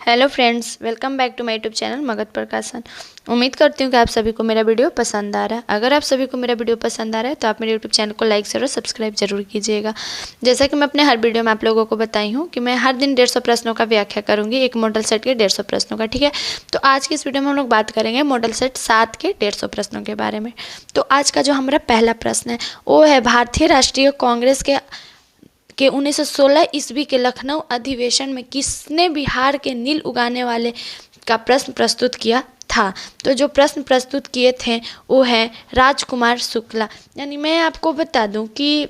Hello friends, welcome back to my YouTube channel Magadh Prakashan. उम्मीद करती हूँ कि आप सभी को मेरा वीडियो पसंद आ रहा है। अगर आप सभी को मेरा वीडियो पसंद आ रहा है तो आप मेरे यूट्यूब चैनल को लाइक शेयर और सब्सक्राइब जरूर कीजिएगा। जैसा कि मैं अपने हर वीडियो में आप लोगों को बताई हूँ कि मैं हर दिन 150 प्रश्नों का व्याख्या करूँगी, एक मॉडल सेट के 150 प्रश्नों का। ठीक है, तो आज की इस वीडियो में हम लोग बात करेंगे मॉडल सेट 7 के 150 प्रश्नों के बारे में। तो आज का जो हमारा पहला प्रश्न है वो है, भारतीय राष्ट्रीय कांग्रेस के 1916 ईस्वी के लखनऊ अधिवेशन में किसने बिहार के नील उगाने वाले का प्रश्न प्रस्तुत किया था। तो जो प्रश्न प्रस्तुत किए थे वो है राजकुमार शुक्ला। यानी मैं आपको बता दूं कि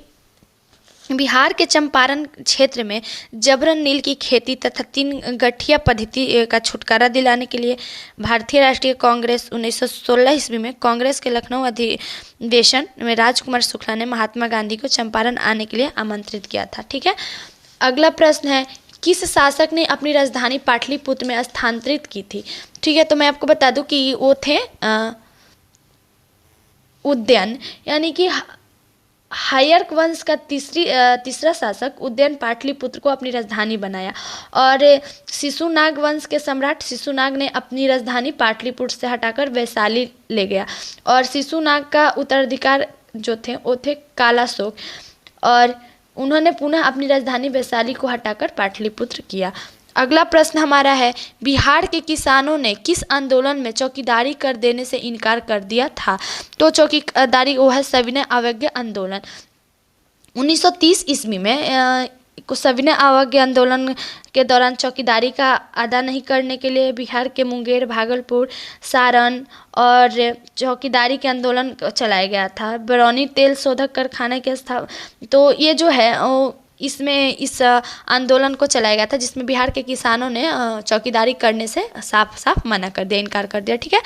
बिहार के चंपारण क्षेत्र में जबरन नील की खेती तथा 3 गठिया पद्धति का छुटकारा दिलाने के लिए भारतीय राष्ट्रीय कांग्रेस 1916 ईस्वी में कांग्रेस के लखनऊ अधिवेशन में राजकुमार शुक्ला ने महात्मा गांधी को चंपारण आने के लिए आमंत्रित किया था। ठीक है, अगला प्रश्न है, किस शासक ने अपनी राजधानी पाटलिपुत्र में स्थानांतरित की थी। ठीक है, तो मैं आपको बता दूं कि वो थे उदयन, यानी कि हायर्क वंश का तीसरा शासक उदयन पाटलिपुत्र को अपनी राजधानी बनाया। और शिशुनाग वंश के सम्राट शिशुनाग ने अपनी राजधानी पाटलिपुत्र से हटाकर वैशाली ले गया। और शिशुनाग का उत्तराधिकार जो थे वो थे कालाशोक, और उन्होंने पुनः अपनी राजधानी वैशाली को हटाकर पाटलिपुत्र किया। अगला प्रश्न हमारा है, बिहार के किसानों ने किस आंदोलन में चौकीदारी कर देने से इनकार कर दिया था। तो चौकीदारी वो है सविनय अवज्ञा आंदोलन। 1930 ईस्वी में सविनय अवज्ञा आंदोलन के दौरान चौकीदारी का अदा नहीं करने के लिए बिहार के मुंगेर, भागलपुर, सारण और चौकीदारी के आंदोलन चलाया गया था। बरौनी तेल शोधक कारखाने के स्थापना, तो ये जो है इसमें इस आंदोलन को चलाया गया था जिसमें बिहार के किसानों ने चौकीदारी करने से साफ साफ मना कर दिया, इनकार कर दिया। ठीक है,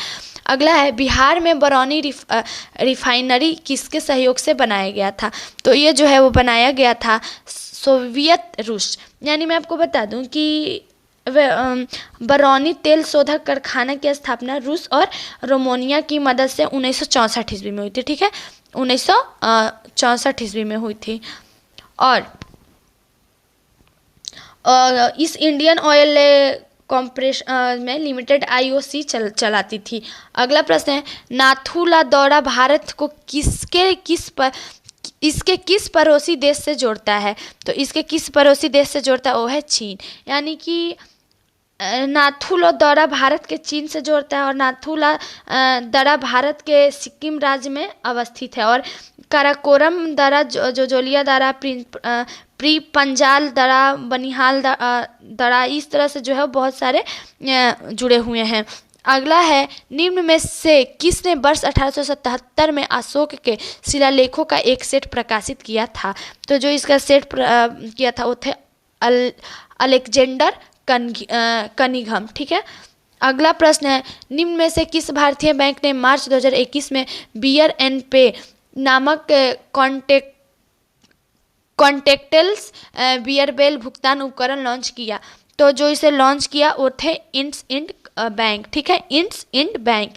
अगला है, बिहार में बरौनी रिफाइनरी किसके सहयोग से बनाया गया था। तो ये जो है वो बनाया गया था सोवियत रूस। यानी मैं आपको बता दूं कि बरौनी तेल शोधक कारखाना की स्थापना रूस और रोमानिया की मदद से 1964 ईस्वी में हुई थी। ठीक है, 1964 ईस्वी में हुई थी। और इस इंडियन ऑयल कॉर्पोरेशन में लिमिटेड आईओसी चलाती थी। अगला प्रश्न है, नाथुला दौरा भारत को इसके किस पड़ोसी देश से जोड़ता है। तो इसके किस पड़ोसी देश से जोड़ता है वो है चीन। यानी कि नाथुला दौरा भारत के चीन से जोड़ता है, और नाथुला दरा भारत के सिक्किम राज्य में अवस्थित है। और काराकोरम दरा, जोजोलिया दरा, प्री पंजाल दरा, बनिहाल दरा, इस तरह से जो है बहुत सारे जुड़े हुए हैं। अगला है, निम्न में से किसने वर्ष 1877 में अशोक के शिलालेखों का एक सेट प्रकाशित किया था। तो जो इसका सेट किया था वो थे अलेक्जेंडर कनिंघम। ठीक है, अगला प्रश्न है, निम्न में से किस भारतीय बैंक ने मार्च 2021 में बियर एंड पे नामक कॉन्टेक्टलेस बियरबेल भुगतान उपकरण लॉन्च किया। तो जो इसे लॉन्च किया वो थे इंड बैंक। ठीक है, इंड बैंक।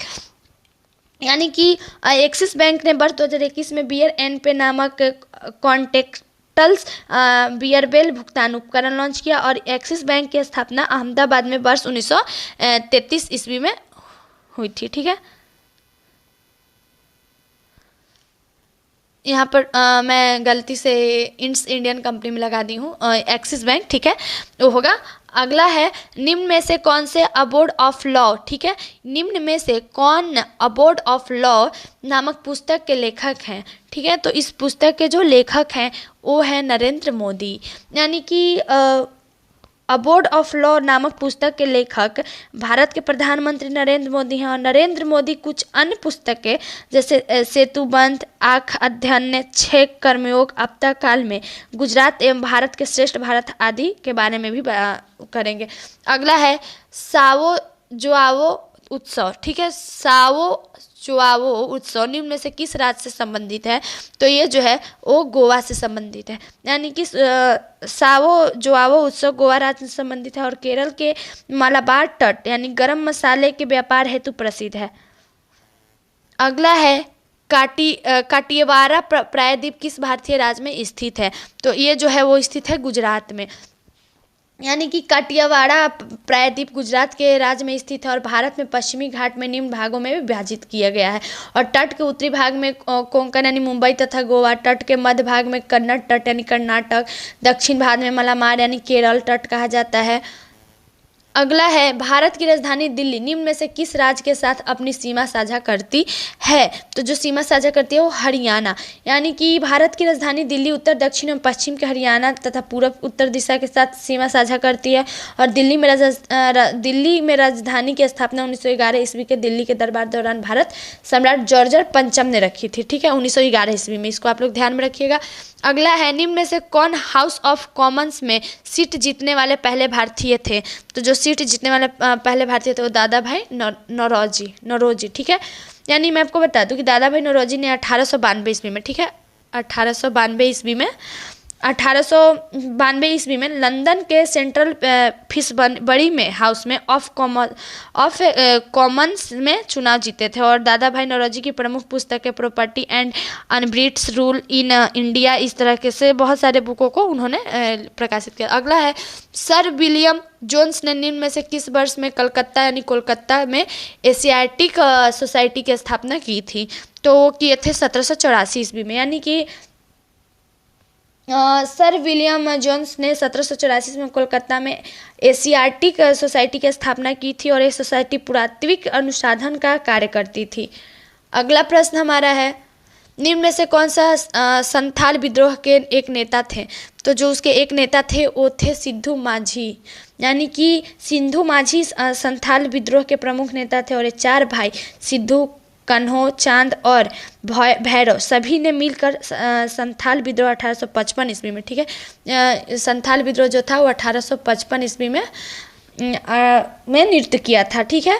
यानी कि एक्सिस बैंक ने वर्ष 2021 में बियर एंड पे नामक कॉन्टेक्टलेस बियरबेल भुगतान उपकरण लॉन्च किया। और एक्सिस बैंक की स्थापना अहमदाबाद में वर्ष 1933 ईस्वी में हुई थी। ठीक है, यहाँ पर मैं गलती से इंडियन कंपनी में लगा दी हूँ, एक्सिस बैंक। ठीक है, वो होगा। अगला है, निम्न में से कौन से अबोर्ड ऑफ लॉ। ठीक है, निम्न में से कौन अबोर्ड ऑफ लॉ नामक पुस्तक के लेखक हैं। ठीक है, तो इस पुस्तक के जो लेखक हैं वो है नरेंद्र मोदी। यानी कि अबोर्ड ऑफ लॉ नामक पुस्तक के लेखक भारत के प्रधानमंत्री नरेंद्र मोदी हैं। और नरेंद्र मोदी कुछ अन्य पुस्तकें जैसे सेतुबंध, आँख अध्ययन, 6 कर्मयोग, आपदा काल में गुजरात एवं भारत के श्रेष्ठ भारत आदि के बारे में भी करेंगे। अगला है, सावो जोआवो उत्सव। ठीक है, सावो जोआवो उत्सव निम्न में से किस राज्य से संबंधित है। तो ये जो है वो गोवा से संबंधित है। यानी कि सावो जोआवो उत्सव गोवा राज्य से संबंधित है। और केरल के मालाबार तट यानी गरम मसाले के व्यापार हेतु प्रसिद्ध है। अगला है, काटियवारा प्रायद्वीप किस भारतीय राज्य में स्थित है। तो ये जो है वो स्थित है गुजरात में। यानी कि काटियावाड़ा प्रायद्वीप गुजरात के राज्य में स्थित है और भारत में पश्चिमी घाट में निम्न भागों में विभाजित किया गया है। और तट के उत्तरी भाग में कोंकण यानी मुंबई तथा गोवा, तट के मध्य भाग में कन्नड़ तट यानी कर्नाटक, दक्षिण भाग में मलामार यानी केरल तट कहा जाता है। अगला है भारत की राजधानी दिल्ली निम्न में से किस राज्य के साथ अपनी सीमा साझा करती है? तो जो सीमा साझा करती है वो हरियाणा, यानी कि भारत की राजधानी दिल्ली उत्तर, दक्षिण एवं पश्चिम के हरियाणा तथा पूर्व उत्तर दिशा के साथ सीमा साझा करती है। और दिल्ली में राजधानी की स्थापना 1911 ईस्वी के दिल्ली के दरबार दौरान भारत सम्राट जॉर्ज पंचम ने रखी थी। ठीक है, 1911 ईस्वी में, इसको आप लोग ध्यान में रखिएगा। अगला है निम्न में से कौन हाउस ऑफ कॉमन्स में सीट जीतने वाले पहले भारतीय थे? तो जो सीट जीतने वाले पहले भारतीय थे वो दादा भाई नौरोजी। ठीक है, यानी मैं आपको बता दूं कि दादा भाई नौरोजी ने 1892 ईस्वी में, ठीक है, 1892 ईस्वी में लंदन के सेंट्रल फिशबरी में हाउस में ऑफ कॉमन्स में चुनाव जीते थे। और दादा भाई नौरोजी की प्रमुख पुस्तकें poverty and un-British rule in India, इस तरह के से बहुत सारे बुकों को उन्होंने प्रकाशित किया। अगला है सर विलियम जोन्स ने निम्न में से किस वर्ष में कलकत्ता यानी कोलकाता में एशियाटिक सोसाइटी की स्थापना की थी? तो वो किए थे 1784 ईस्वी में, यानी कि सर विलियम जोन्स ने 1784 में कोलकाता में एशियाटिक सोसाइटी की स्थापना की थी और ये सोसाइटी पुरातात्विक अनुसंधान का कार्य करती थी। अगला प्रश्न हमारा है निम्न में से कौन सा संथाल विद्रोह के एक नेता थे? तो जो उसके एक नेता थे वो थे सिद्धू माझी, यानी कि सिद्धू माझी संथाल विद्रोह के प्रमुख नेता थे। और ये चार भाई सिद्धू, कन्हो, चांद और भैरव सभी ने मिलकर संथाल विद्रोह 1855 ईस्वी में, ठीक है, संथाल विद्रोह जो था वो 1855 ईस्वी में नृत्य किया था। ठीक है,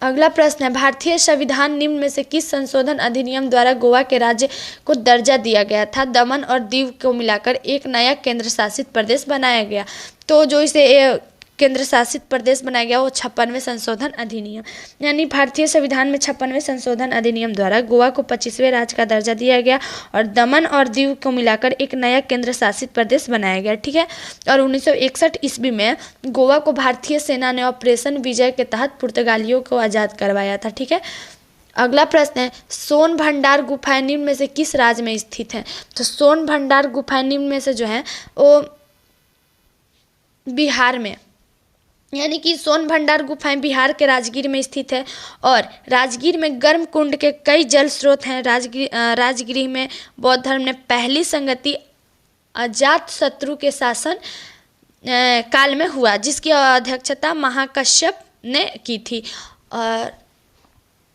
अगला प्रश्न है भारतीय संविधान निम्न में से किस संशोधन अधिनियम द्वारा गोवा के राज्य को दर्जा दिया गया था? दमन और दीव को मिलाकर एक नया केंद्र शासित प्रदेश बनाया गया। तो जो इसे केंद्र शासित प्रदेश बनाया गया वो 56वें संशोधन अधिनियम, यानी भारतीय संविधान में 56वें संशोधन अधिनियम द्वारा गोवा को 25वें राज्य का दर्जा दिया गया और दमन और दीव को मिलाकर एक नया केंद्र शासित प्रदेश बनाया गया। ठीक है, और 1961 ईस्वी में गोवा को भारतीय सेना ने ऑपरेशन विजय के तहत पुर्तगालियों को आज़ाद करवाया था। ठीक है, अगला प्रश्न है सोन भंडार गुफाएं निम्न में से किस राज्य में स्थित हैं? तो सोन भंडार गुफाएं निम्न में से जो है वो बिहार में, यानी कि सोन भंडार गुफाएं बिहार के राजगीर में स्थित है। और राजगीर में गर्म कुंड के कई जल स्रोत हैं। राजगीर में बौद्ध धर्म ने पहली संगति अजात शत्रु के शासन काल में हुआ, जिसकी अध्यक्षता महाकश्यप ने की थी। और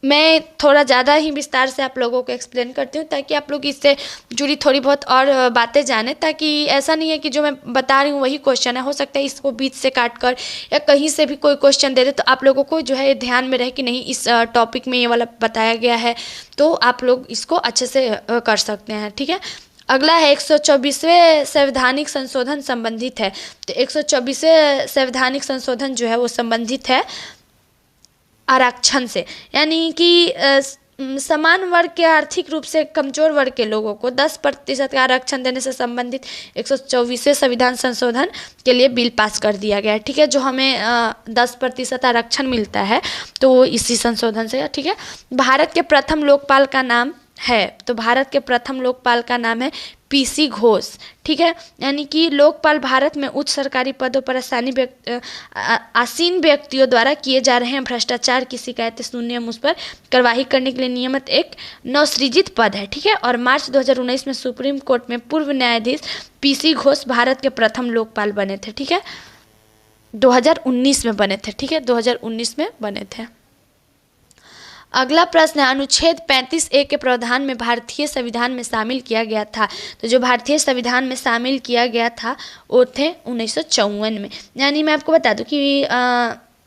मैं थोड़ा ज़्यादा ही विस्तार से आप लोगों को एक्सप्लेन करती हूँ ताकि आप लोग इससे जुड़ी थोड़ी बहुत और बातें जानें, ताकि ऐसा नहीं है कि जो मैं बता रही हूँ वही क्वेश्चन है। हो सकता है इसको बीच से काट कर या कहीं से भी कोई क्वेश्चन दे दे, तो आप लोगों को जो है ध्यान में रहे कि नहीं इस टॉपिक में ये वाला बताया गया है, तो आप लोग इसको अच्छे से कर सकते हैं। ठीक है, अगला है 124वें संवैधानिक संशोधन संबंधित है। तो 124वें संवैधानिक संशोधन जो है वो संबंधित है आरक्षण से, यानी कि समान वर्ग के आर्थिक रूप से कमजोर वर्ग के लोगों को 10% का आरक्षण देने से संबंधित 124वें संविधान संशोधन के लिए बिल पास कर दिया गया है। ठीक है, जो हमें 10% आरक्षण मिलता है तो वो इसी संशोधन से है। ठीक है, भारत के प्रथम लोकपाल का नाम है, तो भारत के प्रथम लोकपाल का नाम है पीसी घोष। ठीक है, यानी कि लोकपाल भारत में उच्च सरकारी पदों पर आसीन व्यक्तियों द्वारा किए जा रहे हैं भ्रष्टाचार की शिकायतें सुनने एवं उस पर कार्रवाई करने के लिए नियमित एक नवसृजित पद है। ठीक है, और मार्च 2019 में सुप्रीम कोर्ट में पूर्व न्यायाधीश पीसी घोष भारत के प्रथम लोकपाल बने थे। ठीक है, 2019 में बने थे। ठीक है, 2019 में बने थे। अगला प्रश्न है अनुच्छेद 35A के प्रावधान में भारतीय संविधान में शामिल किया गया था। तो जो भारतीय संविधान में शामिल किया गया था वो थे 1954 में। यानी मैं आपको बता दूं कि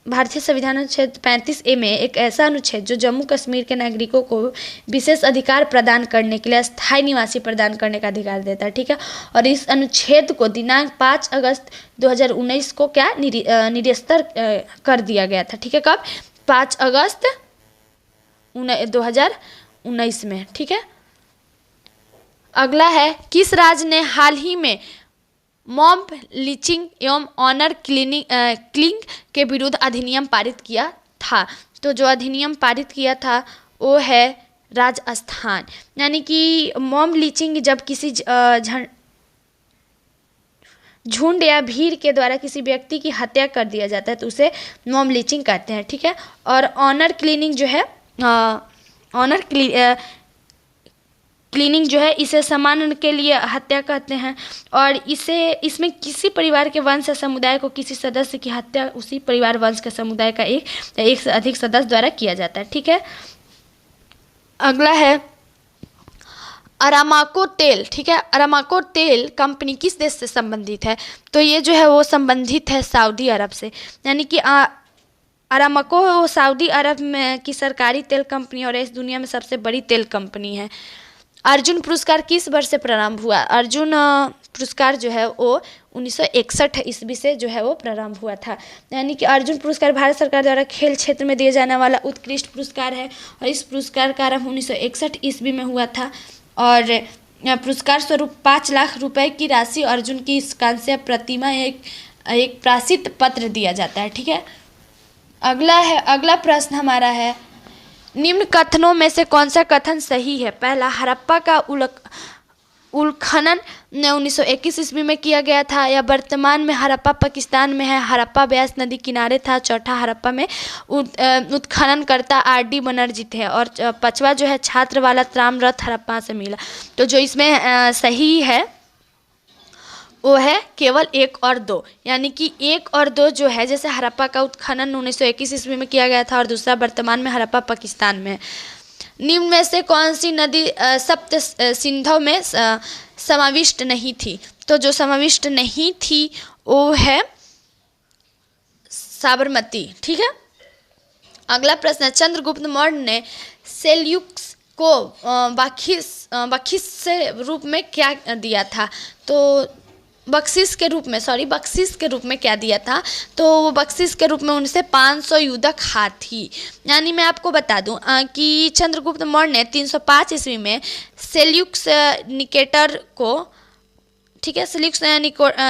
भारतीय संविधान अनुच्छेद 35A में एक ऐसा अनुच्छेद जो जम्मू कश्मीर के नागरिकों को विशेष अधिकार प्रदान करने के लिए स्थायी निवासी प्रदान करने का अधिकार देता है। ठीक है, और इस अनुच्छेद को दिनांक 5 अगस्त 2019 को क्या निरस्त कर दिया गया था। ठीक है, कब? 5 अगस्त 2019 में। ठीक है, अगला है किस राज्य ने हाल ही में मॉब लिचिंग एवं ऑनर किलिंग के विरुद्ध अधिनियम पारित किया था। तो जो अधिनियम पारित किया था वो है राजस्थान। यानी कि मॉब लिचिंग जब किसी झुंड या भीड़ के द्वारा किसी व्यक्ति की हत्या कर दिया जाता है तो उसे मॉब लिचिंग कहते हैं, ठीक है। और ऑनर क्लीनिंग जो है, ऑनर क्लीनिंग जो है, इसे सम्मान के लिए हत्या कहते हैं। और इसमें किसी परिवार के वंश या समुदाय को किसी सदस्य की हत्या उसी परिवार वंश के समुदाय का एक से अधिक सदस्य द्वारा किया जाता है, ठीक है। अगला है अरामाको तेल, ठीक है। अरामाको तेल कंपनी किस देश से संबंधित है? तो ये जो है वो संबंधित है सऊदी अरब से। यानी कि अरामाको सऊदी अरब में की सरकारी तेल कंपनी और इस दुनिया में सबसे बड़ी तेल कंपनी है। अर्जुन पुरस्कार किस वर्ष से प्रारंभ हुआ? अर्जुन पुरस्कार जो है वो 1961 ईस्वी से जो है वो प्रारंभ हुआ था। यानी कि अर्जुन पुरस्कार भारत सरकार द्वारा खेल क्षेत्र में दिए जाने वाला उत्कृष्ट पुरस्कार है और इस पुरस्कार का आरंभ 1961 ईस्वी में हुआ था। और पुरस्कार स्वरूप 5 लाख रुपए की राशि, अर्जुन की कांस्य प्रतिमा, एक प्रसिद्ध पत्र दिया जाता है, ठीक है। अगला प्रश्न हमारा है, निम्न कथनों में से कौन सा कथन सही है? पहला, हड़प्पा का उत्खनन 1921 ईस्वी में किया गया था, या वर्तमान में हड़प्पा पाकिस्तान में है, हड़प्पा ब्यास नदी किनारे था। चौथा, हड़प्पा में उत्खननकर्ता आर.डी. बनर्जी थे। और पांचवा जो है, छात्र वाला ताम्ररथ हड़प्पा से मिला। तो जो इसमें सही है वो है केवल 1 और 2। यानी कि 1 और 2 जो है, जैसे हड़प्पा का उत्खनन 1921 ईस्वी में किया गया था और दूसरा वर्तमान में हड़प्पा पाकिस्तान में। निम्न में से कौन सी नदी सप्त सिंधु में समाविष्ट नहीं थी? तो जो समाविष्ट नहीं थी वो है साबरमती, ठीक है। अगला प्रश्न, चंद्रगुप्त मौर्य ने सेल्यूकस को बख्शिश से रूप में क्या दिया था? तो बख्शिश के रूप में क्या दिया था? तो वो बख्शिश के रूप में उनसे 500 युद्धक हाथी। यानी मैं आपको बता दूं कि चंद्रगुप्त मौर्य ने 305 ईस्वी में सेल्यूकस निकेटर को, ठीक है, सेल्यूकस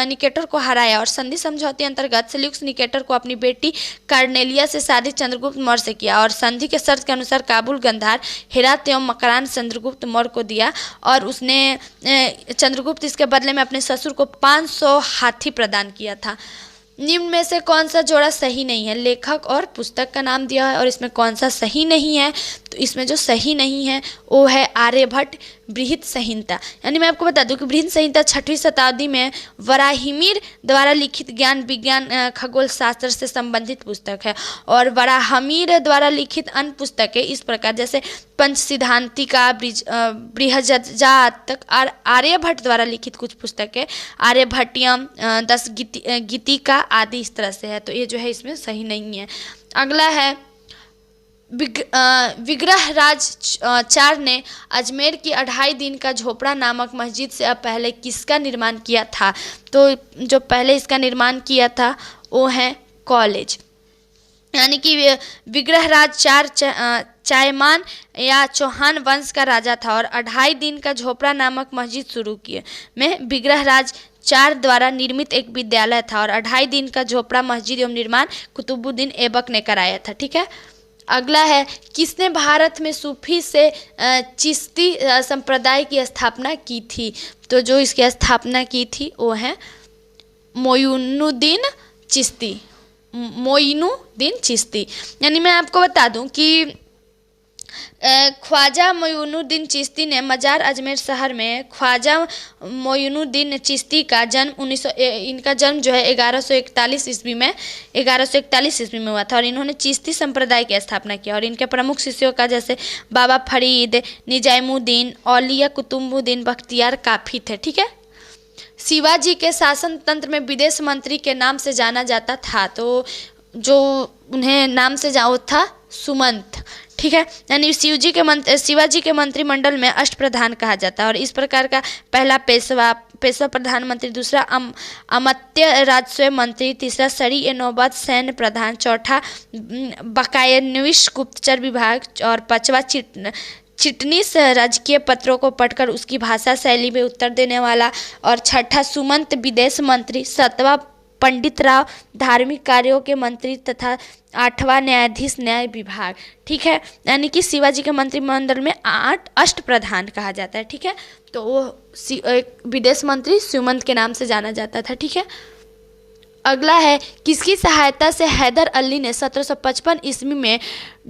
निकेटर को हराया और संधि समझौते अंतर्गत सेल्यूकस निकेटर को अपनी बेटी कार्नेलिया से शादी चंद्रगुप्त मौर्य से किया। और संधि के शर्त के अनुसार काबुल, गंधार, हेरात एवं मकरान चंद्रगुप्त मौर्य को दिया और उसने चंद्रगुप्त इसके बदले में अपने ससुर को 500 हाथी प्रदान किया था। निम्न में से कौन सा जोड़ा सही नहीं है? लेखक और पुस्तक का नाम दिया है और इसमें कौन सा सही नहीं है? तो इसमें जो सही नहीं है वो है आर्यभट्ट बृहत संहिता। यानी मैं आपको बता दूं कि बृहत संहिता 6वीं शताब्दी में वराहमिहिर द्वारा लिखित ज्ञान विज्ञान खगोल शास्त्र से संबंधित पुस्तक है। और वराहमिहिर द्वारा लिखित अन्य पुस्तकें इस प्रकार, जैसे पंच सिद्धांतिका, बृहज्जातक, और आर्यभट्ट द्वारा लिखित कुछ पुस्तकें आर्यभट्टियम, 10 गीतिका आदि इस तरह से है। तो ये जो है इसमें सही नहीं है। अगला है, विग्रहराज 4 ने अजमेर की 2.5 दिन का झोपड़ा नामक मस्जिद से पहले किसका निर्माण किया था? तो जो पहले इसका निर्माण किया था वो है कॉलेज। यानी कि विग्रहराज 4 चायमान या चौहान वंश का राजा था और 2.5 दिन का झोपड़ा नामक मस्जिद शुरू किए में विग्रहराज 4 द्वारा निर्मित एक विद्यालय था। और 2.5 दिन का झोपड़ा मस्जिद एवं निर्माण कुतुबुद्दीन ऐबक ने कराया था, ठीक है। अगला है, किसने भारत में सूफी से चिश्ती संप्रदाय की स्थापना की थी? तो जो इसकी स्थापना की थी वो है मोइनुद्दीन चिश्ती। यानी मैं आपको बता दूं कि ख्वाजा मोइनुद्दीन चिश्ती ने मजार अजमेर शहर में ख्वाजा मोइनुद्दीन चिश्ती का जन्म इनका जन्म जो है 1141 ईस्वी में हुआ था। और इन्होंने चिश्ती संप्रदाय की स्थापना किया। और इनके प्रमुख शिष्यों का जैसे बाबा फरीद, निजामुद्दीन, औलिया कुतुबुद्दीन बख्तियार काफी थे, ठीक है। शिवाजी के शासन तंत्र में विदेश मंत्री के नाम से जाना जाता था। तो जो उन्हें नाम से जाओ था सुमंत, ठीक है। यानी शिवाजी के मंत्रिमंडल में अष्टप्रधान कहा जाता है। और इस प्रकार का पहला पेशवा प्रधानमंत्री, दूसरा अमात्य राजस्व मंत्री, तीसरा सरी ए नौबत सैन्य प्रधान, चौथा बकायनविश गुप्तचर विभाग और 5वां चिटनीस राजकीय पत्रों को पढ़कर उसकी भाषा शैली में उत्तर देने वाला। और छठा सुमंत विदेश मंत्री। सातवां पंडित राव धार्मिक कार्यों के मंत्री तथा आठवां न्यायाधीश न्याय विभाग। ठीक है, यानी कि शिवाजी के मंत्रिमंडल में 8 अष्ट प्रधान कहा जाता है। ठीक है, तो वो एक विदेश मंत्री सुमंत के नाम से जाना जाता था। ठीक है, अगला है किसकी सहायता से हैदर अली ने 1755 ईस्वी में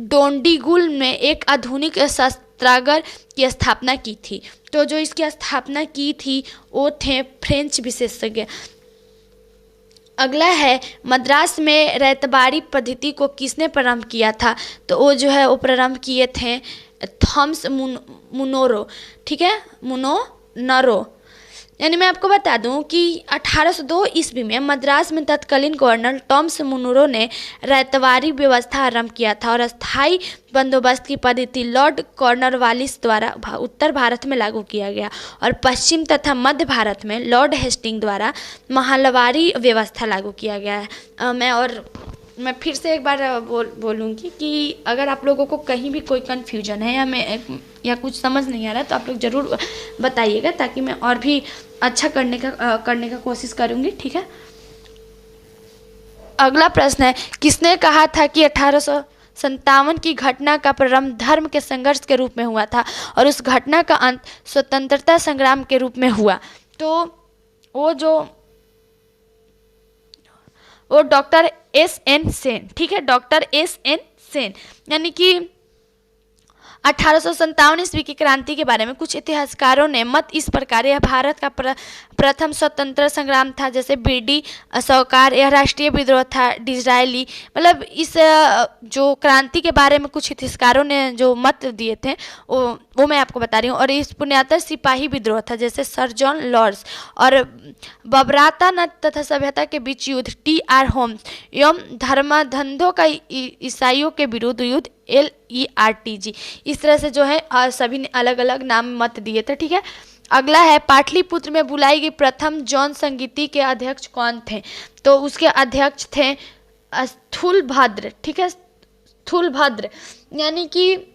डोंडीगुल में एक आधुनिक शस्त्रागार की स्थापना की थी। तो जो इसकी स्थापना की थी वो थे फ्रेंच विशेषज्ञ। अगला है मद्रास में रैतबाड़ी पद्धति को किसने प्रारंभ किया था? तो वो जो है वो प्रारंभ किए थे थॉमस मुनरो। ठीक है, मुनरो। यानी मैं आपको बता दूं कि 1802 ईस्वी में मद्रास में तत्कालीन गवर्नर टॉमस मुनरो ने रैतवारी व्यवस्था आरंभ किया था और अस्थायी बंदोबस्त की पद्धति लॉर्ड कॉर्नवालिस द्वारा उत्तर भारत में लागू किया गया और पश्चिम तथा मध्य भारत में लॉर्ड हेस्टिंग द्वारा महलवारी व्यवस्था लागू किया गया है। मैं फिर से एक बार बोलूँगी कि अगर आप लोगों को कहीं भी कोई कन्फ्यूजन है या कुछ समझ नहीं आ रहा तो आप लोग ज़रूर बताइएगा, ताकि मैं और भी अच्छा करने का कोशिश करूँगी। ठीक है, अगला प्रश्न है किसने कहा था कि 1857 की घटना का प्रारंभ धर्म के संघर्ष के रूप में हुआ था और उस घटना का अंत स्वतंत्रता संग्राम के रूप में हुआ? तो वो डॉक्टर एस.एन. सेन। ठीक है, डॉक्टर एस.एन. सेन। यानी कि 1857 ईस्वी की क्रांति के बारे में कुछ इतिहासकारों ने मत इस प्रकार, यह भारत का प्रथम स्वतंत्र संग्राम था, जैसे बीडी सौकार, यह राष्ट्रीय विद्रोह था, डिज़रायली। मतलब इस जो क्रांति के बारे में कुछ इतिहासकारों ने जो मत दिए थे वो मैं आपको बता रही हूँ। और इस पुण्यातर सिपाही विद्रोह था, जैसे सर जॉन लॉर्ड्स। और बबराता नद तथा सभ्यता के बीच युद्ध, टी.आर. होम्स। एवं धर्मांधों का ईसाइयों के विरुद्ध युद्ध, LERTG। इस तरह से जो है सभी ने अलग अलग नाम मत दिए थे। ठीक है, अगला है पाटलिपुत्र में बुलाई गई प्रथम जौन संगीति के अध्यक्ष कौन थे? तो उसके अध्यक्ष थे स्थूलभद्र। ठीक है, स्थूलभद्र। यानी कि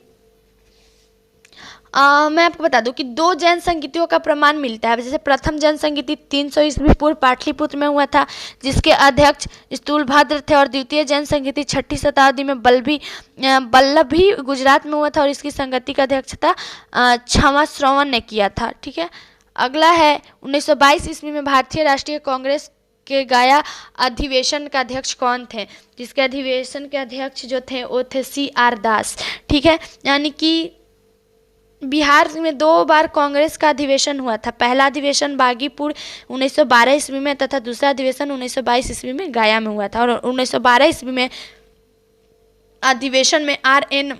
मैं आपको बता दूं कि 2 जैन संगीतियों का प्रमाण मिलता है। जैसे प्रथम जैन संगीति 300 ईस्वी पूर्व पाटलिपुत्र में हुआ था, जिसके अध्यक्ष स्थूलभद्र थे। और द्वितीय जैन संगीति 6ठी शताब्दी में बल्लभी गुजरात में हुआ था और इसकी संगति का अध्यक्षता क्षमा श्रवण ने किया था। ठीक है, अगला है 1922 ईस्वी में भारतीय राष्ट्रीय कांग्रेस के गया अधिवेशन का अध्यक्ष कौन थे? जिसके अधिवेशन के अध्यक्ष जो थे वो थे C.R. दास। ठीक है, यानी कि बिहार में 2 बार कांग्रेस का अधिवेशन हुआ था। पहला अधिवेशन बागीपुर 1912 ईस्वी में तथा दूसरा अधिवेशन 1922 ईस्वी में गया में हुआ था। और 1912 ईस्वी में अधिवेशन में R.N.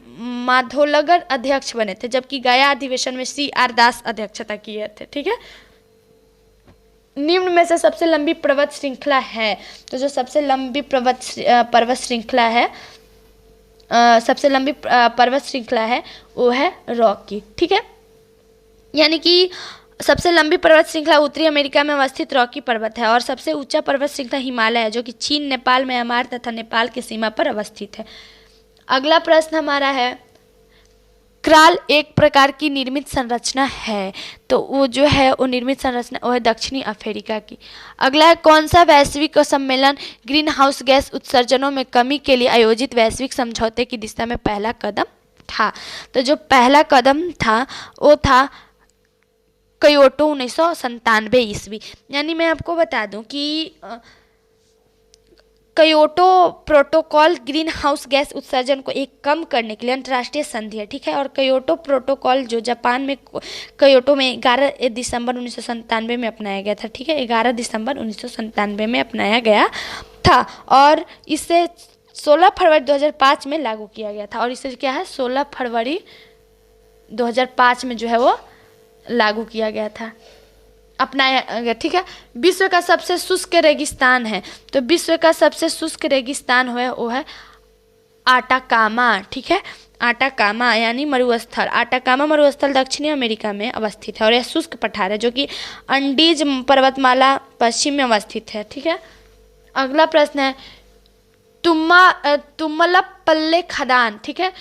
माधोलकर अध्यक्ष बने थे, जबकि गया अधिवेशन में C.R. दास अध्यक्षता किए थे। ठीक है, निम्न में से सबसे लंबी पर्वत श्रृंखला है? तो जो सबसे लंबी पर्वत श्रृंखला है, सबसे लंबी पर्वत श्रृंखला है वो है रॉकी। ठीक है, यानी कि सबसे लंबी पर्वत श्रृंखला उत्तरी अमेरिका में अवस्थित रॉकी पर्वत है। और सबसे ऊंचा पर्वत श्रृंखला हिमालय है, जो कि चीन, नेपाल, म्यांमार तथा नेपाल की सीमा पर अवस्थित है। अगला प्रश्न हमारा है क्राल एक प्रकार की निर्मित संरचना है। तो वो जो है वो निर्मित संरचना वो है दक्षिणी अफ्रीका की। अगला है कौन सा वैश्विक सम्मेलन ग्रीन हाउस गैस उत्सर्जनों में कमी के लिए आयोजित वैश्विक समझौते की दिशा में पहला कदम था? तो जो पहला कदम था वो था क्योटो 1997 ईस्वी। यानी मैं आपको बता दूं कि Kyoto protocol green house gas उत्सर्जन को एक कम करने के लिए अंतर्राष्ट्रीय संधि है। ठीक है, और क्योटो प्रोटोकॉल जो जापान में क्योटो में 11 दिसंबर 1997 में अपनाया गया था। ठीक है, 11 दिसंबर 1997 में अपनाया गया था और इसे 16 फरवरी 2005 में लागू किया गया था। और इसे क्या है 16 फरवरी 2005 में जो है वो लागू किया गया था, अपनाया गया। ठीक है, विश्व का सबसे शुष्क रेगिस्तान है। तो विश्व का सबसे शुष्क रेगिस्तान वो है आटाकामा। ठीक है, आटाकामा यानी मरुस्थल। आटाकामा मरुस्थल दक्षिणी अमेरिका में अवस्थित है और यह शुष्क पठार है जो कि अंडीज पर्वतमाला पश्चिम में अवस्थित है। ठीक है, अगला प्रश्न है तुम्मलपल्ले खदान। ठीक है,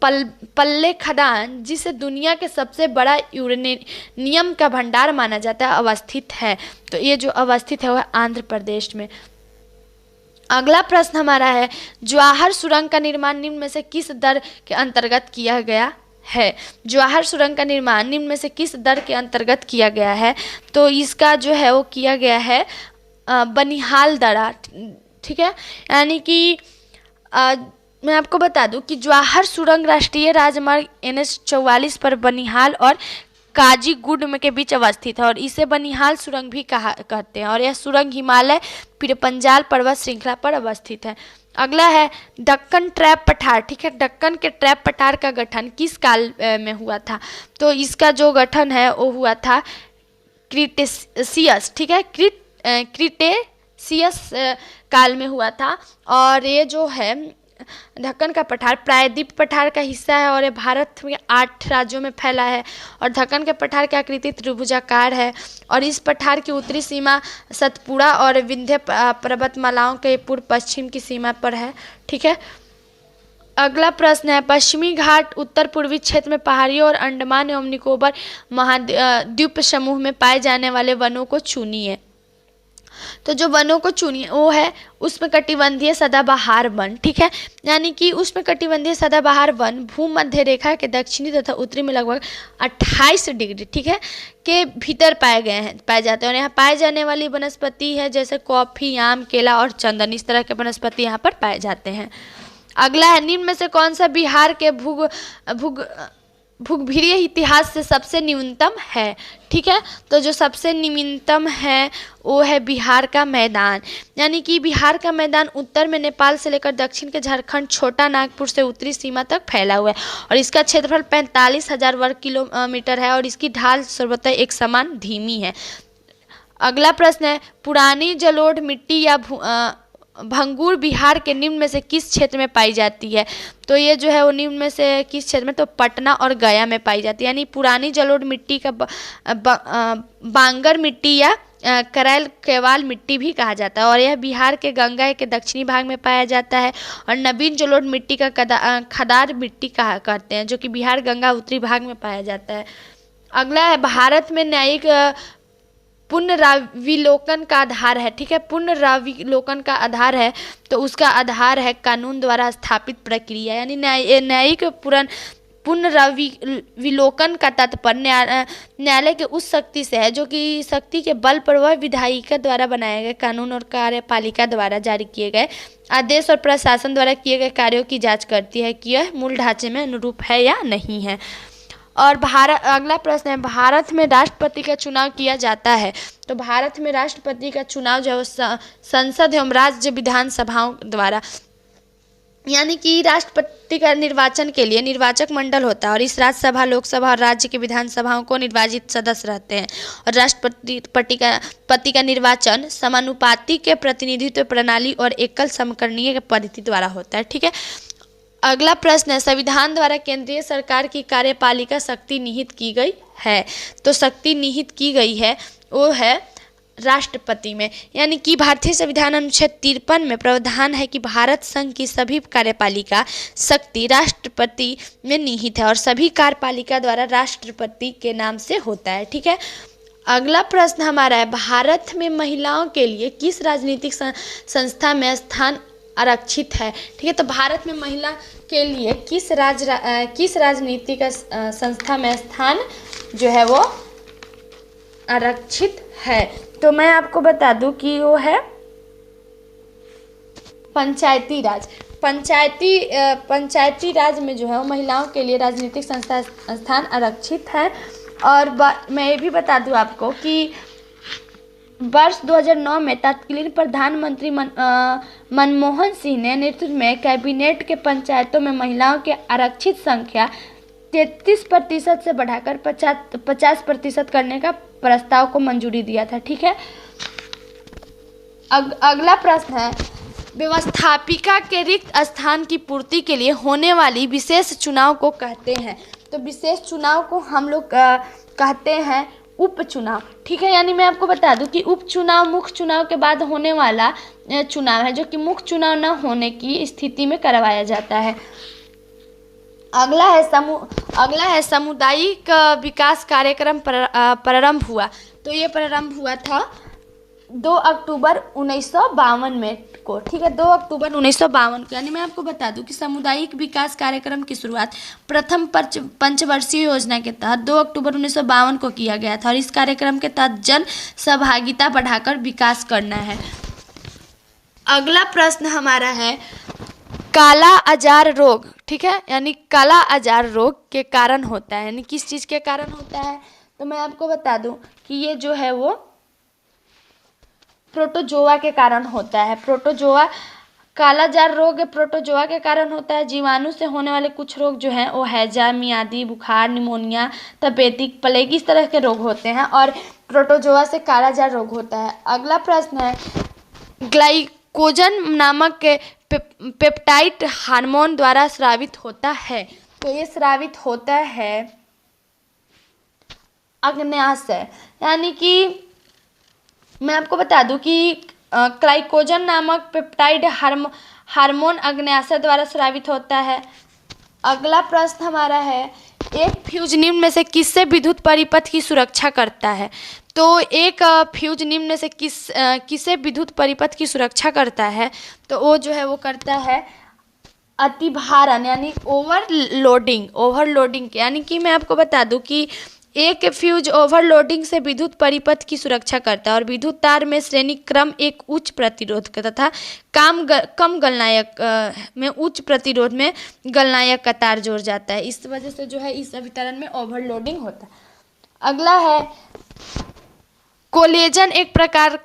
पल्ले खदान, जिसे दुनिया के सबसे बड़ा यूरेनियम का भंडार माना जाता है, अवस्थित है। तो ये जो अवस्थित है वह आंध्र प्रदेश में। अगला प्रश्न हमारा है, जवाहर सुरंग का निर्माण निम्न में से किस दर के अंतर्गत किया गया है? जवाहर सुरंग का निर्माण निम्न में से किस दर के अंतर्गत किया गया है? तो इसका जो है वो किया गया है बनिहाल दरा, ठीक है। यानी कि मैं आपको बता दूं कि जवाहर सुरंग राष्ट्रीय राजमार्ग NH 44 पर बनिहाल और काजीगुंड में के बीच अवस्थित है और इसे बनिहाल सुरंग भी कहते हैं और यह सुरंग हिमालय फिर पंजाल पर्वत श्रृंखला पर अवस्थित है। अगला है दक्कन ट्रैप पठार, ठीक है। दक्कन के ट्रैप पठार का गठन किस काल में हुआ था? तो इसका जो गठन है वो हुआ था क्रिटेशियस, ठीक है, क्रिटेशियस काल में हुआ था। और ये जो है दक्कन का पठार प्रायद्वीप पठार का हिस्सा है और ये भारत में 8 राज्यों में फैला है और दक्कन के पठार की आकृति त्रिभुजाकार है और इस पठार की उत्तरी सीमा सतपुड़ा और विंध्य पर्वतमालाओं के पूर्व पश्चिम की सीमा पर है, ठीक है। अगला प्रश्न है, पश्चिमी घाट उत्तर पूर्वी क्षेत्र में पहाड़ियों और अंडमान एवं निकोबार महाद्वीप समूह में पाए जाने वाले वनों को चुनिए। तो जो वनों को चुनिए वो है उष्णकटिबंधीय सदाबहार वन, ठीक है। यानी कि उष्णकटिबंधीय सदाबहार वन भूमध्य रेखा के दक्षिणी तथा उत्तरी में लगभग 28 डिग्री, ठीक है, के भीतर पाए जाते हैं और यहाँ पाए जाने वाली वनस्पति है जैसे कॉफी, आम, केला और चंदन, इस तरह के वनस्पति यहाँ पर पाए जाते हैं। अगला है, निम्न में से कौन सा बिहार के भूगर्भीय इतिहास से सबसे न्यूनतम है? ठीक है, तो जो सबसे न्यूनतम है वो है बिहार का मैदान। यानी कि बिहार का मैदान उत्तर में नेपाल से लेकर दक्षिण के झारखंड, छोटा नागपुर से उत्तरी सीमा तक फैला हुआ है और इसका क्षेत्रफल 45,000 वर्ग किलोमीटर है और इसकी ढाल सर्वतः एक समान धीमी है। अगला प्रश्न है, पुरानी जलोढ़ मिट्टी या भंगूर बिहार के निम्न में से किस क्षेत्र में पाई जाती है? तो ये जो है वो निम्न में से किस क्षेत्र में, तो पटना और गया में पाई जाती है। यानी पुरानी जलोढ़ मिट्टी का बांगर मिट्टी या करैल केवाल मिट्टी भी कहा जाता है और यह बिहार के गंगा के दक्षिणी भाग में पाया जाता है। और नवीन जलोढ़ मिट्टी का खदार मिट्टी कहते हैं जो कि बिहार गंगा उत्तरी भाग में पाया जाता है। अगला है, भारत में न्यायिक पुनराविलोकन का आधार है। ठीक है, पुनराविलोकन का आधार है तो उसका आधार है कानून द्वारा स्थापित प्रक्रिया। यानी न्यायिक पुनराविलोकन का तात्पर्य न्यायालय के उस शक्ति से है जो कि शक्ति के बल पर वह विधायिका द्वारा बनाए गए कानून और कार्यपालिका द्वारा जारी किए गए आदेश और प्रशासन द्वारा किए गए कार्यों की जांच करती है कि यह मूल ढांचे में अनुरूप है या नहीं है। और अगला प्रश्न है, भारत में राष्ट्रपति का चुनाव किया जाता है तो भारत में राष्ट्रपति का चुनाव जो है संसद एवं राज्य विधानसभाओं द्वारा, यानी कि राष्ट्रपति का निर्वाचन के लिए निर्वाचक मंडल होता है और इस राज्यसभा, लोकसभा और राज्य की विधानसभाओं को निर्वाचित सदस्य रहते हैं और राष्ट्रपति का निर्वाचन समानुपाती के प्रतिनिधित्व प्रणाली और एकल समकरणीय पद्धति द्वारा होता है। ठीक है, अगला प्रश्न है, संविधान द्वारा केंद्रीय सरकार की कार्यपालिका शक्ति निहित की गई है तो शक्ति निहित की गई है वो है राष्ट्रपति में। यानी कि भारतीय संविधान अनुच्छेद 53 में प्रावधान है कि भारत संघ की सभी कार्यपालिका शक्ति राष्ट्रपति में निहित है और सभी कार्यपालिका द्वारा राष्ट्रपति के नाम से होता है। ठीक है, अगला प्रश्न हमारा है, भारत में महिलाओं के लिए किस राजनीतिक संस्था में स्थान आरक्षित है? ठीक है, तो भारत में महिला के लिए किस राजनीतिक संस्था में स्थान जो है वो आरक्षित है? तो मैं आपको बता दूं कि वो है पंचायती राज। पंचायती राज में जो है वो महिलाओं के लिए राजनीतिक संस्था स्थान आरक्षित है। और मैं ये भी बता दूं आपको कि वर्ष 2009 में तत्कालीन प्रधानमंत्री मनमोहन सिंह ने नेतृत्व में कैबिनेट के पंचायतों में महिलाओं के आरक्षित संख्या 33% से बढ़ाकर 50% करने का प्रस्ताव को मंजूरी दिया था। ठीक है, अगला प्रश्न है, व्यवस्थापिका के रिक्त स्थान की पूर्ति के लिए होने वाली विशेष चुनाव को कहते हैं। तो विशेष चुनाव को हम लोग कहते हैं उपचुनाव। ठीक है, यानी मैं आपको बता दूं कि उपचुनाव मुख्य चुनाव के बाद होने वाला चुनाव है जो कि मुख्य चुनाव न होने की स्थिति में करवाया जाता है। अगला है सामुदायिक विकास कार्यक्रम प्रारंभ हुआ। तो ये प्रारंभ हुआ था 2 अक्टूबर 1952 में को, ठीक है, 2 अक्टूबर 1952 को। यानी मैं आपको बता दूं कि सामुदायिक विकास कार्यक्रम की शुरुआत प्रथम पंचवर्षीय योजना के तहत 2 अक्टूबर 1952 को किया गया था और इस कार्यक्रम के तहत जन सहभागिता बढ़ाकर विकास करना है। अगला प्रश्न हमारा है काला आजार रोग, ठीक है, यानी काला आजार रोग के कारण होता है, यानी किस चीज़ के कारण होता है। तो मैं आपको बता दूं कि ये जो है वो प्रोटोजोआ के कारण होता है। प्रोटोजोआ कालाजार रोग प्रोटोजोआ के कारण होता है। जीवाणु से होने वाले कुछ रोग जो हैं वो हैजा, मियादी बुखार, निमोनिया, तपेदिक, प्लेग, इस तरह के रोग होते हैं और प्रोटोजोआ से कालाजार रोग होता है। अगला प्रश्न है ग्लाइकोजन नामक पेप्टाइड हार्मोन द्वारा स्रावित होता है। तो ये स्रावित होता है अग्न्याशय, यानी कि मैं आपको बता दूं कि ग्लाइकोजन नामक पेप्टाइड हार्मोन अग्न्याशय द्वारा स्रावित होता है। अगला प्रश्न हमारा है एक फ्यूज निम्न में से किससे विद्युत परिपथ की सुरक्षा करता है। तो एक फ्यूज निम्न में से किससे विद्युत परिपथ की सुरक्षा करता है। तो वो जो है वो करता है अतिभारण, यानी ओवरलोडिंग, यानी कि मैं आपको बता दूं कि एक फ्यूज ओवरलोडिंग से विद्युत परिपथ की सुरक्षा करता है और विद्युत तार में श्रेणी क्रम एक उच्च प्रतिरोध तथा कम गलनायक में उच्च प्रतिरोध में गलनायक का तार जोड़ जाता है। इस वजह से जो है इस अभितरण में ओवरलोडिंग होता है। अगला है कोलेजन एक प्रकार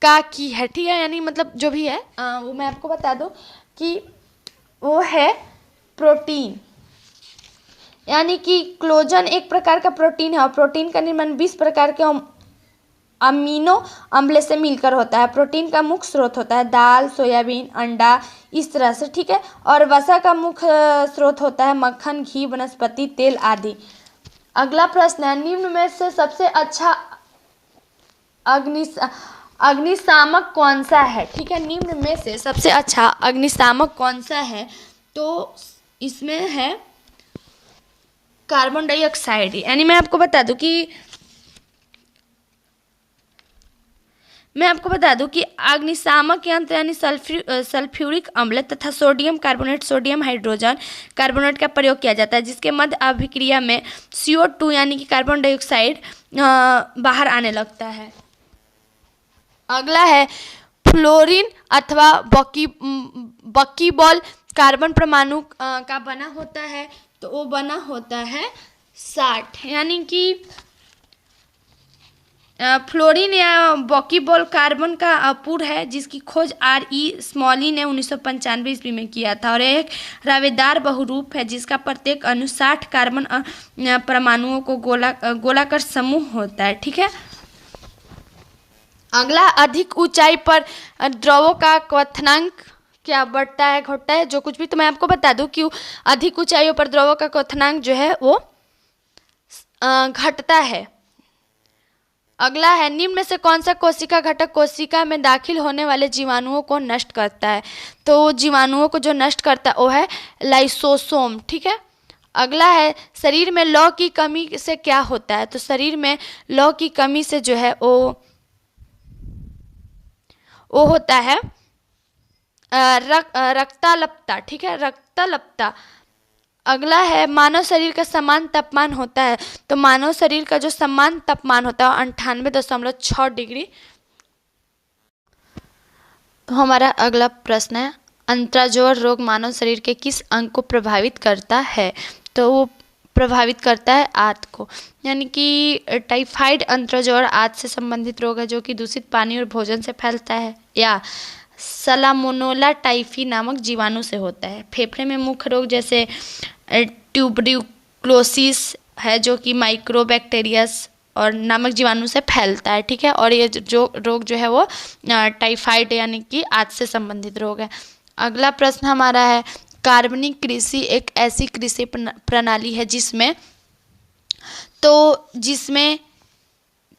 का की है, ठीक है, यानी मतलब जो भी है वो मैं आपको बता दूं कि वो है प्रोटीन, यानी कि कोलेजन एक प्रकार का प्रोटीन है और प्रोटीन का निर्माण 20 प्रकार के अमीनो अम्ल से मिलकर होता है। प्रोटीन का मुख्य स्रोत होता है दाल, सोयाबीन, अंडा, इस तरह से, ठीक है, और वसा का मुख्य स्रोत होता है मक्खन, घी, वनस्पति तेल आदि। अगला प्रश्न है निम्न में से सबसे अच्छा अग्निशामक कौन सा है, ठीक है, निम्न में से सबसे अच्छा अग्निशामक कौन सा है। तो इसमें है कार्बन डाइऑक्साइड, यानी मैं आपको बता दूं कि अग्निशामक यंत्र यानी सल्फ्यूरिक अम्ल तथा sodium carbonate, sodium hydrogen carbonate का प्रयोग किया जाता है जिसके मध्य अभिक्रिया में CO2 यानी कि कार्बन डाइऑक्साइड बाहर आने लगता है। अगला है फ्लोरीन अथवा बकीबॉल कार्बन परमाणु का बना होता है। तो वो बना होता है 60, यानी कि फ्लोरीन या बकीबॉल कार्बन का अपूर्ण है जिसकी खोज RE स्मॉली ने 1995 ईस्वी में किया था और एक रावेदार बहुरूप है जिसका प्रत्येक अणु 60 कार्बन परमाणुओं को गोलाकार समूह होता है, ठीक है। अगला अधिक ऊंचाई पर द्रवों का क्वथनांक क्या बढ़ता है घटता है, जो कुछ भी, तो मैं आपको बता दूं कि अधिक ऊंचाइयों पर द्रवों का क्वथनांक जो है वो घटता है। अगला है निम्न में से कौन सा कोशिका घटक कोशिका में दाखिल होने वाले जीवाणुओं को नष्ट करता है। तो जीवाणुओं को जो नष्ट करता है वो है लाइसोसोम, ठीक है। अगला है शरीर में लौह की कमी से क्या होता है। तो शरीर में लौह की कमी से जो है वो होता है रक्ताल्पता, ठीक है, रक्ताल्पता। अगला है मानव शरीर का समान तापमान होता है। तो मानव शरीर का जो समान तापमान होता है 98.6 डिग्री। तो हमारा अगला प्रश्न है अंत्राजोड़ रोग मानव शरीर के किस अंग को प्रभावित करता है। तो वो प्रभावित करता है आंत को, यानी कि टाइफाइड अंत्राजोड़ आंत से संबंधित रोग है जो कि दूषित पानी और भोजन से फैलता है या सलामोनेला टाइफी नामक जीवाणु से होता है। फेफड़े में मुख्य रोग जैसे ट्यूबरक्लोसिस है जो कि माइक्रोबैक्टीरियस और नामक जीवाणु से फैलता है, ठीक है, और ये जो रोग जो है वो टाइफाइड यानी कि आंत से संबंधित रोग है। अगला प्रश्न हमारा है कार्बनिक कृषि एक ऐसी कृषि प्रणाली है जिसमें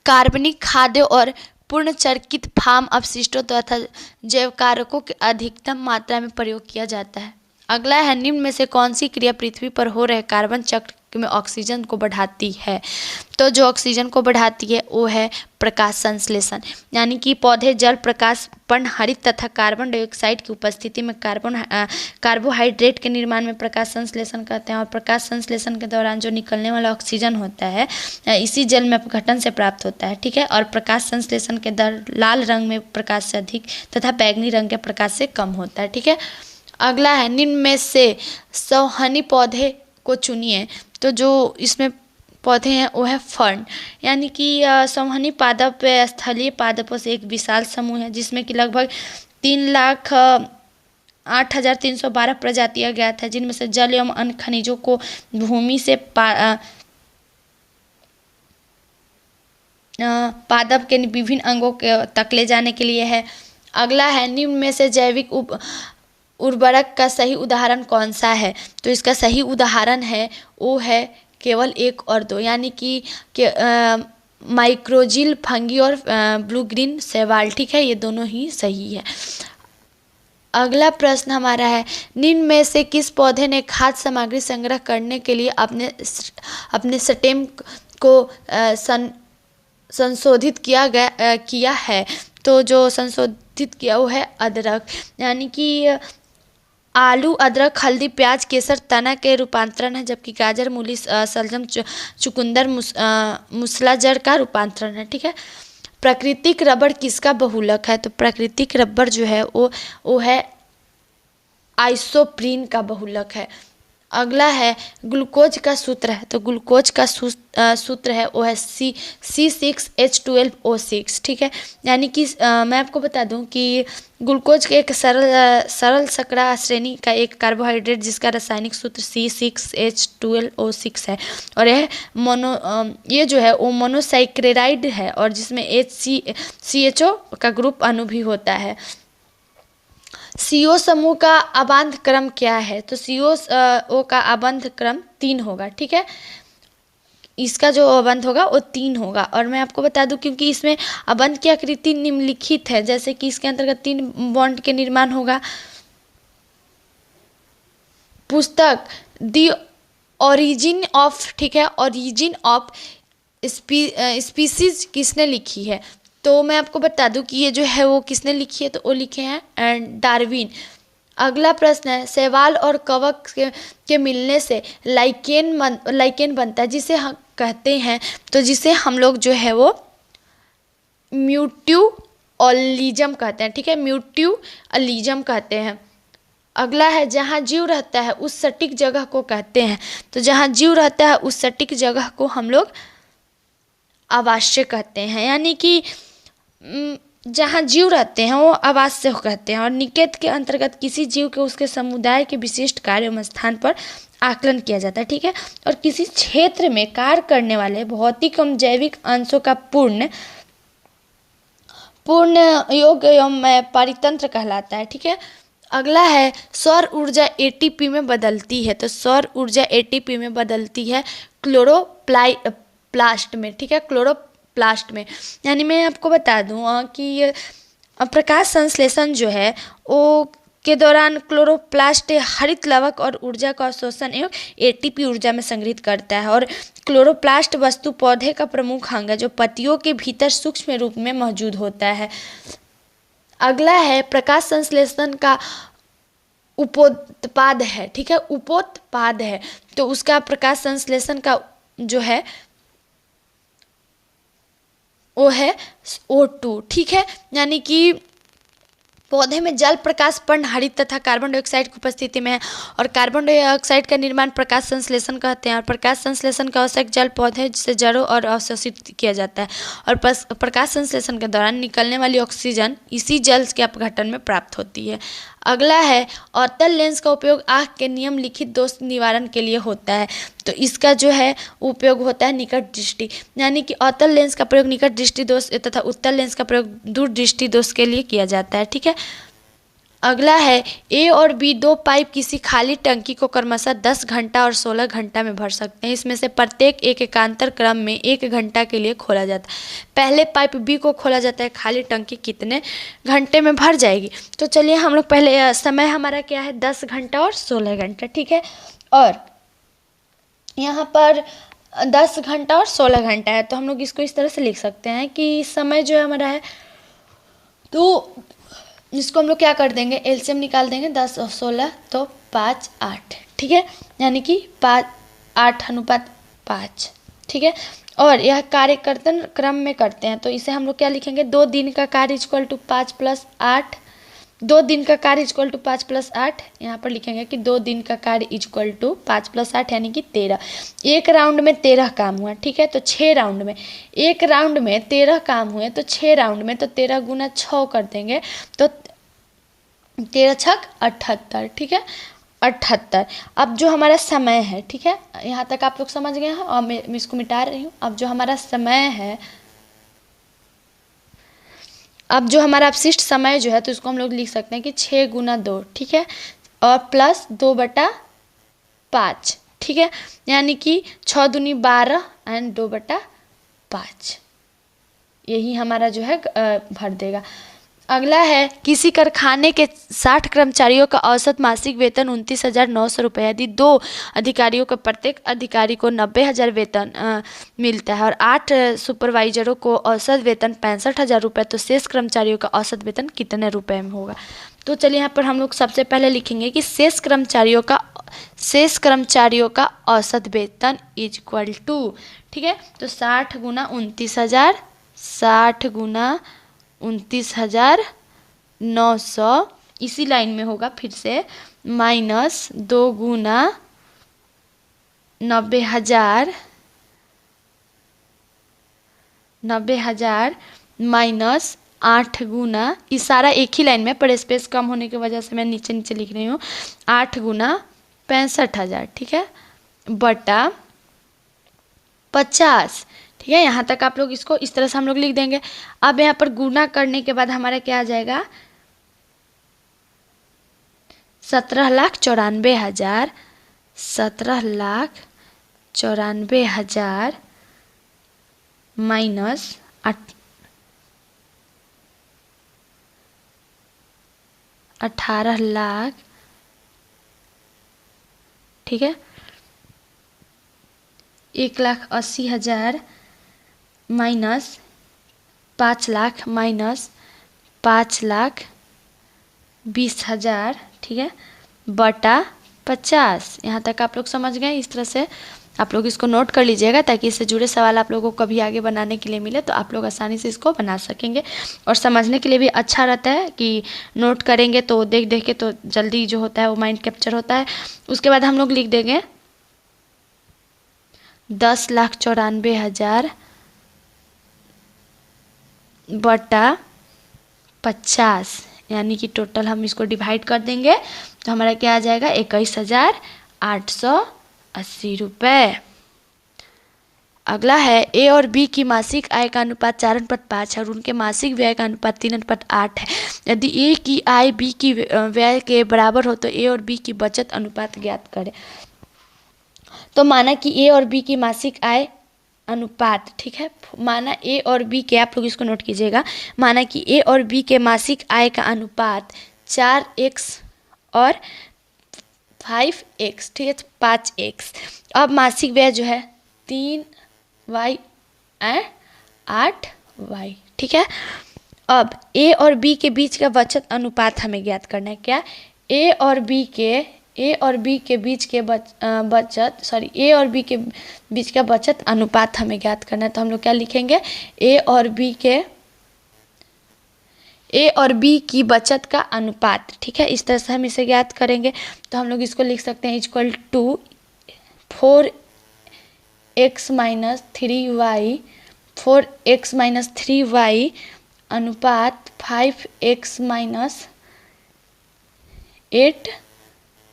कार्बनिक खाद्य और पूर्ण चर्कित फार्म अपशिष्टों तथा जैव कारकों के अधिकतम मात्रा में प्रयोग किया जाता है। अगला है, निम्न में से कौन सी क्रिया पृथ्वी पर हो रहे कार्बन चक्र में ऑक्सीजन को बढ़ाती है? तो जो ऑक्सीजन को बढ़ाती है वो है प्रकाश संश्लेषण, यानी कि पौधे जल, प्रकाश, पर्णहरित तथा कार्बन डाइऑक्साइड की उपस्थिति में कार्बोहाइड्रेट के निर्माण में प्रकाश संश्लेषण करते हैं। और प्रकाश संश्लेषण के दौरान जो निकलने वाला ऑक्सीजन होता है इसी जल में अपघटन से प्राप्त होता है। ठीक है, और प्रकाश संश्लेषण के दर लाल रंग में प्रकाश से अधिक तथा बैंगनी रंग के प्रकाश से कम होता है। ठीक है, अगला है, निम्न में से संवहनी पौधे को चुनिए। तो जो इसमें पौधे हैं वो है फर्न, यानी कि संवहनी पादप स्थलीय पादपों से एक विशाल समूह है जिसमें कि लगभग 3,08,312 प्रजातियां ज्ञात है, जिनमें से जल एवं अन्य खनिजों को भूमि से पादप के विभिन्न अंगों के तक ले जाने के लिए है। अगला है, निम्न में से जैविक उर्वरक का सही उदाहरण कौन सा है? तो इसका सही उदाहरण है वो है केवल 1 और 2, यानी कि माइक्रोजिल फंगी और ब्लू ग्रीन शैवाल। ठीक है, ये दोनों ही सही है। अगला प्रश्न हमारा है, निम्न में से किस पौधे ने खाद्य सामग्री संग्रह करने के लिए अपने स्टेम को संशोधित किया है? तो जो संशोधित किया वो है अदरक, यानी कि आलू, अदरक, हल्दी, प्याज, केसर तना के रूपांतरण है, जबकि गाजर, मूली, शलजम, चुकंदर, मूसलाजड़ का रूपांतरण है। ठीक है, प्राकृतिक रबर किसका बहुलक है? तो प्राकृतिक रबर जो है वो है आइसोप्रीन का बहुलक है। अगला है, ग्लूकोज का सूत्र है। तो ग्लूकोज का सूत्र है वो है C6H12O6। ठीक है, यानी कि मैं आपको बता दूं कि ग्लूकोज के एक सरल शर्करा श्रेणी का एक कार्बोहाइड्रेट जिसका रासायनिक सूत्र C6H12O6 है, और ये जो है वो मोनोसाइक्रेराइड है और जिसमें CHO का ग्रुप अणु भी होता है। CO समूह का अबंध क्रम क्या है? तो CO का अबंध क्रम 3 होगा। ठीक है, इसका जो अबंध होगा वो 3 होगा। और मैं आपको बता दूं क्योंकि इसमें अबंध की आकृति निम्नलिखित है, जैसे कि इसके अंतर्गत 3 बॉन्ड के निर्माण होगा। पुस्तक द ओरिजिन ऑफ, ठीक है, ओरिजिन ऑफ स्पीसीज किसने लिखी है? तो मैं आपको बता दूं कि ये जो है वो किसने लिखी है, तो वो लिखे हैं डार्विन। अगला प्रश्न है, शैवाल और कवक के मिलने से लाइकेन बनता है, जिसे हम कहते हैं, तो जिसे हम लोग जो है वो म्यूट्यूअलिज्म कहते हैं। ठीक है, म्यूट्यूअलिज्म कहते हैं। अगला है, जहाँ जीव रहता है उस सटीक जगह को कहते हैं। तो जहाँ जीव रहता है उस सटीक जगह को हम लोग आवास्य कहते हैं, यानी कि जहाँ जीव रहते हैं वो आवास्य कहते हैं। और निकेत के अंतर्गत किसी जीव के उसके समुदाय के विशिष्ट कार्य एवं स्थान पर आकलन किया जाता है। ठीक है, और किसी क्षेत्र में कार्य करने वाले भौतिक एवं जैविक अंशों का पूर्ण योग एवं परितंत्र कहलाता है। ठीक है, अगला है, सौर ऊर्जा ATP में बदलती है। तो सौर ऊर्जा ATP में बदलती है क्लोरोप्लास्ट में। ठीक है, क्लोरोप्लास्ट में, यानी मैं आपको बता दूं कि प्रकाश संश्लेषण जो है वो के दौरान क्लोरोप्लास्ट हरित लवक और ऊर्जा का अवशोषण एवं ATP ऊर्जा में संग्रहित करता है। और क्लोरोप्लास्ट वस्तु पौधे का प्रमुख अंग है जो पत्तियों के भीतर सूक्ष्म रूप में मौजूद होता है। अगला है, प्रकाश संश्लेषण का उपोत्पाद है। ठीक है, उपोत्पाद है, तो उसका प्रकाश संश्लेषण का जो है वो है O2। ठीक है, यानी कि पौधे में जल, प्रकाश, पर्णहरित तथा कार्बन डाइऑक्साइड की उपस्थिति में है, और कार्बन डाइऑक्साइड का निर्माण प्रकाश संश्लेषण कहते हैं। और प्रकाश संश्लेषण का आवश्यक जल पौधे से जड़ों और अवशोषित किया जाता है, और प्रकाश संश्लेषण के दौरान निकलने वाली ऑक्सीजन इसी जल के अपघटन में प्राप्त होती है। अगला है, अवतल लेंस का उपयोग आँख के निम्नलिखित दोष निवारण के लिए होता है। तो इसका जो है उपयोग होता है निकट दृष्टि, यानी कि अवतल लेंस का प्रयोग निकट दृष्टि दोष तथा उत्तल लेंस का प्रयोग दूर दृष्टि दोष के लिए किया जाता है। ठीक है, अगला है ए और बी दो पाइप किसी खाली टंकी को क्रमशः 10 घंटा और 16 घंटा में भर सकते हैं। इसमें से प्रत्येक एक एकांतर क्रम में 1 घंटा के लिए खोला जाता है। पहले पाइप बी को खोला जाता है, खाली टंकी कितने घंटे में भर जाएगी। तो चलिए हम लोग पहले समय हमारा क्या है 10 घंटा और 16 घंटा, ठीक है। और यहाँ पर 10 घंटा और 16 घंटा है, तो हम लोग इसको इस तरह से लिख सकते हैं कि समय जो है हमारा है, तो इसको हम लोग क्या कर देंगे, एलसीएम निकाल देंगे 10 और 16, तो 5 8, ठीक है। यानी कि 8:5, ठीक है। और यह कार्य कर्तन क्रम में करते हैं, तो इसे हम लोग क्या लिखेंगे, 2 दिन का कार्य इक्वल टू 5 + 8, 2 दिन का कार्य इक्वल टू 5 + 8। यहाँ पर लिखेंगे कि 2 दिन का कार्य इक्वल टू 5 + 8 यानी कि 13। एक राउंड में 13 काम हुआ, ठीक है। तो 6 राउंड में, एक राउंड में 13 काम हुए, तो 6 राउंड में तो 13 × 6 कर देंगे, तो 13 × 6 = 78, ठीक है, 78। अब जो हमारा समय है, ठीक है, यहाँ तक आप लोग समझ गए हैं, और मैं इसको मिटा रही हूँ। अब जो हमारा समय है, अब जो हमारा अपशिष्ट समय जो है, तो इसको हम लोग लिख सकते हैं कि 6 × 2, ठीक है, और प्लस 2/5, ठीक है। यानी कि 6 दूनी 12 एंड 2/5, यही हमारा जो है भर देगा। अगला है किसी कारखाने के 60 कर्मचारियों का औसत मासिक वेतन 29,900 रुपये। यदि 2 अधिकारियों को, प्रत्येक अधिकारी को 90,000 वेतन मिलता है और 8 सुपरवाइजरों को औसत वेतन 65,000 रुपये, तो शेष कर्मचारियों का औसत वेतन कितने रुपए में होगा। तो चलिए यहाँ पर हम लोग सबसे पहले लिखेंगे कि शेष कर्मचारियों का औसत वेतन इक्वल टू, ठीक है, तो 60 × 29,000, 60 × 29,900 इसी लाइन में होगा फिर से, माइनस 2 × 90,000, 90,000 माइनस 8 × इस सारा एक ही लाइन में, पर स्पेस कम होने की वजह से मैं नीचे नीचे लिख रही हूँ, 8 × 65,000, ठीक है, बटा 50, ठीक है। यहाँ तक आप लोग इसको इस तरह से हम लोग लिख देंगे। अब यहाँ पर गुना करने के बाद हमारा क्या आ जाएगा, 17,94,000, 17,94,000 माइनस 18 लाख, ठीक है, 1,80,000 माइनस 5 लाख माइनस 5,20,000, ठीक है, बटा 50। यहाँ तक आप लोग समझ गए। इस तरह से आप लोग इसको नोट कर लीजिएगा, ताकि इससे जुड़े सवाल आप लोगों को कभी आगे बनाने के लिए मिले तो आप लोग आसानी से इसको बना सकेंगे। और समझने के लिए भी अच्छा रहता है कि नोट करेंगे तो देख देख के तो जल्दी जो होता है वो माइंड कैप्चर होता है। उसके बाद हम लोग लिख देंगे 10,94,000 बटा 50, यानी कि टोटल हम इसको डिवाइड कर देंगे तो हमारा क्या आ जाएगा, 21,880 रुपये। अगला है ए और बी की मासिक आय का अनुपात 4:5 है और उनके मासिक व्यय का अनुपात 3:8 है। यदि ए की आय बी की व्यय के बराबर हो तो ए और बी की बचत अनुपात ज्ञात करें। तो माना कि ए और बी की मासिक आय अनुपात, ठीक है, माना ए और बी के, आप लोग इसको नोट कीजिएगा, माना कि ए और बी के मासिक आय का अनुपात 4x और 5x, ठीक है, 5x। अब मासिक व्यय जो है 3y 8y, ठीक है। अब ए और बी के बीच का बचत अनुपात हमें ज्ञात करना है। क्या, ए और बी के बीच के ए और बी के बीच का बचत अनुपात हमें ज्ञात करना है। तो हम लोग क्या लिखेंगे, ए और बी की बचत का अनुपात, ठीक है, इस तरह से हम इसे ज्ञात करेंगे। तो हम लोग इसको लिख सकते हैं इक्वल टू 4x - 3y अनुपात 5x -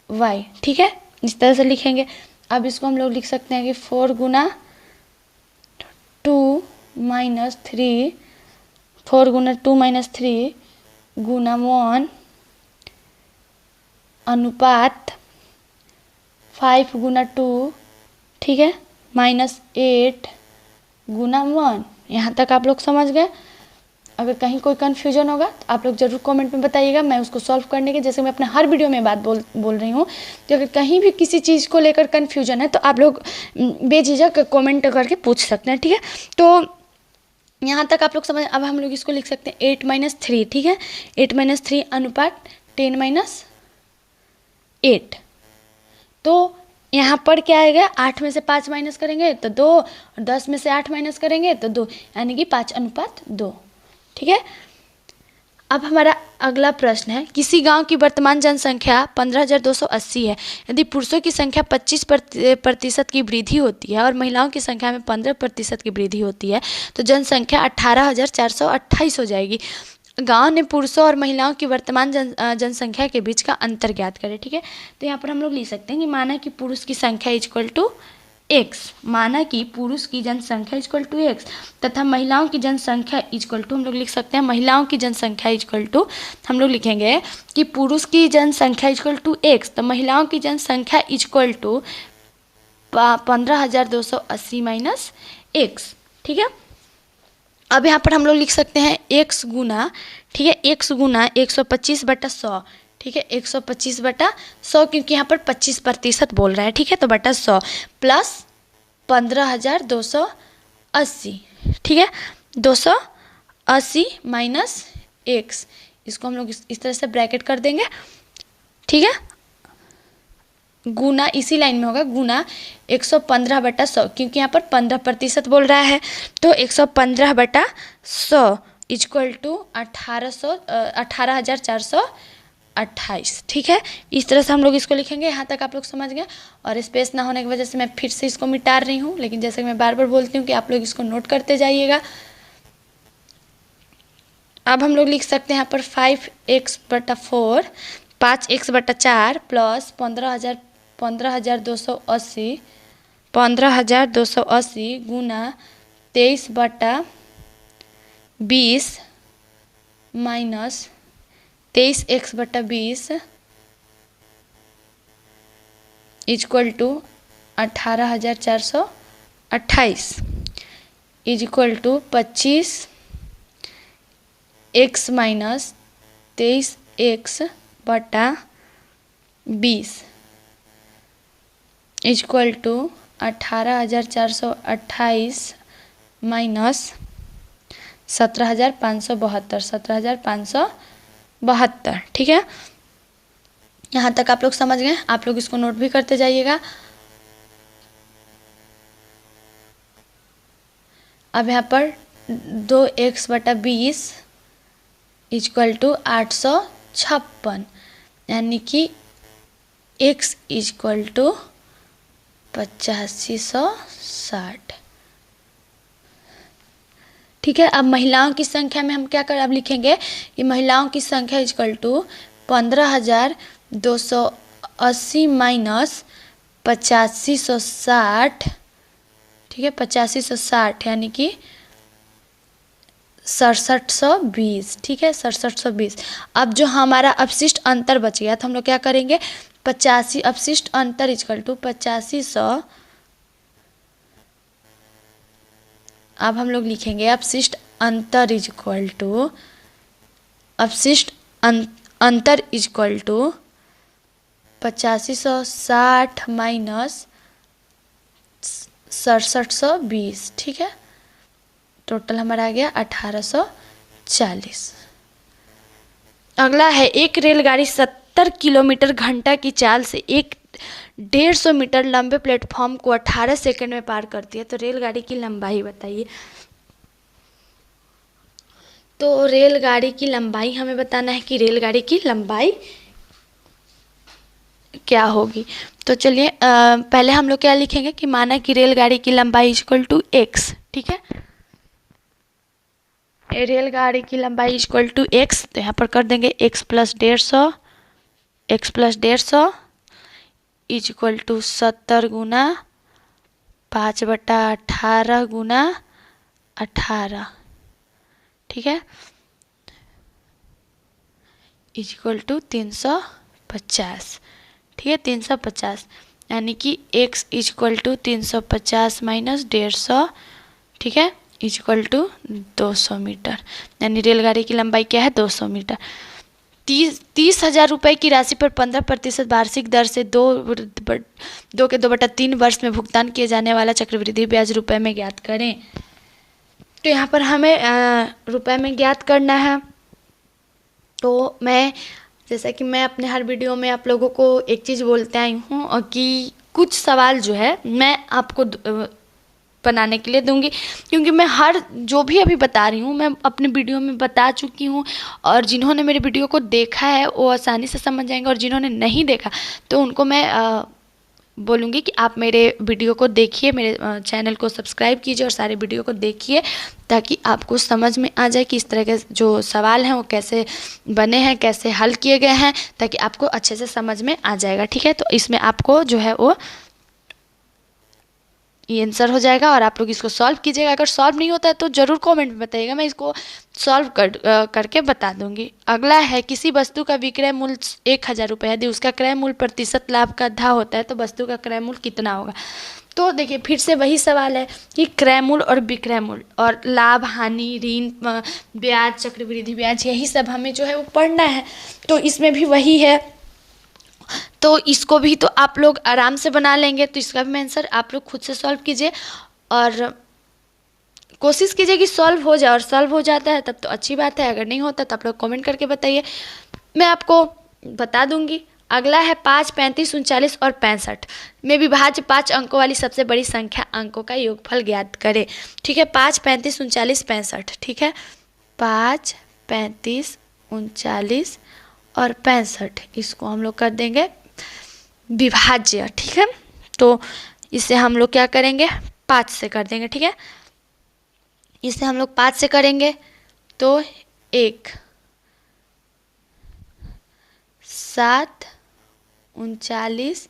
8y, ठीक है, इस तरह से लिखेंगे। अब इसको हम लोग लिख सकते हैं कि 4 × 2 - 3 4 × 2 - 3 × 1 अनुपात 5 गुना 2, ठीक है, -8 गुना 1। यहाँ तक आप लोग समझ गए। अगर कहीं कोई कन्फ्यूजन होगा तो आप लोग ज़रूर कमेंट में बताइएगा, मैं उसको सॉल्व करने के, जैसे मैं अपने हर वीडियो में बात बोल रही हूँ कि अगर कहीं भी किसी चीज़ को लेकर कन्फ्यूजन है तो आप लोग बेझिझक कमेंट करके पूछ सकते हैं, ठीक है। तो यहाँ तक आप लोग समझ। अब हम लोग इसको लिख सकते हैं 8 - 3, ठीक है, 8 - 3 अनुपात 10 - 8। तो यहाँ पर क्या आएगा, 8 में से 5 माइनस करेंगे तो 2, और 10 में से 8 माइनस करेंगे तो 2, यानी कि 5:2, ठीक है। अब हमारा अगला प्रश्न है, किसी गांव की वर्तमान जनसंख्या 15,280 है। यदि पुरुषों की संख्या 25% की वृद्धि होती है और महिलाओं की संख्या में 15% की वृद्धि होती है तो जनसंख्या 18,428 हो जाएगी। गांव ने पुरुषों और महिलाओं की वर्तमान जनसंख्या के बीच का अंतर ज्ञात करें, ठीक है। तो यहाँ पर हम लोग लिख सकते हैं कि माना कि पुरुष की संख्या इक्वल टू x, माना कि पुरुष की जनसंख्या इक्वल टू x तथा महिलाओं की जनसंख्या इक्वल टू, हम लोग लिख सकते हैं महिलाओं की जनसंख्या इक्वल टू, हम लोग लिखेंगे कि पुरुष की जनसंख्या इक्वल टू x तो महिलाओं की जनसंख्या इक्वल टू 15,280 माइनस x, ठीक है। अब यहाँ पर हम लोग लिख सकते हैं x गुना, ठीक है, x गुना 125/100, ठीक है, 125/100, क्योंकि यहाँ पर 25% बोल रहा है, ठीक है, तो बटा 100 प्लस 15,280, ठीक है, 280 माइनस x, इसको हम लोग इस तरह से ब्रैकेट कर देंगे, ठीक है, गुना इसी लाइन में होगा, गुना 115/100, क्योंकि यहाँ पर 15% बोल रहा है, तो 115/100 इक्वल टू 18,428, ठीक है। इस तरह से हम लोग इसको लिखेंगे। यहाँ तक आप लोग समझ गए। और स्पेस ना होने की वजह से मैं फिर से इसको मिटा रही हूँ, लेकिन जैसे मैं बार बार बोलती हूँ कि आप लोग इसको नोट करते जाइएगा। अब हम लोग लिख सकते हैं यहाँ पर 5x/4, 5x/4 प्लस 15,280 गुना 23/20 minus 23x/20 equal to 18,428 equal to 25x minus 23x/20 equal to 18,428 minus 17,572, ठीक है। यहाँ तक आप लोग समझ गए। आप लोग इसको नोट भी करते जाइएगा। अब यहाँ पर 2x/20 इक्वल टू 856, यानी कि x इक्वल टू 8560, ठीक है। अब महिलाओं की संख्या में हम क्या कर अब लिखेंगे कि महिलाओं की संख्या इक्वल टू 15,280 माइनस 8560, ठीक है, 8560 यानी कि 6720, ठीक है, 6720। अब जो हमारा अपशिष्ट अंतर बच गया तो हम लोग क्या करेंगे, 85 अपशिष्ट अंतर इक्वल टू 8500। अब हम लोग लिखेंगे अपशिष्ट अंतर इक्वल टू, अपशिष्ट अंतर इक्वल टू 8560 माइनस 6720, ठीक है, टोटल हमारा आ गया 1840। अगला है, एक रेलगाड़ी 70 किलोमीटर घंटा की चाल से 150 मीटर लंबे प्लेटफॉर्म को 18 सेकंड में पार करती है, तो रेलगाड़ी की लंबाई बताइए। तो रेलगाड़ी की लंबाई हमें बताना है कि रेलगाड़ी की लंबाई क्या होगी। तो चलिए पहले हम लोग क्या लिखेंगे कि माना कि रेलगाड़ी की लंबाई इक्वल टू x, ठीक है, रेलगाड़ी की लंबाई इक्वल टू x, तो यहाँ पर कर देंगे x प्लस 150 इक्वल टू 70 गुना 5/18 गुना 18, ठीक है, इक्वल टू 350, 350, ठीक है, 350, यानी कि x इक्वल टू 350 माइनस 150, ठीक है, इक्वल टू 200 मीटर, यानी रेलगाड़ी की लंबाई क्या है 200 मीटर। 30,000 रुपये की राशि पर 15% वार्षिक दर से 2/3 वर्ष में भुगतान किए जाने वाला चक्रवृद्धि ब्याज रुपए में ज्ञात करें। तो यहाँ पर हमें रुपए में ज्ञात करना है। तो मैं जैसा कि मैं अपने हर वीडियो में आप लोगों को एक चीज़ बोलते आई हूँ और कि कुछ सवाल जो है मैं आपको बनाने के लिए दूंगी, क्योंकि मैं हर जो भी अभी बता रही हूँ मैं अपने वीडियो में बता चुकी हूँ, और जिन्होंने मेरे वीडियो को देखा है वो आसानी से समझ जाएंगे, और जिन्होंने नहीं देखा तो उनको मैं बोलूँगी कि आप मेरे वीडियो को देखिए, मेरे चैनल को सब्सक्राइब कीजिए और सारे वीडियो को देखिए, ताकि आपको समझ में आ जाए कि इस तरह के जो सवाल हैं वो कैसे बने हैं, कैसे हल किए गए हैं, ताकि आपको अच्छे से समझ में आ जाएगा, ठीक है। तो इसमें आपको जो है वो ये आंसर हो जाएगा और आप लोग इसको सॉल्व कीजिएगा। अगर सॉल्व नहीं होता है तो ज़रूर कमेंट में बताइएगा, मैं इसको सॉल्व करके बता दूंगी। अगला है, किसी वस्तु का विक्रय मूल्य 1,000 रुपये, यदि उसका क्रय मूल्य प्रतिशत लाभ का आधा होता है तो वस्तु का क्रय मूल्य कितना होगा। तो देखिए फिर से वही सवाल है कि क्रय मूल्य और विक्रय मूल्य और लाभ हानि, ऋण, ब्याज, चक्रवृद्धि ब्याज, यही सब हमें जो है वो पढ़ना है। तो इसमें भी वही है, तो इसको भी तो आप लोग आराम से बना लेंगे। तो इसका भी आंसर आप लोग खुद से सॉल्व कीजिए और कोशिश कीजिए कि सॉल्व हो जाए, और सॉल्व हो जाता है तब तो अच्छी बात है, अगर नहीं होता तो आप लोग कमेंट करके बताइए, मैं आपको बता दूंगी। अगला है 5, 35, 39 और 65 में विभाज्य 5 अंकों वाली सबसे बड़ी संख्या अंकों का योगफल ज्ञात करें, ठीक है। 5, 35, 39, 65, ठीक है, 5, 35, 39 और 65, इसको हम लोग कर देंगे विभाज्य, ठीक है। तो इसे हम लोग क्या करेंगे 5 से कर देंगे, ठीक है। इसे हम लोग 5 से करेंगे तो 1, 7, 39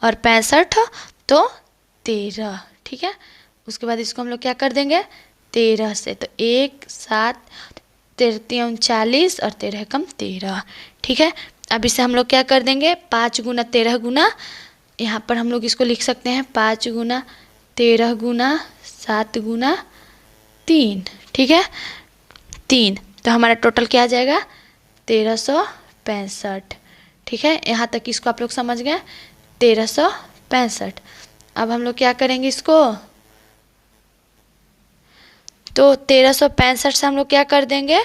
और 65 तो 13, ठीक है। उसके बाद इसको हम लोग क्या कर देंगे 13 से, तो 1, 7, 13, 39 और 13 कम 13, ठीक है। अब इसे हम लोग क्या कर देंगे 5 गुना 13 गुना, यहाँ पर हम लोग इसको लिख सकते हैं 5 गुना 13 गुना 7 गुना 3, ठीक है, 3, तो हमारा टोटल क्या आ जाएगा 1365, ठीक है। यहाँ तक इसको आप लोग समझ गए 1365। अब हम लोग क्या करेंगे इसको, तो 1365 से हम लोग क्या कर देंगे,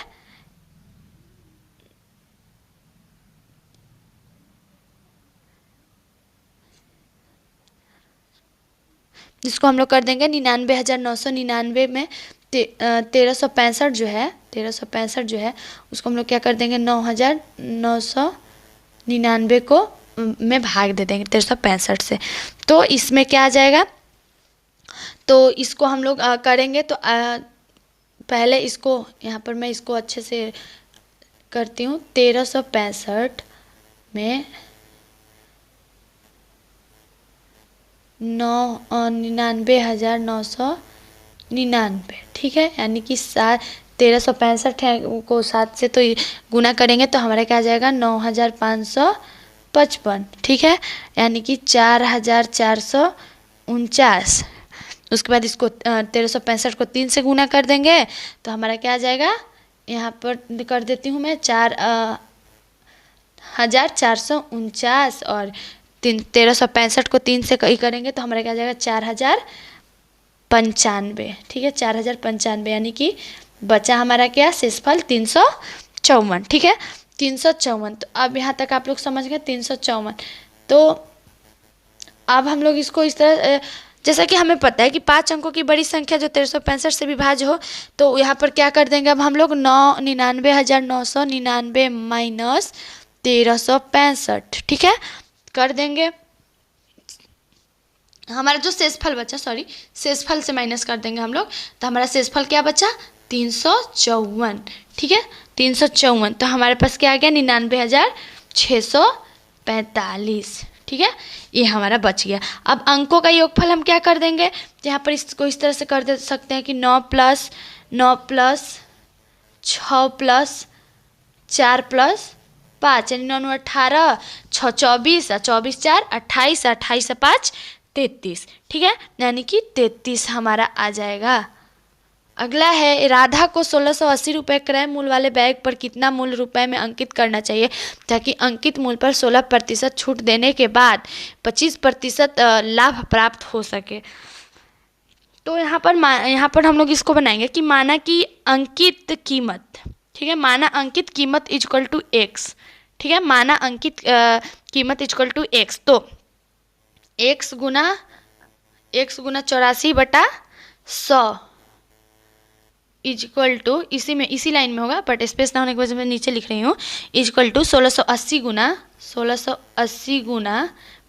जिसको हम लोग कर देंगे 99,999 में 1365 जो है 1365 जो है उसको हम लोग क्या कर देंगे 9,999 को में भाग दे देंगे 1365 से। तो इसमें क्या आ जाएगा, तो इसको हम लोग करेंगे तो पहले इसको यहाँ पर मैं इसको अच्छे से करती हूँ। 1365 में 99,999, ठीक है, यानी कि 1365 को 7 से तो गुना करेंगे तो हमारा क्या आ जाएगा 9,555, ठीक है, यानी कि 4,449। उसके बाद इसको 1365 को 3 से गुना कर देंगे तो हमारा क्या आ जाएगा, यहाँ पर कर देती हूँ मैं 4,449 और 1365 को 3 से करेंगे तो हमारा क्या आ जाएगा 4,095, ठीक है, 4,095, यानी कि बचा हमारा क्या शेषफल 354, ठीक है, 354। तो अब यहाँ तक आप लोग समझ गए 354। तो अब हम लोग इसको इस तरह, जैसा कि हमें पता है कि 5 अंकों की बड़ी संख्या जो 1365 से विभाज्य हो, तो यहाँ पर क्या कर देंगे अब हम लोग 99,999 माइनस 1365, ठीक है, कर देंगे। हमारा जो शेषफल बचा, सॉरी शेषफल से माइनस कर देंगे हम लोग, तो हमारा शेषफल क्या बचा 354, ठीक है, 354। तो हमारे पास क्या आ गया 99,645, ठीक है, ये हमारा बच गया। अब अंकों का योगफल हम क्या कर देंगे, यहाँ पर इसको इस तरह से कर दे सकते हैं कि 9 + 9 + 6 + 4 प्लस 5 यानी 9 18, 6 24, 24 4 28, 28 5 33। ठीक है, यानी कि 33 हमारा आ जाएगा। अगला है, राधा को 1680 रुपये क्रय मूल्य वाले बैग पर कितना मूल्य रुपए में अंकित करना चाहिए ताकि अंकित मूल्य पर 16% छूट देने के बाद 25% लाभ प्राप्त हो सके। तो यहाँ पर हम लोग इसको बनाएंगे कि माना कि अंकित कीमत, ठीक है, माना अंकित कीमत इजक्वल टू एक्स। ठीक है, माना अंकित कीमत इजक्वल टू एक्स, तो एक्स गुना 84/100 इजक्वल टू, इसी लाइन में होगा बट स्पेस ना होने की वजह से मैं नीचे लिख रही हूँ, इजक्वल टू 1680 गुना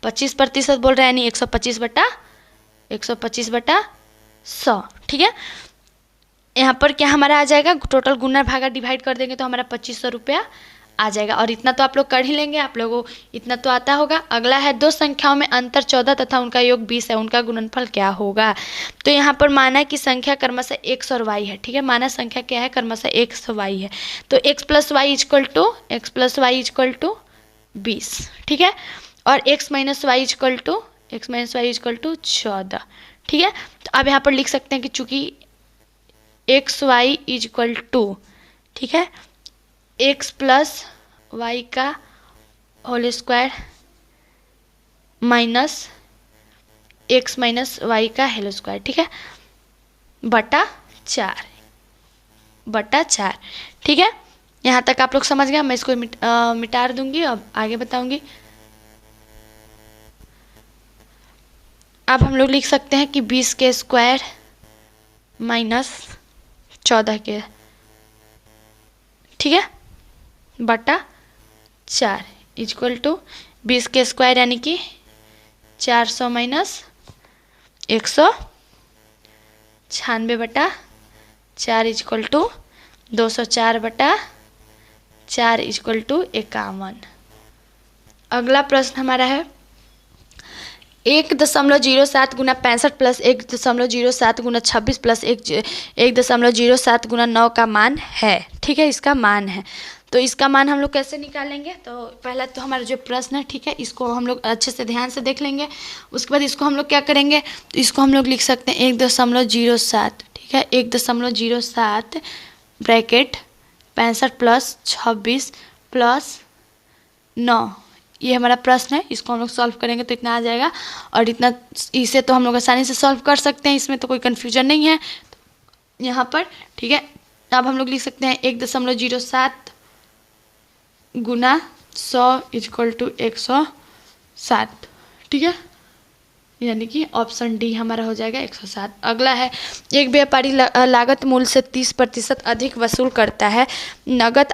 25% बोल रहे हैं, यानी 125/100। ठीक है, यहाँ पर क्या हमारा आ जाएगा, टोटल गुना भागा डिवाइड कर देंगे तो हमारा 2500 रुपया आ जाएगा। और इतना तो आप लोग कर ही लेंगे, आप लोगों को इतना तो आता होगा। अगला है, दो संख्याओं में अंतर 14 तथा उनका योग 20 है, उनका गुणनफल क्या होगा। तो यहाँ पर माना कि संख्या क्रमशः x और y है। ठीक है, माना संख्या क्या है, क्रमशः x और y है, तो x plus y equal to 20। ठीक है, और x minus y equal to 14। ठीक है, तो अब यहाँ पर लिख सकते हैं कि चूंकि एक्स वाई इजक्वल टू, ठीक है, एक्स प्लस वाई का whole square minus x minus y का होल स्क्वायर, ठीक है, बटा 4। ठीक है, यहाँ तक आप लोग समझ गए। मैं इसको मिटा दूंगी, अब आगे बताऊंगी। अब हम लोग लिख सकते हैं कि 20 के स्क्वायर माइनस 14 के, ठीक है, बटा 4 इजक्वल टू 20 के स्क्वायर यानी कि 400 minus 196/4 equal to 204/4 equal to 51। अगला प्रश्न हमारा है, 1.07 गुना 65 प्लस 1.07 गुना 26 प्लस 1.07 गुना 9 का मान है। ठीक है, इसका मान है, तो इसका मान हम लोग कैसे निकालेंगे। तो पहला तो हमारा जो प्रश्न है, ठीक है, इसको हम लोग अच्छे से ध्यान से देख लेंगे। उसके बाद इसको हम लोग क्या करेंगे, तो इसको हम लोग लिख सकते हैं 1.07, ठीक है, 1.07 ब्रैकेट 65 प्लस 26 प्लस 9, ये हमारा प्रश्न है। इसको हम लोग सॉल्व करेंगे तो इतना आ जाएगा, और इतना इसे तो हम लोग आसानी से सॉल्व कर सकते हैं, इसमें तो कोई कन्फ्यूजन नहीं है यहाँ पर। ठीक है, अब हम लोग लिख सकते हैं 1.07 गुना 100 इजक्वल टू 107। ठीक है, यानी कि ऑप्शन डी हमारा हो जाएगा 107। अगला है, एक व्यापारी लागत मूल्य से 30% अधिक वसूल करता है। नगद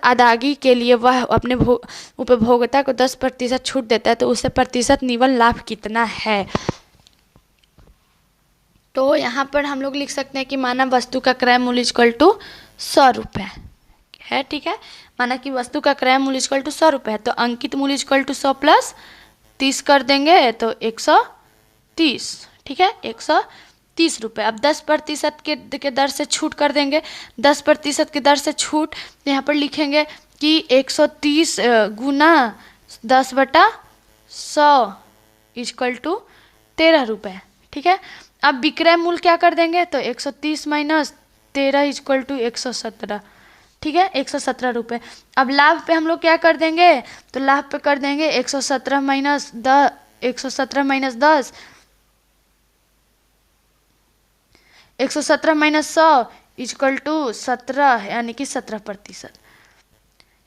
अदायगी के लिए वह अपने उपभोक्ता को 10% छूट देता है, तो उसे प्रतिशत निवल लाभ कितना है। तो यहाँ पर हम लोग लिख सकते हैं कि माना वस्तु का क्रय मूल्य इक्वल टू 100 रुपये है। ठीक है, माना कि वस्तु का क्रय मूल्य इक्वल टू 100 रुपये है, तो अंकित मूल्य इक्वल टू 100 प्लस 30 कर देंगे तो 130। ठीक है, 130 रुपये। अब 10% के दर से छूट कर देंगे, 10% की दर से छूट, यहाँ पर लिखेंगे कि 130 गुना 10/100 इक्वल टू 13 रुपये। ठीक है, अब विक्रय मूल्य क्या कर देंगे, तो 130 माइनस 13 इक्वल टू 117। ठीक है, 117 रुपये। अब लाभ पे हम लोग क्या कर देंगे, तो लाभ पे कर देंगे 117 माइनस 10 117 माइनस 100 इक्वल टू 17, यानी कि 17%।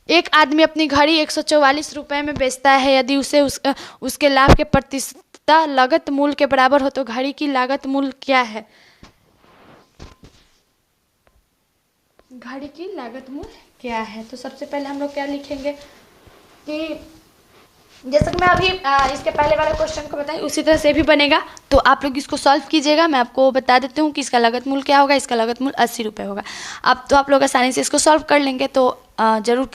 एक आदमी अपनी घड़ी 144 रुपये में बेचता है, यदि उसे उसके लाभ के प्रतिशत लागत मूल्य के बराबर हो तो घड़ी की लागत मूल्य क्या है। घड़ी की लागत मूल्य क्या है, तो सबसे पहले हम लोग क्या लिखेंगे कि जैसे कि मैं अभी इसके पहले वाले क्वेश्चन को बताई उसी तरह से भी बनेगा, तो आप लोग इसको सॉल्व कीजिएगा। मैं आपको बता देती हूँ कि इसका लागत मूल्य क्या होगा। इसका लागत मूल्य 80 रुपये होगा। अब तो आप लोग आसानी से इसको सॉल्व कर लेंगे, तो जरूर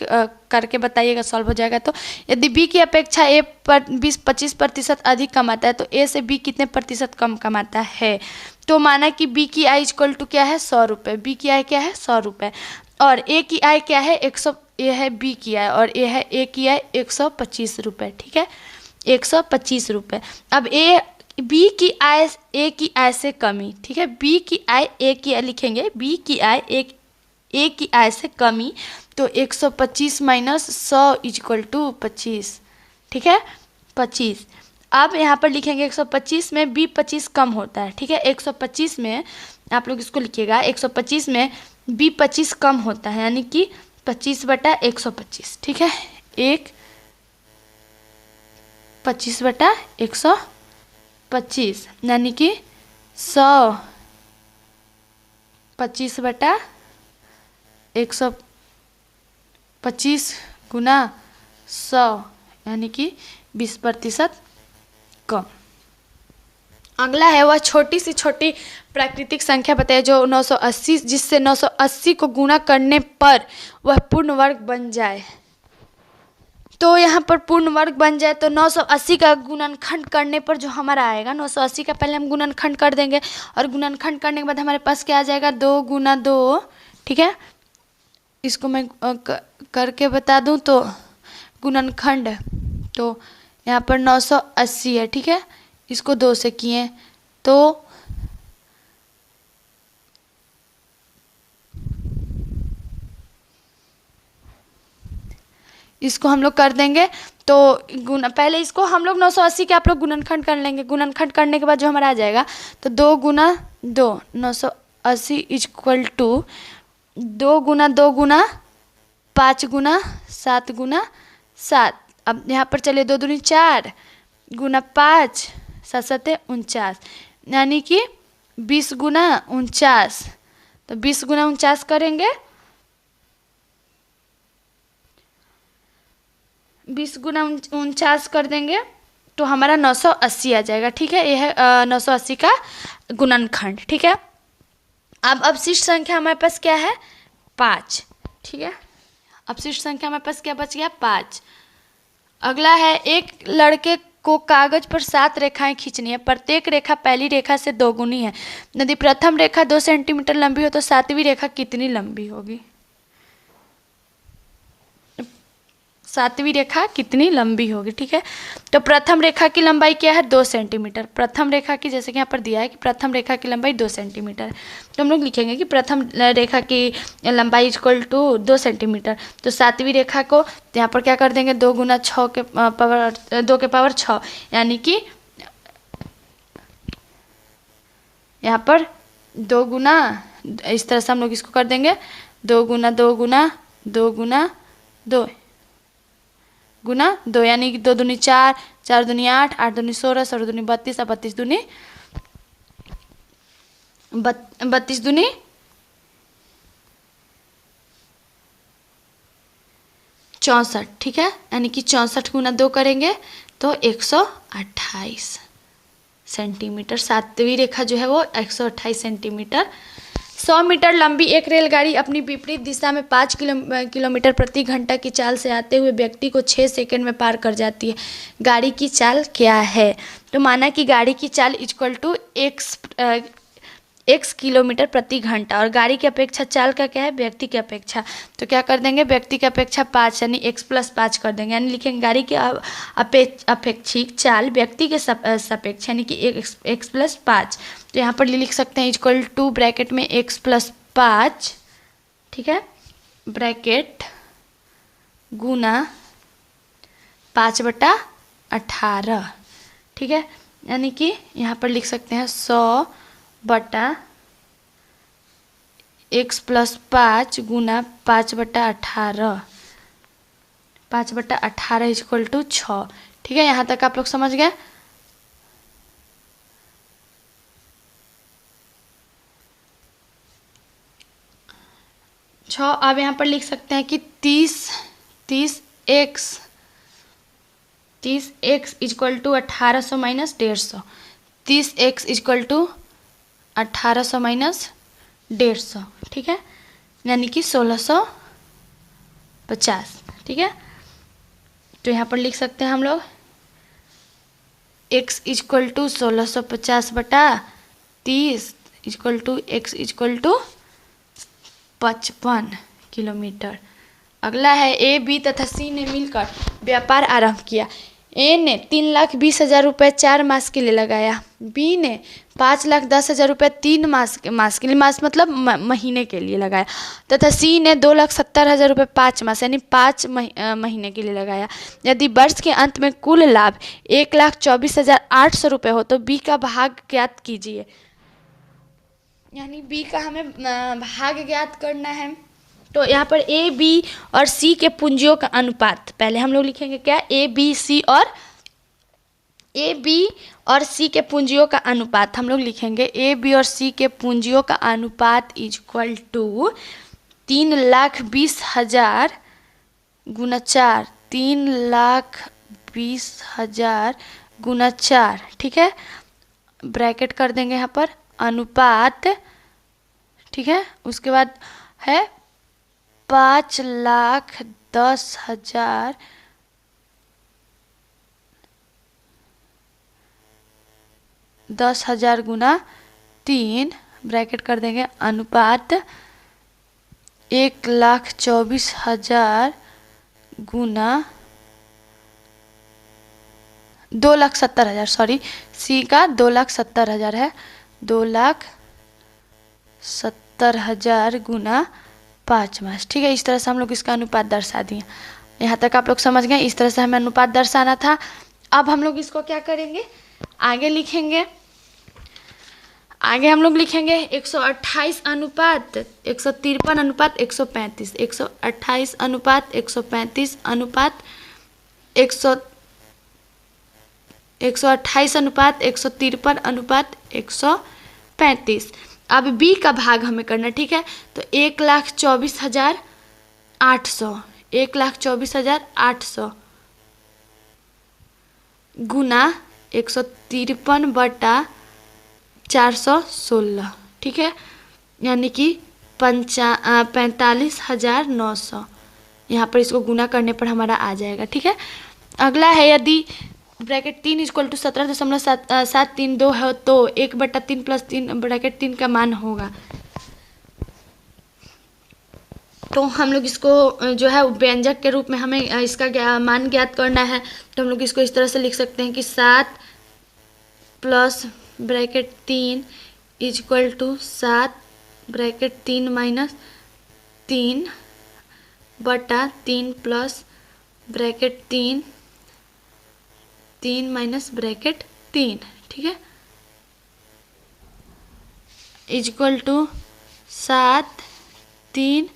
करके बताइएगा सॉल्व हो जाएगा। तो यदि बी की अपेक्षा ए पर 20-25% अधिक कमाता है, तो ए से बी कितने प्रतिशत कम कमाता है। तो माना कि बी की आई इक्वल टू क्या है, 100 रुपये। बी की आई क्या है, 100 रुपये। और ए की आय क्या है 100, ये है बी की आय और ये है ए की आय 125 रुपये, ठीक है 125 रुपये। अब ए बी की आय ए की आय से कमी, ठीक है बी की आय ए की आय लिखेंगे, बी की आय ए की आय से कमी, तो 125 माइनस 100 इक्वल टू 25, ठीक है 25। अब यहाँ पर लिखेंगे 125 में बी 25 कम होता है, ठीक है 125 में आप लोग इसको लिखिएगा 125 में बी 25 कम होता है, यानी कि 25/125, ठीक है 25/125 यानी कि 100 25/125 गुना 100 यानी कि 20% कम। अगला है वह छोटी सी छोटी प्राकृतिक संख्या बताइए जो 980 जिससे 980 को गुणा करने पर वह पूर्ण वर्ग बन जाए। तो यहाँ पर पूर्ण वर्ग बन जाए तो 980 का गुणनखंड करने पर जो हमारा आएगा 980 का पहले हम गुणनखंड कर देंगे और गुणनखंड करने के बाद हमारे पास क्या आ जाएगा 2 गुना 2, ठीक है इसको मैं करके बता दूं तो गुणनखंड तो यहाँ पर 980 है, ठीक है इसको 2 से किए तो इसको हम लोग कर देंगे तो पहले इसको हम लोग 980 के आप लोग गुणनखंड कर लेंगे, गुणनखंड करने के बाद जो हमारा आ जाएगा तो 2 गुना 2 980 इक्वल टू 2 गुना 2 गुना 5 गुना 7 गुना 7। अब यहाँ पर चलिए 2 दूनी 4 गुना 5 7 7 49 यानी कि 20 गुना 49, तो 20 गुना 49 करेंगे 20 गुना 49 कर देंगे तो हमारा 980 आ जाएगा, ठीक है यह है 980 का गुणनखंड, ठीक है। अब अवशिष्ट संख्या हमारे पास क्या है 5, ठीक है अवशिष्ट संख्या हमारे पास क्या बच गया 5। अगला है एक लड़के को कागज पर 7 रेखाएं खींचनी है, प्रत्येक रेखा पहली रेखा से 2 गुनी है, यदि प्रथम रेखा 2 सेंटीमीटर लंबी हो तो 7वीं रेखा कितनी लंबी होगी, 7वीं रेखा कितनी लंबी होगी, ठीक है तो प्रथम रेखा की लंबाई क्या है 2 सेंटीमीटर, प्रथम रेखा की जैसे कि यहाँ पर दिया है कि प्रथम रेखा की लंबाई 2 सेंटीमीटर, तो हम लोग लिखेंगे कि प्रथम रेखा की लंबाई इक्वल टू 2 सेंटीमीटर, तो 7वीं रेखा को यहाँ पर क्या कर देंगे 2 गुना 6 के पावर 2 के पावर 6 यानी कि यहाँ पर 2 गुना इस तरह से हम लोग इसको कर देंगे 2 गुना 2 गुना 2 गुना 2 गुना 2 यानी कि 2 दूनी 4 4 दूनी 8 8 दूनी 16 16 दूनी 32 और 32 दूनी 32 दूनी 64, ठीक है यानी कि 64 गुना 2 करेंगे तो 128 सेंटीमीटर, 7वीं रेखा जो है वो 128 सेंटीमीटर। 100 मीटर लंबी एक रेलगाड़ी अपनी विपरीत दिशा में 5 किलोमीटर प्रति घंटा की चाल से आते हुए व्यक्ति को 6 सेकंड में पार कर जाती है, गाड़ी की चाल क्या है। तो माना कि गाड़ी की चाल इक्वल टू x किलोमीटर प्रति घंटा और गाड़ी की अपेक्षा चाल का क्या है व्यक्ति की अपेक्षा, तो क्या कर देंगे व्यक्ति की अपेक्षा 5 यानी x+5 कर देंगे, यानी लिखेंगे गाड़ी की अपेक्षिक चाल व्यक्ति के सापेक्ष यानी कि x+5, तो यहाँ पर लिख सकते हैं इक्वल टू ब्रैकेट में x+5, ठीक है ब्रैकेट गुना 5/18, ठीक है यानी कि यहाँ पर लिख सकते हैं 100 बटा x+5 गुना 5/18, 5/18 इक्वल टू 6, ठीक है यहाँ तक आप लोग समझ गए। अब यहाँ पर लिख सकते हैं कि 30x equal to 1800 minus 150, 30x equal to 1800 minus 150, ठीक है यानी कि 1650, ठीक है तो यहाँ पर लिख सकते हैं हम लोग x इक्वल टू 1650 बटा 30 equal to x equal to 55 kilometre. अगला है ए, बी तथा सी ने मिलकर व्यापार आरंभ किया। ए ने 3,20,000 रुपये 4 मास के लिए लगाया। बी ने 5,10,000 रुपये 3 मास के लिए, मास मतलब महीने के लिए लगाया, तथा सी ने 2,70,000 रुपये 5 मास यानी 5 महीने के लिए लगाया। यदि वर्ष के अंत में कुल लाभ 1,24,800 रुपये हो तो बी का भाग ज्ञात कीजिए। यानी बी का हमें भाग ज्ञात करना है। तो यहाँ पर ए, बी और सी के पूंजियों का अनुपात पहले हम लोग लिखेंगे क्या, ए बी सी के पूंजियों का अनुपात हम लोग लिखेंगे ए, बी और सी के पूंजियों का अनुपात इज इक्वल टू 3,20,000 गुना 4, 3,20,000 गुना 4, ठीक है, ब्रैकेट कर देंगे यहाँ पर अनुपात, ठीक है। उसके बाद है 5,10,000 10,000 गुना 3, ब्रैकेट कर देंगे अनुपात 1,24,000 गुना 2,70,000, सॉरी सी का 2,70,000 है, 2,70,000 गुना 5 मास, ठीक है। इस तरह से हम लोग इसका अनुपात दर्शा दिए। यहाँ तक आप लोग समझ गए, इस तरह से हमें अनुपात दर्शाना था। अब हम लोग इसको क्या करेंगे, आगे लिखेंगे। आगे हम लोग लिखेंगे 128 अनुपात 153 अनुपात 135, 128 अनुपात 135 अनुपात 128 अनुपात 153 अनुपात 135। अब बी का भाग हमें करना, ठीक है। तो 1,24,800 1,24,800 गुना 153/416, ठीक है, यानी कि 45,900। यहाँ पर इसको गुना करने पर हमारा आ जाएगा, ठीक है। अगला है यदि ब्रैकेट 3 इक्वल टू 17.732 है तो 1/3 + 3 ब्रैकेट 3 का मान होगा। तो हम लोग इसको जो है व्यंजक के रूप में हमें इसका मान ज्ञात करना है। तो हम लोग इसको इस तरह से लिख सकते हैं कि 7 + bracket 3 equal to 7 bracket 3 minus 3 बटा 3 प्लस ब्रैकेट 3 3 माइनस ब्रैकेट 3, ठीक है, इक्वल टू 7 3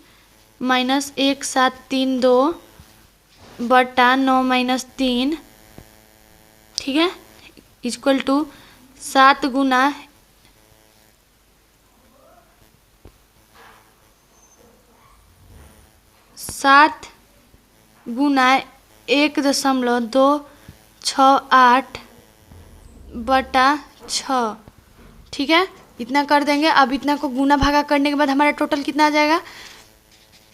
माइनस 1,732 बटा 9 माइनस 3, ठीक है, इक्वल टू 7 गुना 1.268 बटा 6, ठीक है, इतना कर देंगे। अब इतना को गुना भागा करने के बाद हमारा टोटल कितना आ जाएगा।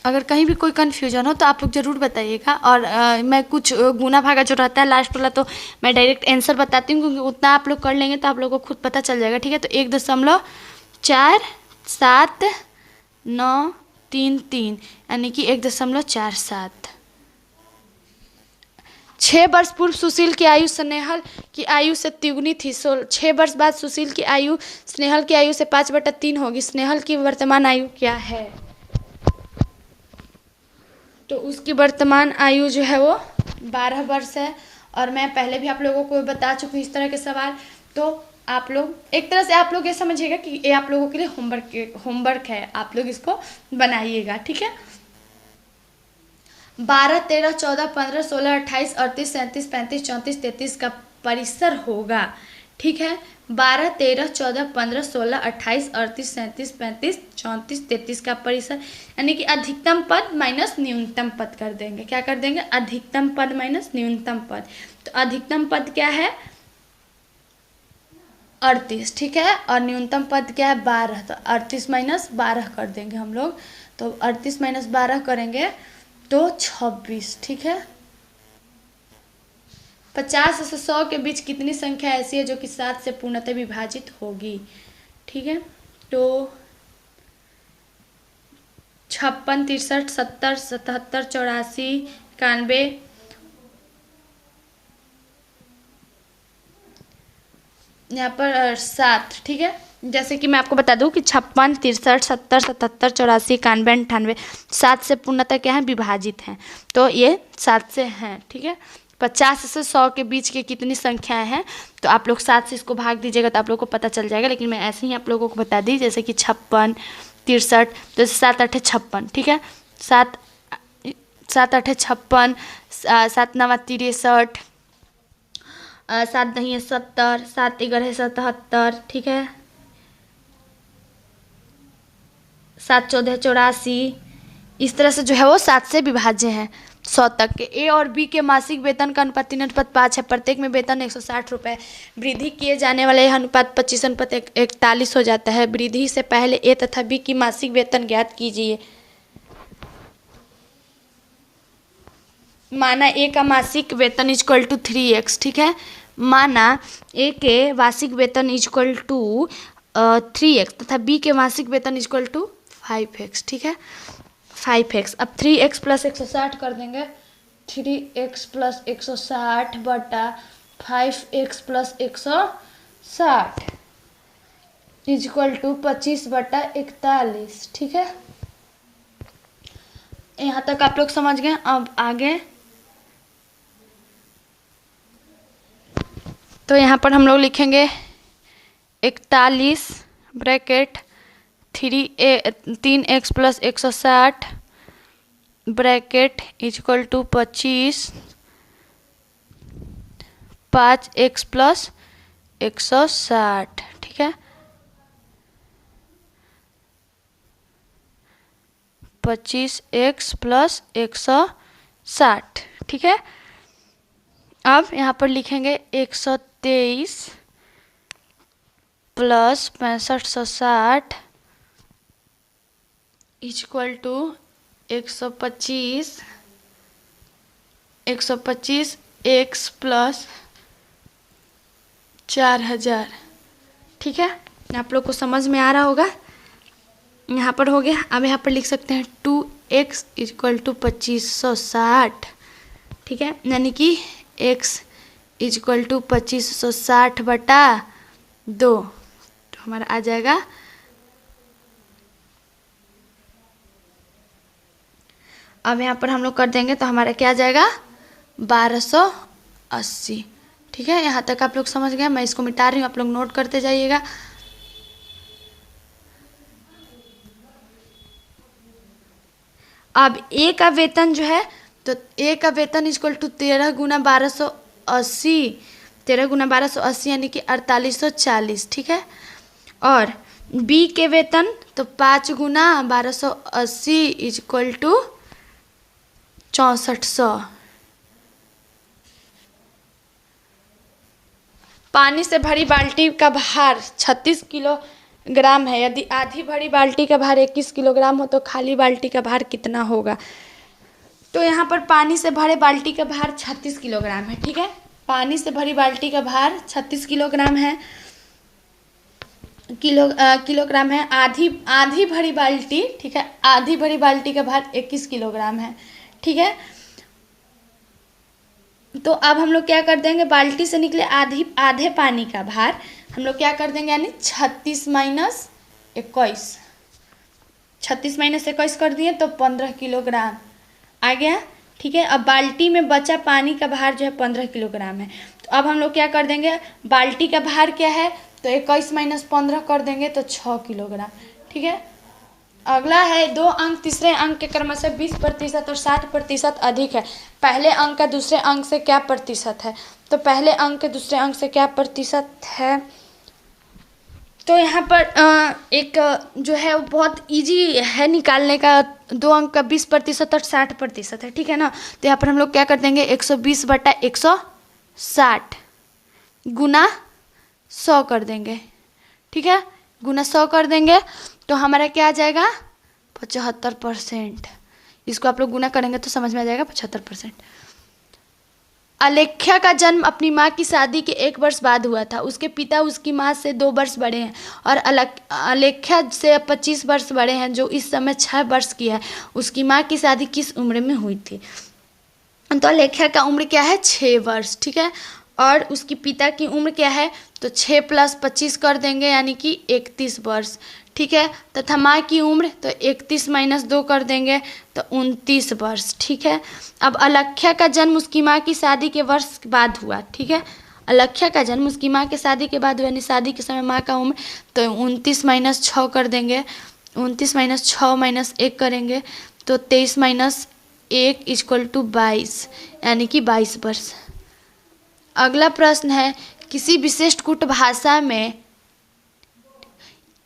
अगर कहीं भी कोई कन्फ्यूजन हो तो आप लोग ज़रूर बताइएगा। और मैं कुछ गुना भागा जो रहता है लास्ट वाला तो मैं डायरेक्ट आंसर बताती हूँ, क्योंकि उतना आप लोग कर लेंगे तो आप लोगों को खुद पता चल जाएगा, ठीक है। तो 1.47933 यानी कि 1.47। 6 वर्ष पूर्व सुशील की आयु स्नेहल की आयु से तिगुनी थी। 6 वर्ष बाद सुशील की आयु स्नेहल की आयु से 5/3 होगी। स्नेहल की वर्तमान आयु क्या है। तो उसकी वर्तमान आयु जो है वो 12 वर्ष है। और मैं पहले भी आप लोगों को बता चुकी हूँ इस तरह के सवाल। तो आप लोग एक तरह से आप लोग ये समझिएगा कि ये आप लोगों के लिए होमवर्क है, आप लोग इसको बनाइएगा, ठीक है। 12, 13, 14, 15, 16, 28, 38, 37, 35, 34, 33 का परिसर होगा, ठीक है। 12, 13, 14, 15, 16, 28, 38, 37, 35, 34, 33 का परिसर यानी कि अधिकतम पद माइनस न्यूनतम पद कर देंगे। क्या कर देंगे, अधिकतम पद माइनस न्यूनतम पद। तो अधिकतम पद क्या है 38, ठीक है, और न्यूनतम पद क्या है 12। तो 38 माइनस 12 कर देंगे हम लोग। तो 38 माइनस 12 करेंगे तो 26, ठीक है। 50 से 100 के बीच कितनी संख्या ऐसी है जो कि 7 से पूर्णतः विभाजित होगी, ठीक है। तो 56, 63, 70, 77, 84, 91, यहाँ पर 7। ठीक है, जैसे कि मैं आपको बता दूं कि 56, 63, 70, 77, 84, 91, 98 7 से पूर्णतः क्या है, विभाजित हैं। तो ये 7 से हैं। ठीक है, 50 से 100 के बीच के कितनी संख्याएं हैं, तो आप लोग 7 से इसको भाग दीजिएगा तो आप लोग को पता चल जाएगा। लेकिन मैं ऐसे ही आप लोगों को बता दी, जैसे कि 56, 63, तो 7 8 56। ठीक है, 7 7 8 56, 7 9 63, 7 9 70, 7 11 77। ठीक है, 7 14 84। इस तरह से जो है वो 7 से विभाज्य हैं 100 तक के। ए और बी के मासिक वेतन का अनुपात 3:5 है। प्रत्येक में वेतन 160 रुपये। वृद्धि किए जाने वाला यह अनुपात 25:41 हो जाता है। वृद्धि से पहले ए तथा बी की मासिक वेतन ज्ञात कीजिए। माना ए का मासिक वेतन इक्वल टू 3x। ठीक है, माना ए के वार्षिक वेतन इक्वल टू 3x तथा बी के मासिक वेतन इक्वल टू 5x। ठीक है, 5x। अब 3x प्लस 160 कर देंगे। 3x प्लस 160 बटा 5x प्लस 160 इक्वल टू 25/41। ठीक है, यहाँ तक आप लोग समझ गए। अब आगे तो यहाँ पर हम लोग लिखेंगे 41 bracket 3x plus 160 bracket equal to 25 5x plus 160। ठीक है, 25x प्लस 160। ठीक है, अब यहाँ पर लिखेंगे 123 plus 6560 equal to 125 x plus 4000। ठीक है, आप लोग को समझ में आ रहा होगा। यहाँ पर हो गया। अब यहाँ पर लिख सकते हैं 2x इक्वल टू 2560। ठीक है, यानी कि x इक्वल टू 2560 बटा 2, तो हमारा आ जाएगा अब यहाँ पर हम लोग कर देंगे तो हमारा क्या आ जाएगा 1280। ठीक है, यहाँ तक आप लोग समझ गए। मैं इसको मिटा रही हूँ, आप लोग नोट करते जाइएगा। अब ए का वेतन जो है, तो ए का वेतन इक्वल टू 13 गुना 1280। 13 गुना 1280 यानी कि 4840। ठीक है, और बी के वेतन तो 5 गुना 1280 इक्वल टू 6400। पानी से भरी बाल्टी का भार 36 किलोग्राम है। यदि आधी भरी बाल्टी का भार 21 किलोग्राम हो तो खाली बाल्टी का भार कितना होगा। तो यहाँ पर पानी से भरे बाल्टी का भार 36 किलोग्राम है। ठीक है, पानी से भरी बाल्टी का भार 36 किलोग्राम है। किलोग्राम है। आधी भरी बाल्टी, ठीक है, आधी भरी बाल्टी का भार 21 किलोग्राम है। ठीक है, तो अब हम लोग क्या कर देंगे, बाल्टी से निकले आधे पानी का भार हम लोग क्या कर देंगे, यानी 36 माइनस 21। 36 माइनस 21 कर दिए तो 15 किलोग्राम आ गया। ठीक है, अब बाल्टी में बचा पानी का भार जो है 15 किलोग्राम है। तो अब हम लोग क्या कर देंगे, बाल्टी का भार क्या है, तो 21 माइनस 15 कर देंगे तो 6 किलोग्राम। ठीक है, अगला है 2 अंक तीसरे अंक के क्रमशः 20% और 60% अधिक है। पहले अंक का दूसरे अंक से क्या प्रतिशत है, तो पहले अंक के दूसरे अंक से क्या प्रतिशत है, तो यहाँ पर एक जो है वो बहुत इजी है निकालने का। 2 अंक का 20% और 60% है। ठीक है ना, तो यहाँ पर हम लोग क्या कर देंगे 120 बटा 160 गुना 100 कर देंगे। ठीक है, गुना 100 कर देंगे तो हमारा क्या आ जाएगा 75%। इसको आप लोग गुना करेंगे तो समझ में आ जाएगा 75%। अलेख्या का जन्म अपनी माँ की शादी के 1 वर्ष बाद हुआ था। उसके पिता उसकी माँ से 2 वर्ष बड़े हैं और अलेख्या से 25 वर्ष बड़े हैं, जो इस समय 6 वर्ष की है। उसकी माँ की शादी किस उम्र में हुई थी? तो अलेख्या का उम्र क्या है? 6 वर्ष। ठीक है। और उसकी पिता की उम्र क्या है? तो 6 + 25 कर देंगे, यानी कि 31 वर्ष। ठीक है। तथा माँ की उम्र तो 31 - 2 कर देंगे तो 29 वर्ष। ठीक है। अब अलेख्या का जन्म उसकी माँ की शादी के वर्ष बाद हुआ। ठीक है। अलेख्या का जन्म उसकी माँ के शादी के बाद हुआ, यानी शादी के समय माँ का उम्र तो 29 - 6 कर देंगे। 29 - 6 - 1 करेंगे तो 23 - 1 = 22, यानी कि 22 वर्ष। अगला प्रश्न है, किसी विशिष्ट कूट भाषा में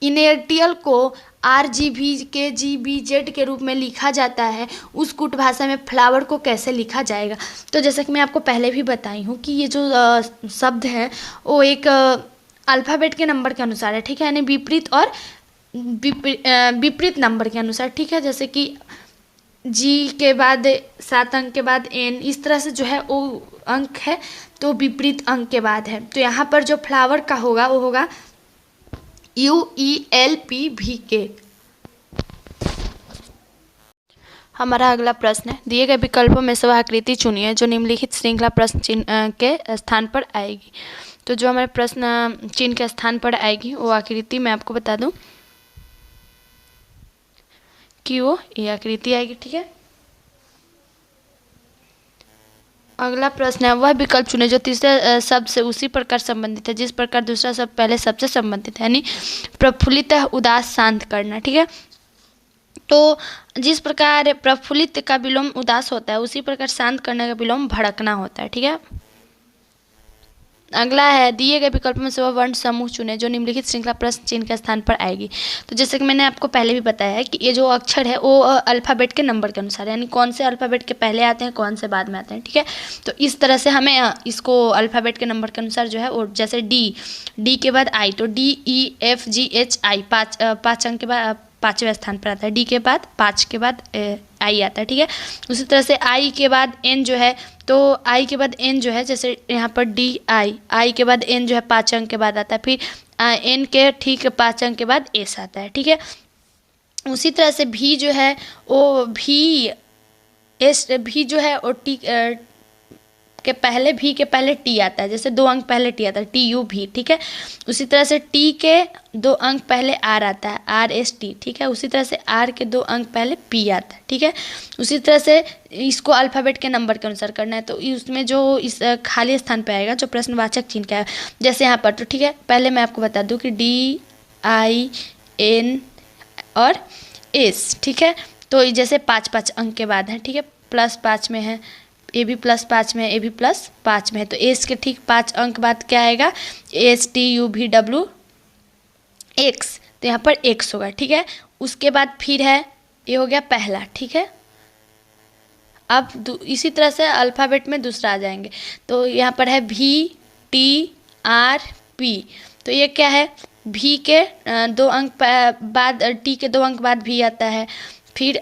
इनेर्टियल को RGB के रूप में लिखा जाता है, उस कूट भाषा में फ्लावर को कैसे लिखा जाएगा? तो जैसा कि मैं आपको पहले भी बताई हूँ कि ये जो शब्द है वो एक अल्फ़ाबेट के नंबर के अनुसार है। ठीक है। यानी विपरीत और विपरीत नंबर के अनुसार। ठीक है। जैसे कि जी के बाद 7 अंक के बाद N, इस तरह से जो है वो अंक है तो विपरीत अंक के बाद है। तो यहाँ पर जो फ्लावर का होगा वो होगा UELPVK। हमारा अगला प्रश्न है, दिए गए विकल्पों में से वह आकृति चुनिए जो निम्नलिखित श्रृंखला प्रश्न चिन्ह के स्थान पर आएगी। तो जो हमारे प्रश्न चिन्ह के स्थान पर आएगी वो आकृति मैं आपको बता दूं कि वो ये आकृति आएगी। ठीक है। अगला प्रश्न है, वह विकल्प चुने जो तीसरे शब्द से उसी प्रकार संबंधित है जिस प्रकार दूसरा शब्द पहले शब्द से संबंधित है, यानी प्रफुल्लित, उदास, शांत करना। ठीक है। तो जिस प्रकार प्रफुल्लित का विलोम उदास होता है, उसी प्रकार शांत करने का विलोम भड़कना होता है। ठीक है। अगला है, दिए गए विकल्प में से वह वर्ण समूह चुने जो निम्नलिखित श्रृंखला प्रश्न चिन्ह के स्थान पर आएगी। तो जैसे कि मैंने आपको पहले भी बताया है कि ये जो अक्षर है वो अल्फ़ाबेट के नंबर के अनुसार, यानी कौन से अल्फ़ाबेट के पहले आते हैं, कौन से बाद में आते हैं। ठीक है। तो इस तरह से हमें इसको अल्फ़ाबेट के नंबर के अनुसार जो है, और जैसे डी के बाद आई, तो DEFGHI 5 अंक के बाद 5वें स्थान पर आता है। डी के बाद 5 के बाद आई आता है। ठीक है। उसी तरह से आई के बाद एन जो है, तो आई के बाद एन जो है, जैसे यहाँ पर आई के बाद एन जो है 5 अंक के बाद आता है। फिर एन के ठीक 5 अंक के बाद एस आता है। ठीक है। उसी तरह से भी जो है वो भी जो है वो टी के पहले टी आता है, जैसे 2 अंक पहले टी आता है, TUV। ठीक है। उसी तरह से टी के 2 अंक पहले आर आता है, RST। ठीक है। उसी तरह से आर के 2 अंक पहले पी आता है। ठीक है। उसी तरह से इसको अल्फ़ाबेट के नंबर के अनुसार करना है। तो उसमें जो इस खाली स्थान पे आएगा जो प्रश्नवाचक चिन्ह का है, जैसे यहाँ पर, तो ठीक है, पहले मैं आपको बता दूँ कि DIN और S। ठीक है। तो जैसे 5 अंक के बाद है। ठीक है। +5 में है, ए भी +5 में है, ए भी +5 में है, तो एस के ठीक 5 अंक बाद क्या आएगा? STUVW X। तो यहाँ पर X होगा। ठीक है। उसके बाद फिर है, ये हो गया पहला। ठीक है। अब इसी तरह से अल्फ़ाबेट में दूसरा आ जाएंगे। तो यहाँ पर है VTRP। तो ये क्या है? भी के 2 अंक बाद, टी के 2 अंक बाद भी आता है। फिर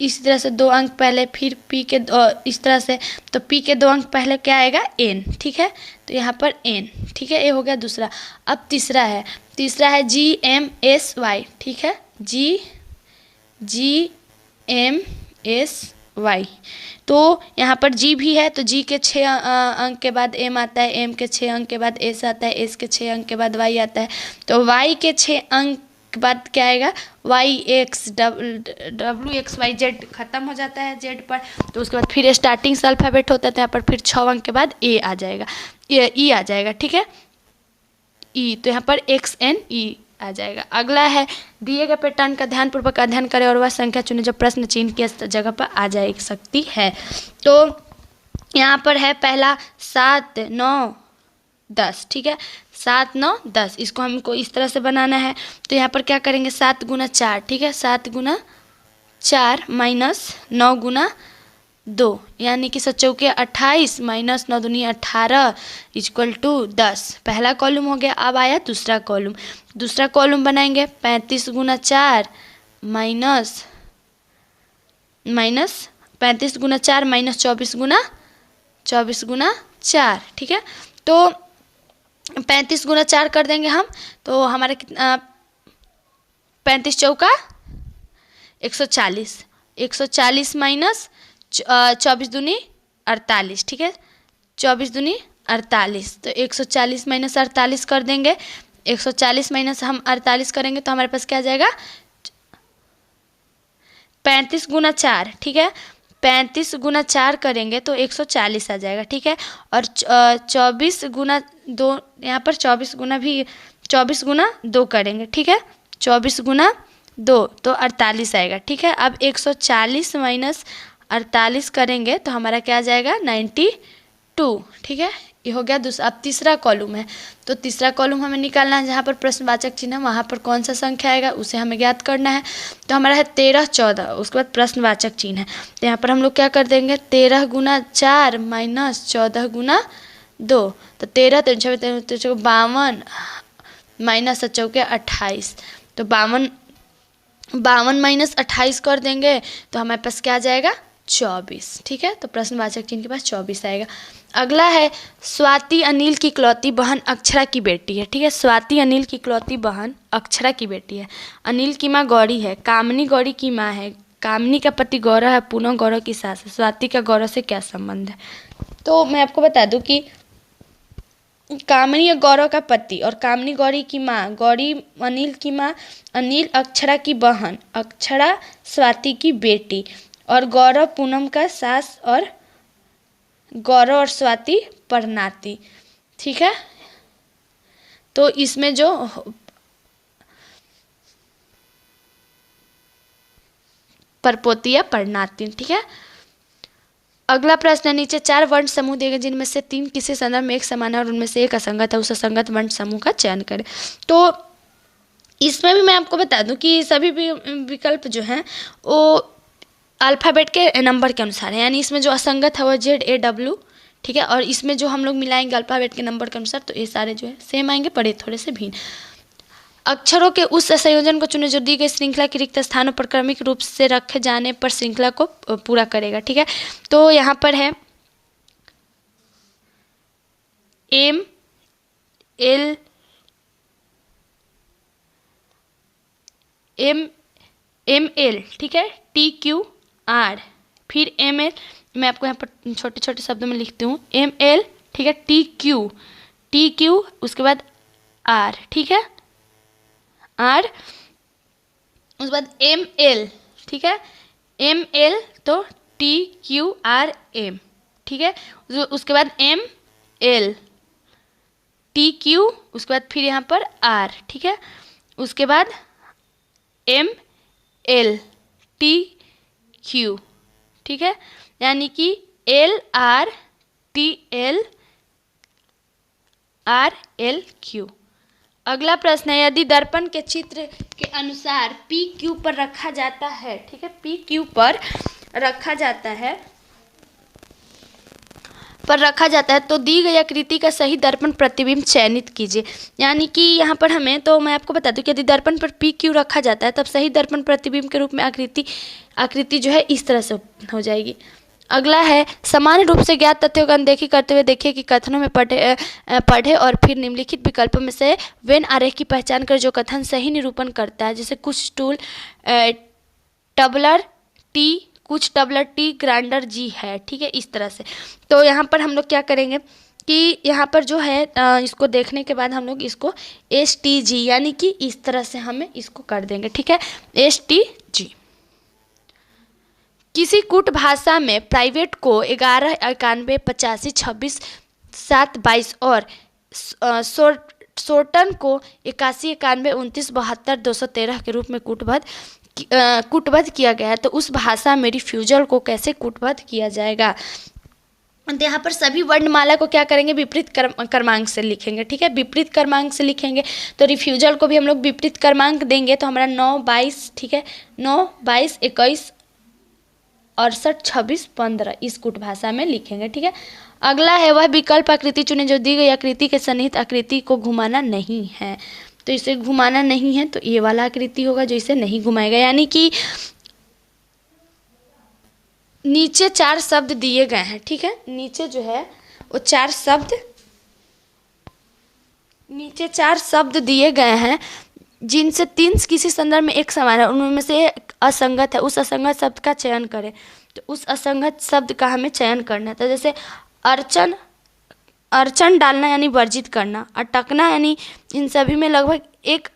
इसी तरह से 2 अंक पहले, फिर पी के इस तरह से, तो पी के 2 अंक पहले क्या आएगा? N। ठीक है। तो यहाँ पर N। ठीक है। ये हो गया दूसरा। अब तीसरा है GMSY। ठीक है। GMSY। तो यहाँ पर G भी है, तो G के 6 अंक के बाद M आता है, M के 6 अंक के बाद S आता है, S के 6 अंक के बाद Y आता है। तो Y के 6 अंक के बाद क्या आएगा? WXYZ खत्म हो जाता है Z पर, तो उसके बाद फिर स्टार्टिंग से अल्फ़ाबेट होता है, तो यहाँ पर फिर 6 अंक के बाद A आ जाएगा, E आ जाएगा। ठीक है। E, तो यहाँ पर XNE आ जाएगा। अगला है, दिए गए पैटर्न का ध्यानपूर्वक अध्ययन करें और वह संख्या चुनें जो प्रश्न चिन्ह की जगह पर आ जा सकती है। तो यहाँ पर है पहला 7, 9, 10। ठीक है। 7, 9, 10, इसको हमको इस तरह से बनाना है। तो यहाँ पर क्या करेंगे? 7 × 4। ठीक है। 7 × 4 - 9 × 2, यानी कि 7 चौके 28 - 9 दूनी 18 = 10। पहला कॉलम हो गया। अब आया दूसरा कॉलम। दूसरा कॉलम बनाएंगे 35 × 4 - 24 × 24 गुना 4, ठीक है। तो 35 गुना 4 कर देंगे हम, तो हमारा कितना, 35 चौका 140, 140 माइनस 24 दूनी 48, ठीक है। 24 दूनी 48, तो 140 माइनस 48 कर देंगे। 140 माइनस हम 48 करेंगे तो हमारे पास क्या आ जाएगा, 35 गुना 4, ठीक है। 35 गुना 4 करेंगे तो 140 आ जाएगा, ठीक है। और 24 गुना 2, यहाँ पर 24 गुना 2 करेंगे, ठीक है। 24 गुना 2 तो 48 आएगा, ठीक है। अब 140 माइनस 48 करेंगे तो हमारा क्या आ जाएगा, 92, ठीक है। ये हो गया दूसरा। अब तीसरा कॉलम है, तो तीसरा कॉलम हमें निकालना है, जहाँ पर प्रश्नवाचक चिन्ह है वहाँ पर कौन सा संख्या आएगा उसे हमें ज्ञात करना है। तो हमारा है 13, 14, उसके बाद प्रश्नवाचक चिन्ह है, तो यहाँ पर हम लोग क्या कर देंगे, 13 गुना 4 माइनस 14 गुना 2, तो 13 3 52 माइनस 4 28, तो 52 माइनस 28 कर देंगे तो हमारे पास क्या आ जाएगा, 24, ठीक है। तो प्रश्नवाचक चिन्ह के पास 24 आएगा। अगला है स्वाति अनिल की इकलौती बहन अक्षरा की बेटी है, ठीक है। स्वाति अनिल की इकलौती बहन अक्षरा की बेटी है। अनिल की माँ गौरी है, कामनी गौरी की माँ है, कामनी का पति गौरव है, पूनम गौरव की सास है। स्वाति का गौरव से क्या संबंध है? तो मैं आपको बता दूं कि कामनी गौरव का पति और कामनी गौरी की माँ, गौरी अनिल की माँ, अनिल अक्षरा की बहन, अक्षरा स्वाति की बेटी, और गौरव पूनम का सास, और गौरव और स्वाति परनाती, ठीक है। तो इसमें जो परपोती या परनाती, ठीक है। अगला प्रश्न है, नीचे 4 वर्ण समूह दिए गए जिनमें से 3 किसी संदर्भ में एक समान है और उनमें से एक असंगत है, उस असंगत वर्ण समूह का चयन करें। तो इसमें भी मैं आपको बता दूं कि सभी विकल्प जो हैं वो अल्फ़ाबेट के नंबर के अनुसार है, यानी इसमें जो असंगत है वो ZAW, ठीक है। और इसमें जो हम लोग मिलाएंगे अल्फ़ाबेट के नंबर के अनुसार, तो ये सारे जो है सेम आएंगे, पर ये थोड़े से भिन्न। अक्षरों के उस संयोजन को चुने जो दी गई श्रृंखला के रिक्त स्थानों पर क्रमिक रूप से रखे जाने पर श्रृंखला को पूरा करेगा, ठीक है। तो यहाँ पर है M L ML, ठीक है, TQ R, फिर ML, मैं आपको यहाँ पर छोटे छोटे शब्दों में लिखती हूँ, ML, ठीक है, TQ, उसके बाद R, ठीक है, R, उसके बाद ML, ठीक है, ML तो TQRM, ठीक है। उसके बाद ML TQ, उसके बाद फिर यहाँ पर R, ठीक है। उसके बाद ML TQ, ठीक है, यानी कि LRTLRLQ। अगला प्रश्न है, यदि दर्पण के चित्र के अनुसार PQ पर रखा जाता है, ठीक है, PQ पर रखा जाता है तो दी गई आकृति का सही दर्पण प्रतिबिंब चयनित कीजिए। यानी कि यहाँ पर हमें, तो मैं आपको बता दूं कि यदि दर्पण पर PQ रखा जाता है तब सही दर्पण प्रतिबिंब के रूप में आकृति जो है इस तरह से हो जाएगी। अगला है, सामान्य रूप से ज्ञात तथ्यों की अनदेखी करते हुए देखिए कि कथनों में पढ़े और फिर निम्नलिखित विकल्पों में से वेन आरेख की पहचान कर जो कथन सही निरूपण करता है, जैसे कुछ टूल टबलर टी, कुछ टबलर टी ग्राइंडर जी है, ठीक है, इस तरह से। तो यहाँ पर हम लोग क्या करेंगे कि यहाँ पर जो है इसको देखने के बाद हम लोग इसको STG, यानी कि इस तरह से हमें इसको कर देंगे, ठीक है, STG। किसी कूट भाषा में प्राइवेट को 11 91 85 26 7 22 और शॉर्टन को 81 91 29 72 213 के रूप में कूटबद्ध किया गया है, तो उस भाषा में रिफ्यूजल को कैसे कूटबद्ध किया जाएगा? तो यहाँ पर सभी वर्णमाला को क्या करेंगे, विपरीत क्रमांक से लिखेंगे, ठीक है, विपरीत क्रमांक से लिखेंगे। तो रिफ्यूजल को भी हम लोग विपरीत क्रमांक देंगे, तो हमारा 9 22, ठीक है, 9 22 21 68 26 15 इस कूट भाषा में लिखेंगे, ठीक है। अगला है, वह विकल्प आकृति चुने जो दी गई आकृति के सन्निहित आकृति को घुमाना नहीं है। तो इसे घुमाना नहीं है तो ये वाला आकृति होगा जो इसे नहीं घुमाएगा, यानी कि नीचे 4 शब्द दिए गए हैं, ठीक है। नीचे जो है वो 4 शब्द, नीचे 4 शब्द दिए गए हैं जिनसे 3 किसी संदर्भ में एक समान है, उनमें से एक असंगत है। उस असंगत शब्द का चयन करें। तो उस असंगत शब्द का हमें चयन करना है। तो जैसे अर्चन, अर्चन डालना यानी वर्जित करना, अटकना यानी इन सभी में लगभग एक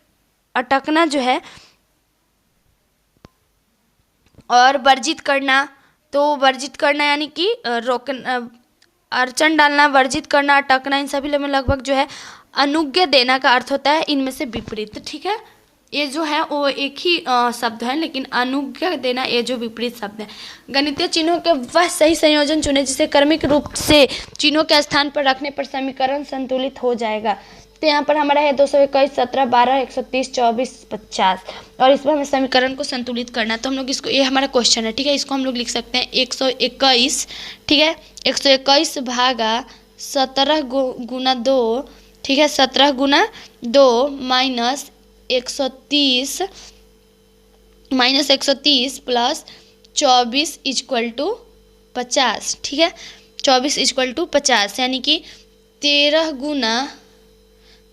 अटकना जो है, और वर्जित करना, तो वर्जित करना यानी कि रोकना, अर्चन डालना, वर्जित करना, अटकना, इन सभी में लगभग जो है अनुज्ञा देना का अर्थ होता है इनमें से विपरीत, ठीक है। ये जो है वो एक ही शब्द है, लेकिन अनुज्ञा देना ये जो विपरीत शब्द है। गणितीय चिन्हों के वह सही संयोजन चुने जिसे क्रमिक रूप से चिन्हों के स्थान पर रखने पर समीकरण संतुलित हो जाएगा। तो यहाँ पर हमारा है 221, 17, 12, 130, 24, 50, और इस पर हमें समीकरण को संतुलित करना है। तो हम लोग इसको, ये हमारा क्वेश्चन है, ठीक है। इसको हम लोग लिख सकते हैं 121, ठीक है, 121 भागा 17 गुना 2, ठीक है, 17 गुना 2 माइनस 130 प्लस 24 इक्वल टू 50, ठीक है। 24 इक्वल टू 50 यानी कि 13 गुना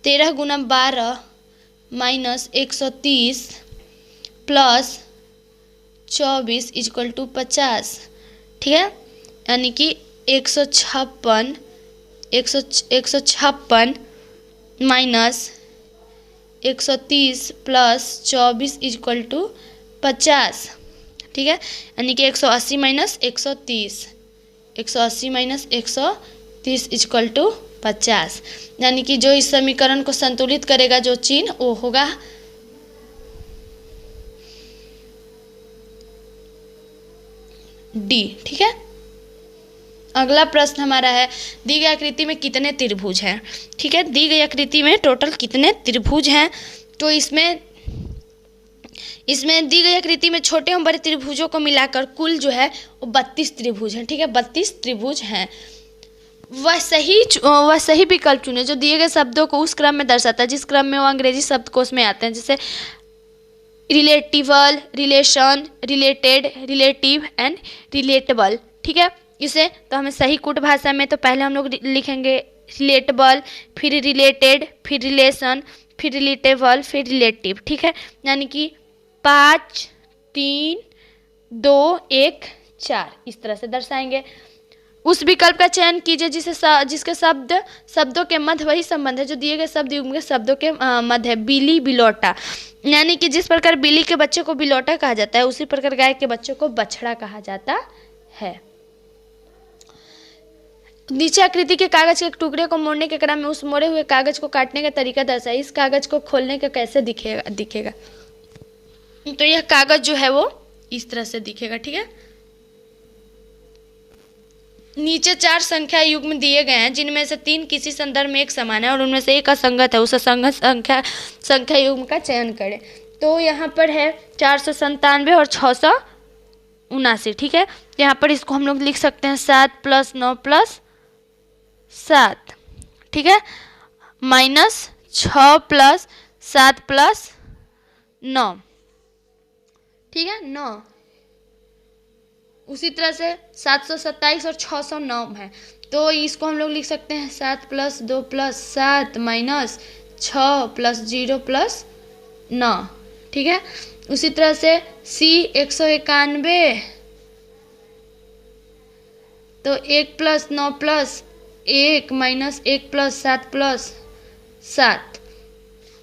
12 माइनस 130 प्लस 24 इक्वल टू 50, ठीक है। यानी कि 156 माइनस 130 प्लस 24 इक्वल टू 50, ठीक है। यानी कि 180 माइनस 130, 180 माइनस 130 इक्वल टू 50, यानी कि जो इस समीकरण को संतुलित करेगा जो चिन्ह वो होगा डी, ठीक है। अगला प्रश्न हमारा है दी गई आकृति में कितने त्रिभुज हैं, ठीक है। दी गई आकृति में टोटल कितने त्रिभुज हैं। तो इसमें दी गई आकृति में छोटे एवं बड़े त्रिभुजों को मिलाकर कुल जो है वो 32 त्रिभुज हैं, ठीक है, 32 त्रिभुज हैं। वह सही विकल्प चुने जो दिए गए शब्दों को उस क्रम में दर्शाता है जिस क्रम में वो अंग्रेजी शब्दकोश में आते हैं, जैसे relatively, relation, related, relative and relatable, ठीक है। इसे तो हमें सही कूट भाषा में तो पहले हम लोग लिखेंगे रिलेटेबल, फिर रिलेटेड, फिर रिलेशन, फिर रिलेटेबल, फिर रिलेटिव, ठीक है। यानी कि 5, 3, 2, 1, 4 इस तरह से दर्शाएंगे। उस विकल्प का चयन कीजिए जिसके शब्दों के मध्य वही संबंध है जो दिए गए शब्द युग्म के शब्दों के मध्य है। बिली, बिलोटा, यानी कि जिस प्रकार बिल्ली के बच्चे को बिलोटा कहा जाता है उसी प्रकार गाय के बच्चों को बछड़ा कहा जाता है। नीचे आकृति के कागज के एक टुकड़े को मोड़ने के क्रम में उस मोड़े हुए कागज को काटने का तरीका दर्शाइए। इस कागज को खोलने का कैसे दिखेगा। तो यह कागज जो है वो इस तरह से दिखेगा, ठीक है। नीचे 4 संख्या युग्म दिए गए हैं जिनमें से 3 किसी संदर्भ में एक समान है और उनमें से एक असंगत है। उस असंगत संख्या युग्म का चयन करें। तो यहाँ पर है 497 और 679, ठीक है। यहाँ पर इसको हम लोग लिख सकते हैं 7 + 9 + 7, ठीक है, माइनस 6 + 7 + 9, ठीक है, 9। उसी तरह से 727 और 609 है, तो इसको हम लोग लिख सकते हैं 7 + 2 + 7 माइनस 6 + 0 + 9, ठीक है। उसी तरह से C 191, तो 1 + 9 + 1 माइनस 1 + 7 + 7।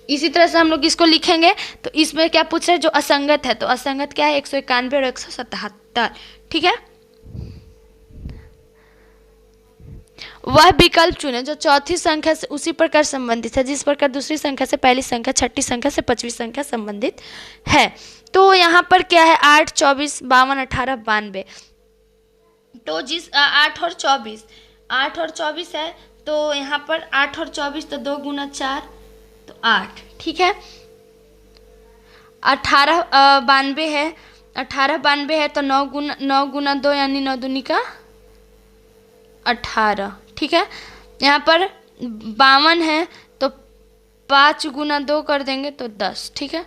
इसी तरह से हम लोग इसको लिखेंगे। तो इसमें क्या पूछ रहे हैं जो असंगत है, तो असंगत क्या है 191 और 177, ठीक है। वह विकल्प चुने जो चौथी संख्या से उसी प्रकार संबंधित है जिस प्रकार दूसरी संख्या से पहली संख्या, छठी संख्या से 5वीं संख्या संबंधित है। तो यहाँ पर क्या है 8, 24, 52, 18, 92। तो जिस 8 और 24 है, तो यहाँ पर 8 और 24 तो 2 × 4 तो 8, ठीक है। 18 92 है, 18 92 है तो 9 × 2 यानी 9 दूनी का 18, ठीक है। यहाँ पर 52 है तो 5 × 2 कर देंगे तो 10, ठीक है।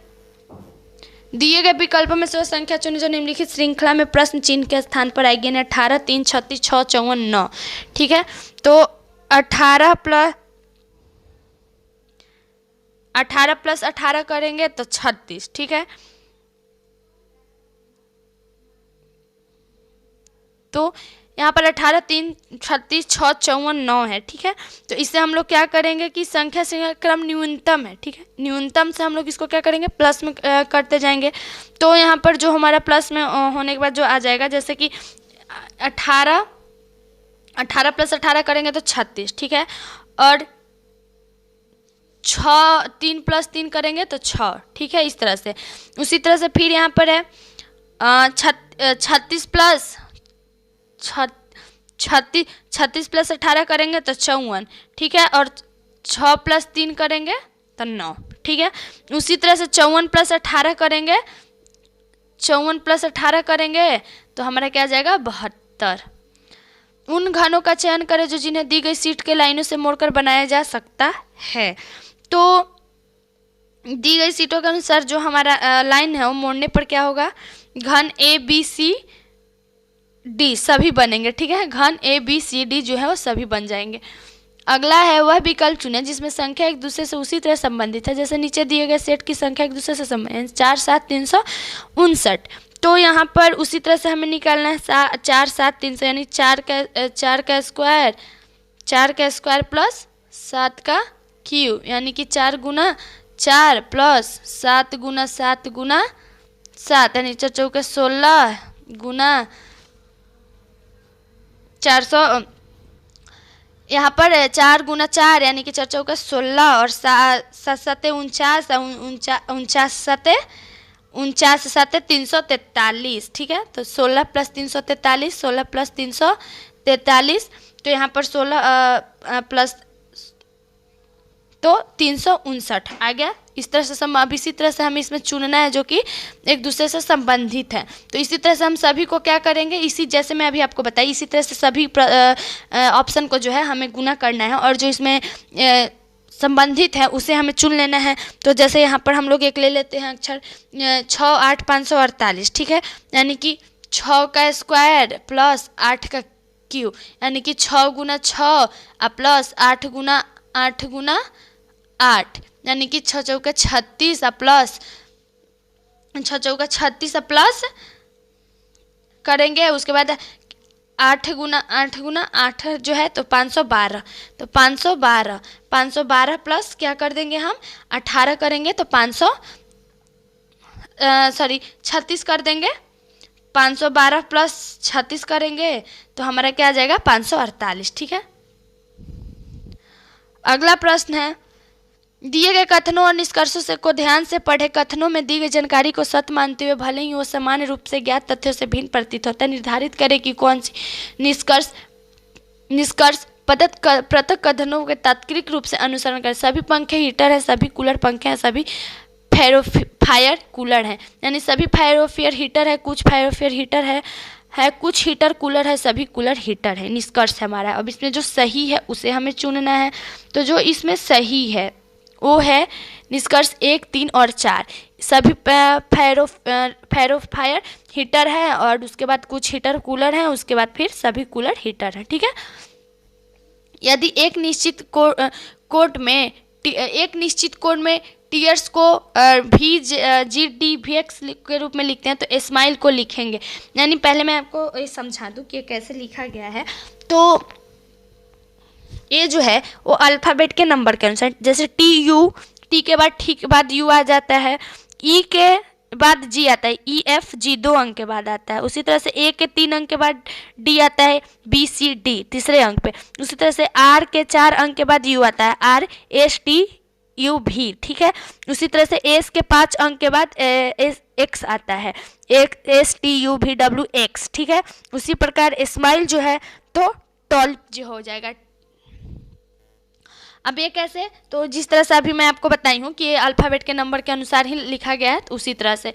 दिए गए विकल्पों में से वो संख्या चुनें जो निम्नलिखित श्रृंखला में प्रश्न चिन्ह के स्थान पर आएगी, यानी 18, 3, 36, 6, 54, 9। ठीक है, तो 18 प्लस 18 करेंगे तो 36। ठीक है, तो यहाँ पर 18, 3, 36, 6, 54, 9 है। ठीक है, तो इससे हम लोग क्या करेंगे कि संख्या से क्रम न्यूनतम है। ठीक है, न्यूनतम से हम लोग इसको क्या करेंगे, प्लस में करते जाएंगे। तो यहाँ पर जो हमारा प्लस में होने के बाद जो आ जाएगा, जैसे कि 18 प्लस 18 करेंगे तो 36। ठीक है, और 3 प्लस 3 करेंगे तो 6। ठीक है, इस तरह से। उसी तरह से फिर यहाँ पर है 36 प्लस 18 करेंगे तो 54। ठीक है, और 6 प्लस 3 करेंगे तो 9। ठीक है, उसी तरह से 54 प्लस 18 करेंगे तो हमारा क्या आ जाएगा, 72। उन घनों का चयन करें जो जिन्हें दी गई शीट के लाइनों से मोड़कर बनाया जा सकता है। तो दी गई शीटों के अनुसार जो हमारा लाइन है वो मोड़ने पर क्या होगा, घन ABC D सभी बनेंगे। ठीक है, घन ABCD जो है वो सभी बन जाएंगे। अगला है वह विकल्प चुनें जिसमें संख्या एक दूसरे से उसी तरह संबंधित है जैसे नीचे दिए गए सेट की संख्या एक दूसरे से संबंधित 4, 7, 359। तो यहाँ पर उसी तरह से हमें निकालना है 4, 7, 300, यानी 4 का स्क्वायर प्लस 7 का क्यूब, यानी कि 4 गुना 4 प्लस 7 गुना 7 गुना 7, यानी 4 चौके 16 गुना 400, यहाँ पर 4 गुना 4 यानी कि 4 चौका 16 और 7 सते 49, 49 सते 343। ठीक है, तो 16 प्लस 343, 16 प्लस 343, तो यहाँ पर 16 प्लस तो 359 आ गया। इस तरह से अब इसी तरह से हमें इसमें चुनना है जो कि एक दूसरे से संबंधित है। तो इसी तरह से हम सभी को क्या करेंगे, इसी जैसे मैं अभी आपको बताई इसी तरह से सभी ऑप्शन को जो है हमें गुना करना है और जो इसमें संबंधित है उसे हमें चुन लेना है। तो जैसे यहाँ पर हम लोग एक ले लेते हैं अक्षर 6, 8, 548। ठीक है, यानी कि 6 का स्क्वायर प्लस 8 का क्यूब, यानी कि 6 गुना 6 प्लस 8 गुना 8 गुना 8, यानी कि 6 चौका 36 प्लस 6 चौका 36 प्लस करेंगे। उसके बाद 8 गुना 8 जो है तो 512, तो 512 प्लस क्या कर देंगे हम 18 करेंगे तो 36 कर देंगे। 512 प्लस 36 करेंगे तो हमारा क्या आ जाएगा 548। ठीक है, अगला प्रश्न है दिए गए कथनों और निष्कर्षों से को ध्यान से पढ़े। कथनों में दी गई जानकारी को सत्य मानते हुए भले ही वो सामान्य रूप से ज्ञात तथ्यों से भिन्न प्रतीत होता है, निर्धारित करें कि कौन सी निष्कर्ष पृथक कथनों के तात्विक रूप से अनुसरण करें। सभी पंखे हीटर है, सभी कूलर पंखे हैं, सभी फायर कूलर हैं, यानी सभी फायर हीटर है, कुछ फायर हीटर है कुछ हीटर कूलर है, सभी कूलर हीटर है। निष्कर्ष हमारा। अब इसमें जो सही है उसे हमें चुनना है। तो जो इसमें सही है वो है निष्कर्ष 1, 3 और 4। सभी फायर हीटर है और उसके बाद कुछ हीटर कूलर हैं, उसके बाद फिर सभी कूलर हीटर हैं। ठीक है, यदि एक निश्चित कोड में टीयर्स को VGDVX के रूप में लिखते हैं तो स्माइल को लिखेंगे। यानी पहले मैं आपको ये समझा दूं कि ये कैसे लिखा गया है। तो ये जो है वो अल्फ़ाबेट के नंबर के अनुसार, जैसे टी के बाद यू आ जाता है, ई के बाद जी आता है, EFG 2 अंक के बाद आता है। उसी तरह से ए के 3 अंक के बाद डी आता है, BCD तीसरे अंक पे। उसी तरह से आर के 4 अंक के बाद यू आता है, RSTUV। ठीक है, उसी तरह से एस के 5 अंक के बाद एक्स आता है, STUVWX। ठीक है, उसी प्रकार स्माइल जो है तो 12 जी हो जाएगा। अब ये कैसे, तो जिस तरह से अभी मैं आपको बताई हूँ कि ये अल्फ़ाबेट के नंबर के अनुसार ही लिखा गया है, तो उसी तरह से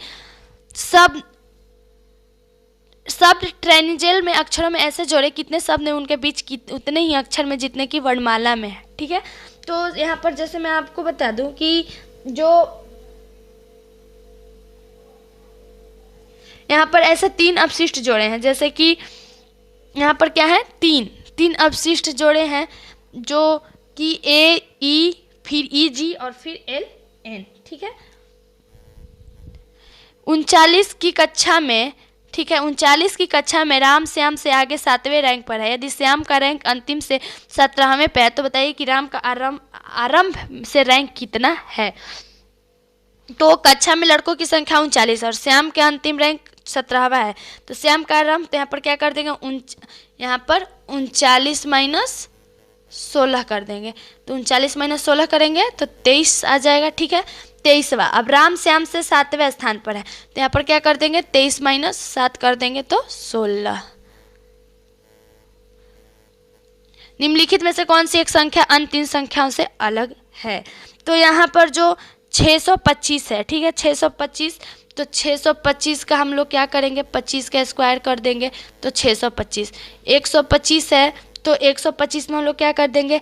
शब्द ट्रेनिजेल में अक्षरों में ऐसे जोड़े कितने शब्द हैं उनके बीच उतने ही अक्षर में जितने की वर्णमाला में है। ठीक है, तो यहाँ पर जैसे मैं आपको बता दूं कि जो यहाँ पर ऐसे 3 अपशिष्ट जोड़े हैं, जैसे कि यहाँ पर क्या है, 3 अपशिष्ट जोड़े हैं जो कि ए ई फिर ई जी और फिर एल एन। ठीक है, 39 की कक्षा में, ठीक है, 39 की कक्षा में राम श्याम से आगे 7वें रैंक पर है। यदि श्याम का रैंक अंतिम से 17वें पे है तो बताइए कि राम का आरंभ से रैंक कितना है। तो कक्षा में लड़कों की संख्या 39 और श्याम के अंतिम रैंक 17वां है, तो श्याम का आरंभ, तो यहाँ पर क्या कर देंगे, यहाँ पर 39 माइनस 16 कर देंगे, तो 39 माइनस 16 करेंगे तो 23 आ जाएगा। ठीक है, 23वां। अब राम श्याम से 7वें स्थान पर है, तो यहाँ पर क्या कर देंगे, 23 माइनस 7 कर देंगे तो 16। निम्नलिखित में से कौन सी एक संख्या अन्य 3 संख्याओं से अलग है। तो यहाँ पर जो 625 है, ठीक है, 625, तो 625 का हम लोग क्या करेंगे, 25 का स्क्वायर कर देंगे तो 625। 125 है तो 125 में हम लोग क्या कर देंगे,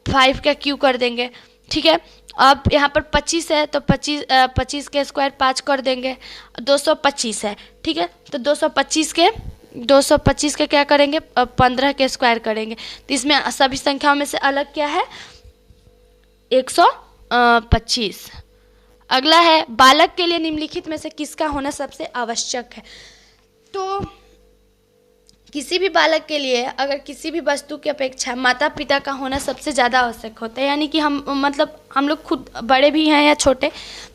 5 का क्यू कर देंगे। ठीक है, अब यहाँ पर 25 है तो 25 के स्क्वायर 5 कर देंगे। 225 है, ठीक है, तो 225 के क्या करेंगे, 15 के स्क्वायर करेंगे। तो इसमें सभी संख्याओं में से अलग क्या है, 125। अगला है, बालक के लिए निम्नलिखित में से किसका होना सबसे आवश्यक है। तो किसी भी बालक के लिए अगर किसी भी वस्तु की अपेक्षा माता पिता का होना सबसे ज़्यादा आवश्यक होता है, यानी कि हम लोग खुद बड़े भी हैं या छोटे,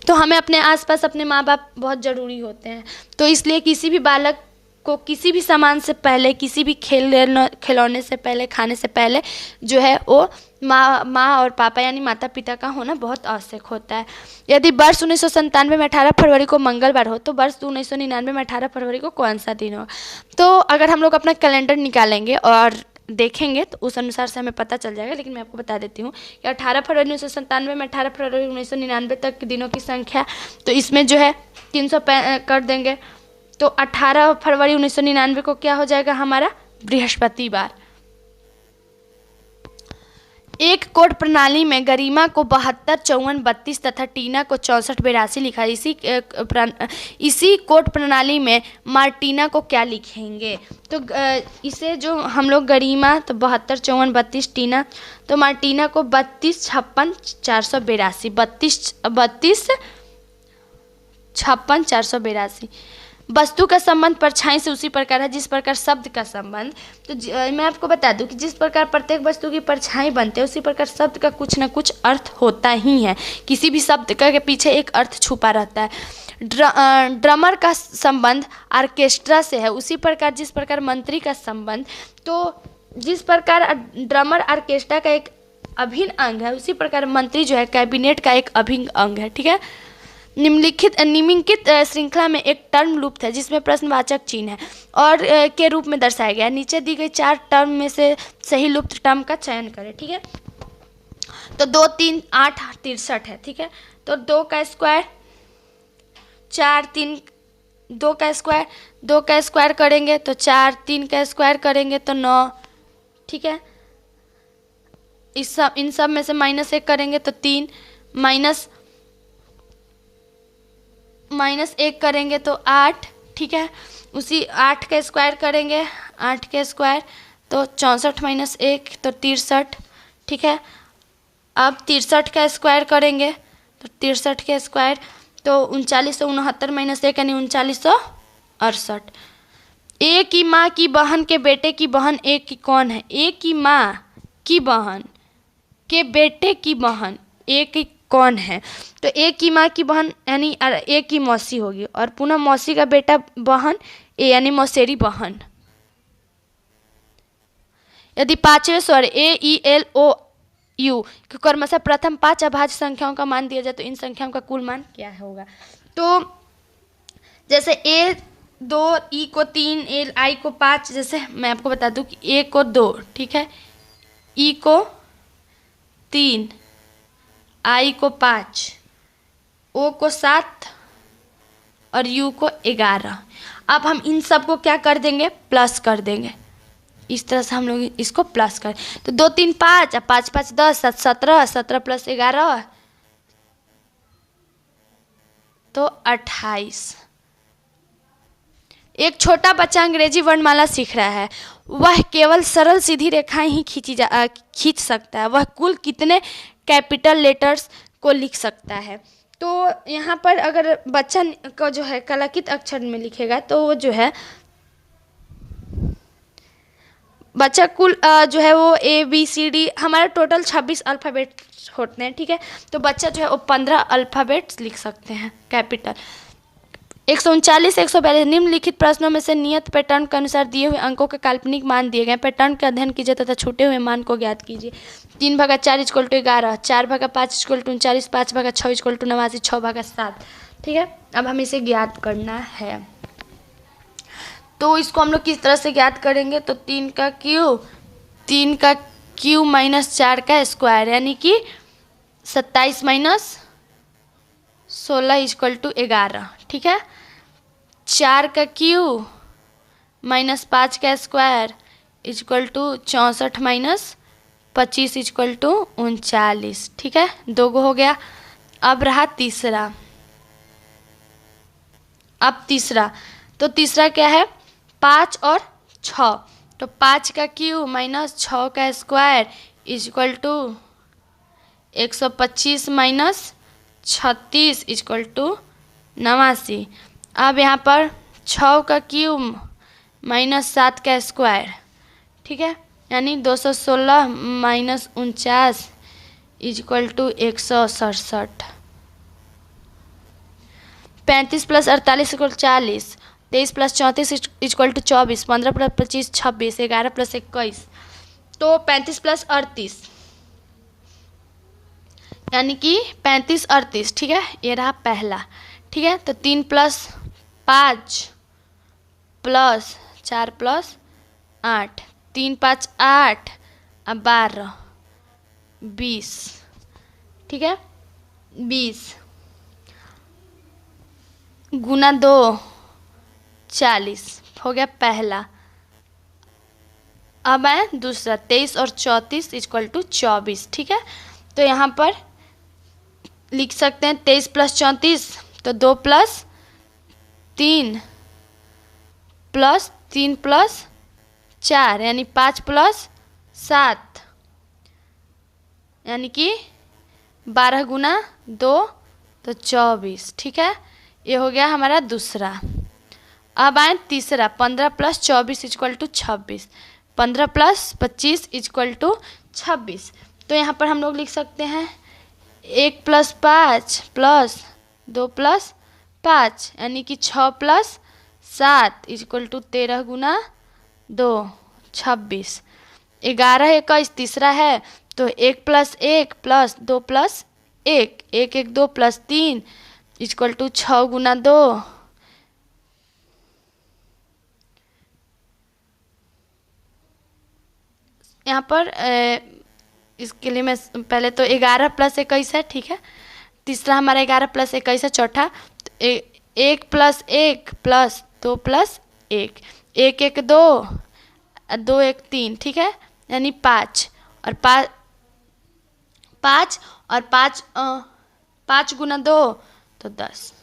तो हमें अपने आसपास अपने माँ बाप बहुत ज़रूरी होते हैं। तो इसलिए किसी भी बालक को किसी भी सामान से पहले, किसी भी खिलौने से पहले, खाने से पहले जो है वो माँ और पापा यानी माता पिता का होना बहुत आवश्यक होता है। यदि वर्ष 1997 में 18 फरवरी को मंगलवार हो तो वर्ष 1999 में 18 फरवरी को कौन सा दिन होगा। तो अगर हम लोग अपना कैलेंडर निकालेंगे और देखेंगे तो उस अनुसार से हमें पता चल जाएगा, लेकिन मैं आपको बता देती हूँ कि 18 फरवरी 1997 में 18 फरवरी 1999 तक के दिनों की संख्या, तो इसमें जो है 300 कर देंगे, तो 18 फरवरी 1999 को क्या हो जाएगा हमारा, बृहस्पतिवार। एक कोड प्रणाली में गरिमा को 72, 54, 32 तथा टीना को 64, 82 लिखा है। इसी कोड प्रणाली में मार्टिना को क्या लिखेंगे। तो इसे जो हम लोग गरिमा तो 72, 54, 32, टीना तो मार्टिना को 32, 56, 482, 32, 56, 482। वस्तु का संबंध परछाई से उसी प्रकार है जिस प्रकार शब्द का संबंध। तो मैं आपको बता दूं कि जिस प्रकार प्रत्येक वस्तु की परछाई बनते हैं उसी प्रकार शब्द का कुछ न कुछ अर्थ होता ही है। किसी भी शब्द के पीछे एक अर्थ छुपा रहता है। ड्रमर का संबंध ऑर्केस्ट्रा से है, उसी प्रकार जिस प्रकार मंत्री का संबंध, तो जिस प्रकार ड्रमर ऑर्केस्ट्रा का एक अभिन्न अंग है उसी प्रकार मंत्री जो है कैबिनेट का एक अभिन्न अंग है। ठीक है, निम्नलिखित श्रृंखला में एक टर्म लुप्त है जिसमें प्रश्नवाचक चिन्ह है और के रूप में दर्शाया गया। नीचे दी गई 4 टर्म में से सही लुप्त टर्म का चयन करें। ठीक है, तो 2, 3, 8, 63 है। ठीक है, तो 2 का स्क्वायर 4, 3, 2 का स्क्वायर करेंगे तो 4, 3 का स्क्वायर करेंगे तो 9। ठीक है, इन सब में से -1 करेंगे तो 3, -1 करेंगे तो 8। ठीक है, उसी 8 का स्क्वायर करेंगे, 8 का स्क्वायर तो 64 - 1 तो 63। ठीक है, अब 63 का स्क्वायर करेंगे तो 63 का स्क्वायर तो 3969 - 1 यानी 3968। एक की माँ की बहन के बेटे की बहन एक की कौन है। एक की माँ की बहन के बेटे की बहन एक की कौन है। तो एक की माँ की बहन यानी एक की मौसी होगी और पुनः मौसी का बेटा बहन ए यानी मौसेरी बहन। यदि 5वें स्वर ए ई एल ओ यू क्रमशः प्रथम 5 अभाज्य संख्याओं का मान दिया जाए तो इन संख्याओं का कुल मान क्या होगा। तो जैसे ए 2, ई को 3, एल आई को 5, जैसे मैं आपको बता दूं कि ए को 2, ठीक है, ई को 3, आई को 5, ओ को 7 और यू को 11। अब हम इन सब को क्या कर देंगे, प्लस कर देंगे। इस तरह से हम लोग इसको प्लस करें तो 2, 3, 5, 5, 5, 10, 7, 17, 17 + 11 तो 28। एक छोटा बच्चा अंग्रेजी वर्णमाला सीख रहा है। वह केवल सरल सीधी रेखाएं ही खींच सकता है। वह कुल कितने कैपिटल लेटर्स को लिख सकता है? तो यहाँ पर अगर बच्चा को जो है कलंकित अक्षर में लिखेगा तो वो जो है बच्चा कुल जो है वो ABCD हमारा टोटल 26 अल्फ़ाबेट होते हैं, ठीक है। तो बच्चा जो है वो 15 अल्फ़ाबेट्स लिख सकते हैं कैपिटल। 139 142 निम्नलिखित प्रश्नों में से नियत पैटर्न के अनुसार दिए हुए अंकों के काल्पनिक मान दिए गए। पैटर्न का अध्ययन कीजिए तथा छूटे हुए मान को ज्ञात कीजिए। 3/4 = 11, 4/5 = 39, 5/6 = 89, 6/7, ठीक है। अब हमें इसे ज्ञात करना है। तो इसको हम लोग किस तरह से ज्ञात करेंगे? तो 3 का क्यू माइनस 4 का स्क्वायर, यानी कि 27 माइनस 16 = 11, ठीक है। 4 का क्यू माइनस 5 का स्क्वायर = 64 माइनस 25 = 39, ठीक है। 2 गो हो गया। अब रहा तीसरा। तो तीसरा क्या है? 5 और 6। तो 5 का क्यू माइनस 6 का स्क्वायर = 125 माइनस 36 = 89। अब यहाँ पर 6 का क्यूब माइनस 7 का स्क्वायर, ठीक है, यानी 216 माइनस 49 = 167। 35 + 48 = 40, 23 + 34 = 24, 15 + 25 26, 11 + 21। तो 35 + 38 यानी कि 35 38, ठीक है। ये रहा पहला, ठीक है। तो 3 + 5 + 4 + 8, 3 × 5 = 8, अब 12 20, ठीक है। 20 × 2 40 हो गया पहला। अब आए दूसरा। 23 और 34 = 24, ठीक है। तो यहाँ पर लिख सकते हैं 23 + 34, तो 2 + 3 + 3 + 4 यानी 5 + 7 यानी कि 12 × 2 तो 24, ठीक है। ये हो गया हमारा दूसरा। अब आए तीसरा। 15 + 24 = 26, 15 + 25 = 26। तो यहाँ पर हम लोग लिख सकते हैं 1 + 5 + 2 + 5 यानी कि 6 + 7 = 13 × 2 26। 11 21 तीसरा है, तो 1 + 1 + 2 + 1 1 1 2 + 3 = 6 × 2 यहाँ पर इसके लिए मैं पहले तो 11 + 21 है, ठीक है। तीसरा हमारा 11 + 21 है। चौथा 1 + 1 + 2 + 1 1 1 2 2 1 3, ठीक है, यानी 5 और 5 5 और 5 5 × 2 तो 10।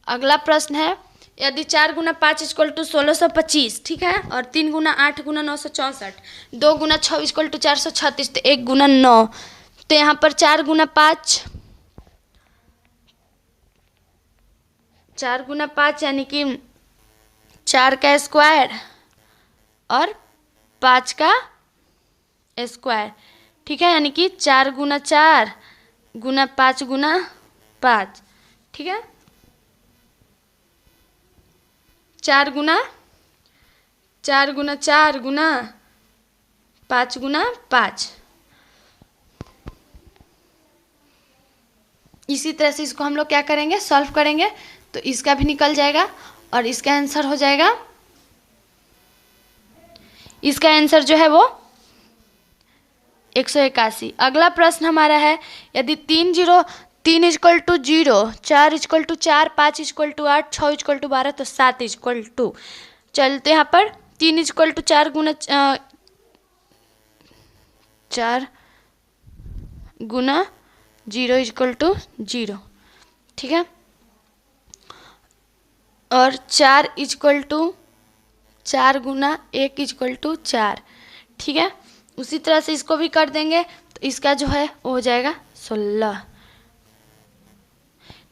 अगला प्रश्न है, यदि 4 × 5 = 1625, ठीक है, और 3 × 8 × 964, 2 × 6 = 436, तो 1 × 9। तो यहाँ पर 4 × 5 यानी कि 4 का स्क्वायर और 5 का स्क्वायर, ठीक है, यानी कि 4 × 4 × 5 × 5, ठीक है। 4 × 4 × 4 × 5 × 5। इसी तरह से इसको हम लोग क्या करेंगे? सॉल्व करेंगे, तो इसका भी निकल जाएगा और इसका आंसर हो जाएगा, इसका आंसर जो है वो 181। अगला प्रश्न हमारा है, यदि 3 = 0, 4 = 4, 5 = 8, 6 = 12, तो 7 = 2। चलते यहाँ पर 3 = 4 × 4 × 0 = 0, ठीक है। और 4 इक्वल टू 4 गुना 1 इक्वल टू 4, ठीक है। उसी तरह से इसको भी कर देंगे तो इसका जो है वो हो जाएगा 16।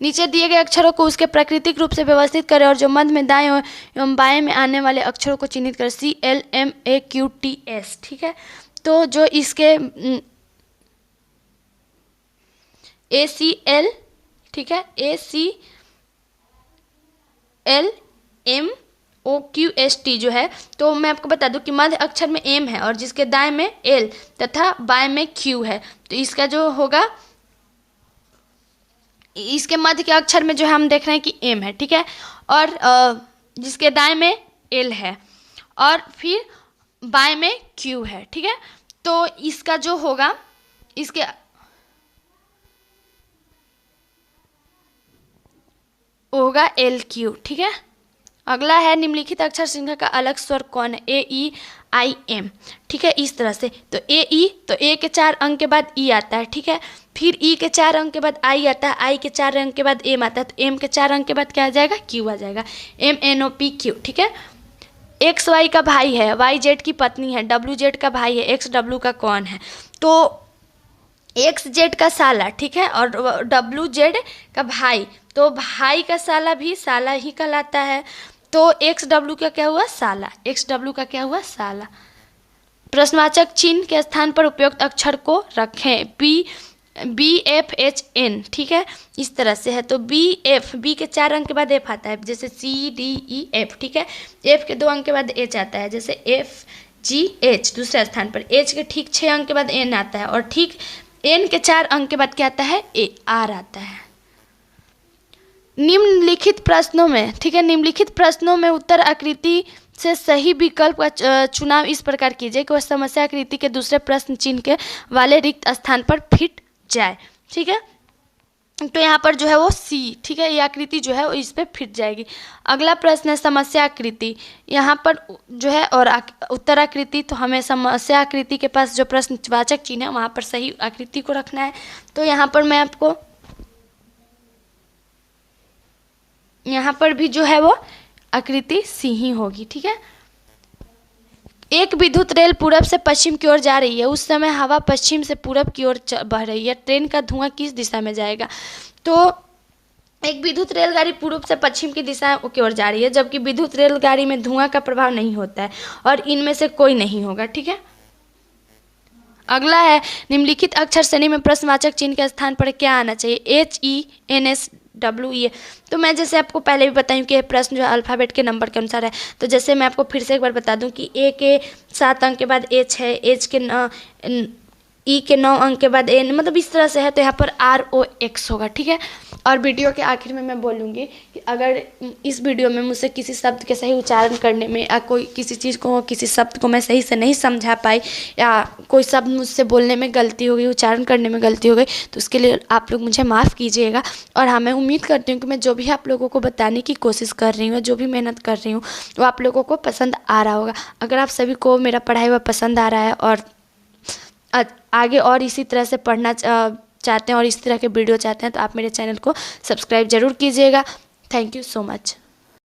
नीचे दिए गए अक्षरों को उसके प्राकृतिक रूप से व्यवस्थित करें और जो मध्य में दाएं एवं बाएं में आने वाले अक्षरों को चिन्हित करें। CLMAQTS, ठीक है। तो जो इसके ACL, ठीक है, ACLMOQST जो है, तो मैं आपको बता दूं कि मध्य अक्षर में M है और जिसके दाएं में L तथा बाएं में Q है। तो इसका जो होगा, इसके मध्य के अक्षर में जो है हम देख रहे हैं कि M है, ठीक है, और जिसके दाएं में L है और फिर बाएं में Q है, ठीक है। तो इसका जो होगा, इसके होगा LQ, ठीक है। अगला है निम्नलिखित अक्षर श्रृंखला का अलग स्वर कौन है? AEIM, ठीक है। इस तरह से तो AE, तो A के 4 अंक के बाद E आता है, ठीक है। फिर E के 4 अंक के बाद I आता है, I के 4 अंक के बाद M आता है, तो M के 4 अंक के बाद क्या आ जाएगा? Q आ जाएगा, MNOPQ, ठीक है। X Y का भाई है, Y Z की पत्नी है, W Z का भाई है, X W का कौन है? तो X Z का साला, ठीक है, और W Z का भाई, तो भाई का साला भी साला ही कहलाता है। तो X W का क्या हुआ? साला। X W का क्या हुआ? साला। प्रश्नवाचक चिन्ह के स्थान पर उपयुक्त अक्षर को रखें। BFHN, ठीक है, इस तरह से है। तो B के 4 अंक के बाद F आता है, जैसे CDEF, ठीक है। F के 2 अंक के बाद H आता है, जैसे FGH। दूसरे स्थान पर H के ठीक 6 अंक के बाद N आता है और ठीक N के 4 अंक के बाद क्या आता है? AR आता है। निम्नलिखित प्रश्नों में, ठीक है, निम्नलिखित प्रश्नों में उत्तर आकृति से सही विकल्प का चुनाव इस प्रकार कीजिए कि वह समस्या आकृति के दूसरे प्रश्न चिन्ह के वाले रिक्त स्थान पर फिट जाए, ठीक है। तो यहाँ पर जो है वो C, ठीक है, ये आकृति जो है वो इस पे फिट जाएगी। अगला प्रश्न है समस्या आकृति, यहाँ पर जो है और उत्तर आकृति, तो हमें समस्या आकृति के पास जो प्रश्नवाचक चिन्ह है वहाँ पर सही आकृति को रखना है। तो यहाँ पर मैं आपको, यहाँ पर भी जो है वो आकृति C ही होगी, ठीक है। एक विद्युत रेल पूरब से पश्चिम की ओर जा रही है, उस समय हवा पश्चिम से पूरब की ओर बह रही है, ट्रेन का धुआं किस दिशा में जाएगा? तो एक विद्युत रेलगाड़ी पूर्व से पश्चिम की दिशा की ओर जा रही है, जबकि विद्युत रेलगाड़ी में धुआं का प्रभाव नहीं होता है और इनमें से कोई नहीं होगा, ठीक है। अगला है निम्नलिखित अक्षर श्रेणी में प्रश्नवाचक चिन्ह के स्थान पर क्या आना चाहिए? HENSWE। तो मैं जैसे आपको पहले भी बताई कि ये प्रश्न जो है अल्फ़ाबेट के नंबर के अनुसार है। तो जैसे मैं आपको फिर से एक बार बता दूं कि A के 7 अंक के बाद H है, H के E के 9 अंक के बाद N, मतलब इस तरह से है। तो यहाँ पर ROX होगा, ठीक है। और वीडियो के आखिर में मैं बोलूँगी कि अगर इस वीडियो में मुझसे किसी शब्द के सही उच्चारण करने में या कोई किसी चीज़ को, किसी शब्द को मैं सही से नहीं समझा पाई या कोई शब्द मुझसे बोलने में गलती हो गई, उच्चारण करने में गलती हो गई, तो उसके लिए आप लोग मुझे माफ़ कीजिएगा। और हाँ, मैं उम्मीद करती हूँ कि मैं जो भी आप लोगों को बताने की कोशिश कर रही हूँ, जो भी मेहनत कर रही हूँ, वो आप लोगों को पसंद आ रहा होगा। अगर आप सभी को मेरा पढ़ाई हुआ पसंद आ रहा है और आगे और इसी तरह से पढ़ना चाहते हैं और इस तरह के वीडियो चाहते हैं, तो आप मेरे चैनल को सब्सक्राइब ज़रूर कीजिएगा। Thank you so much.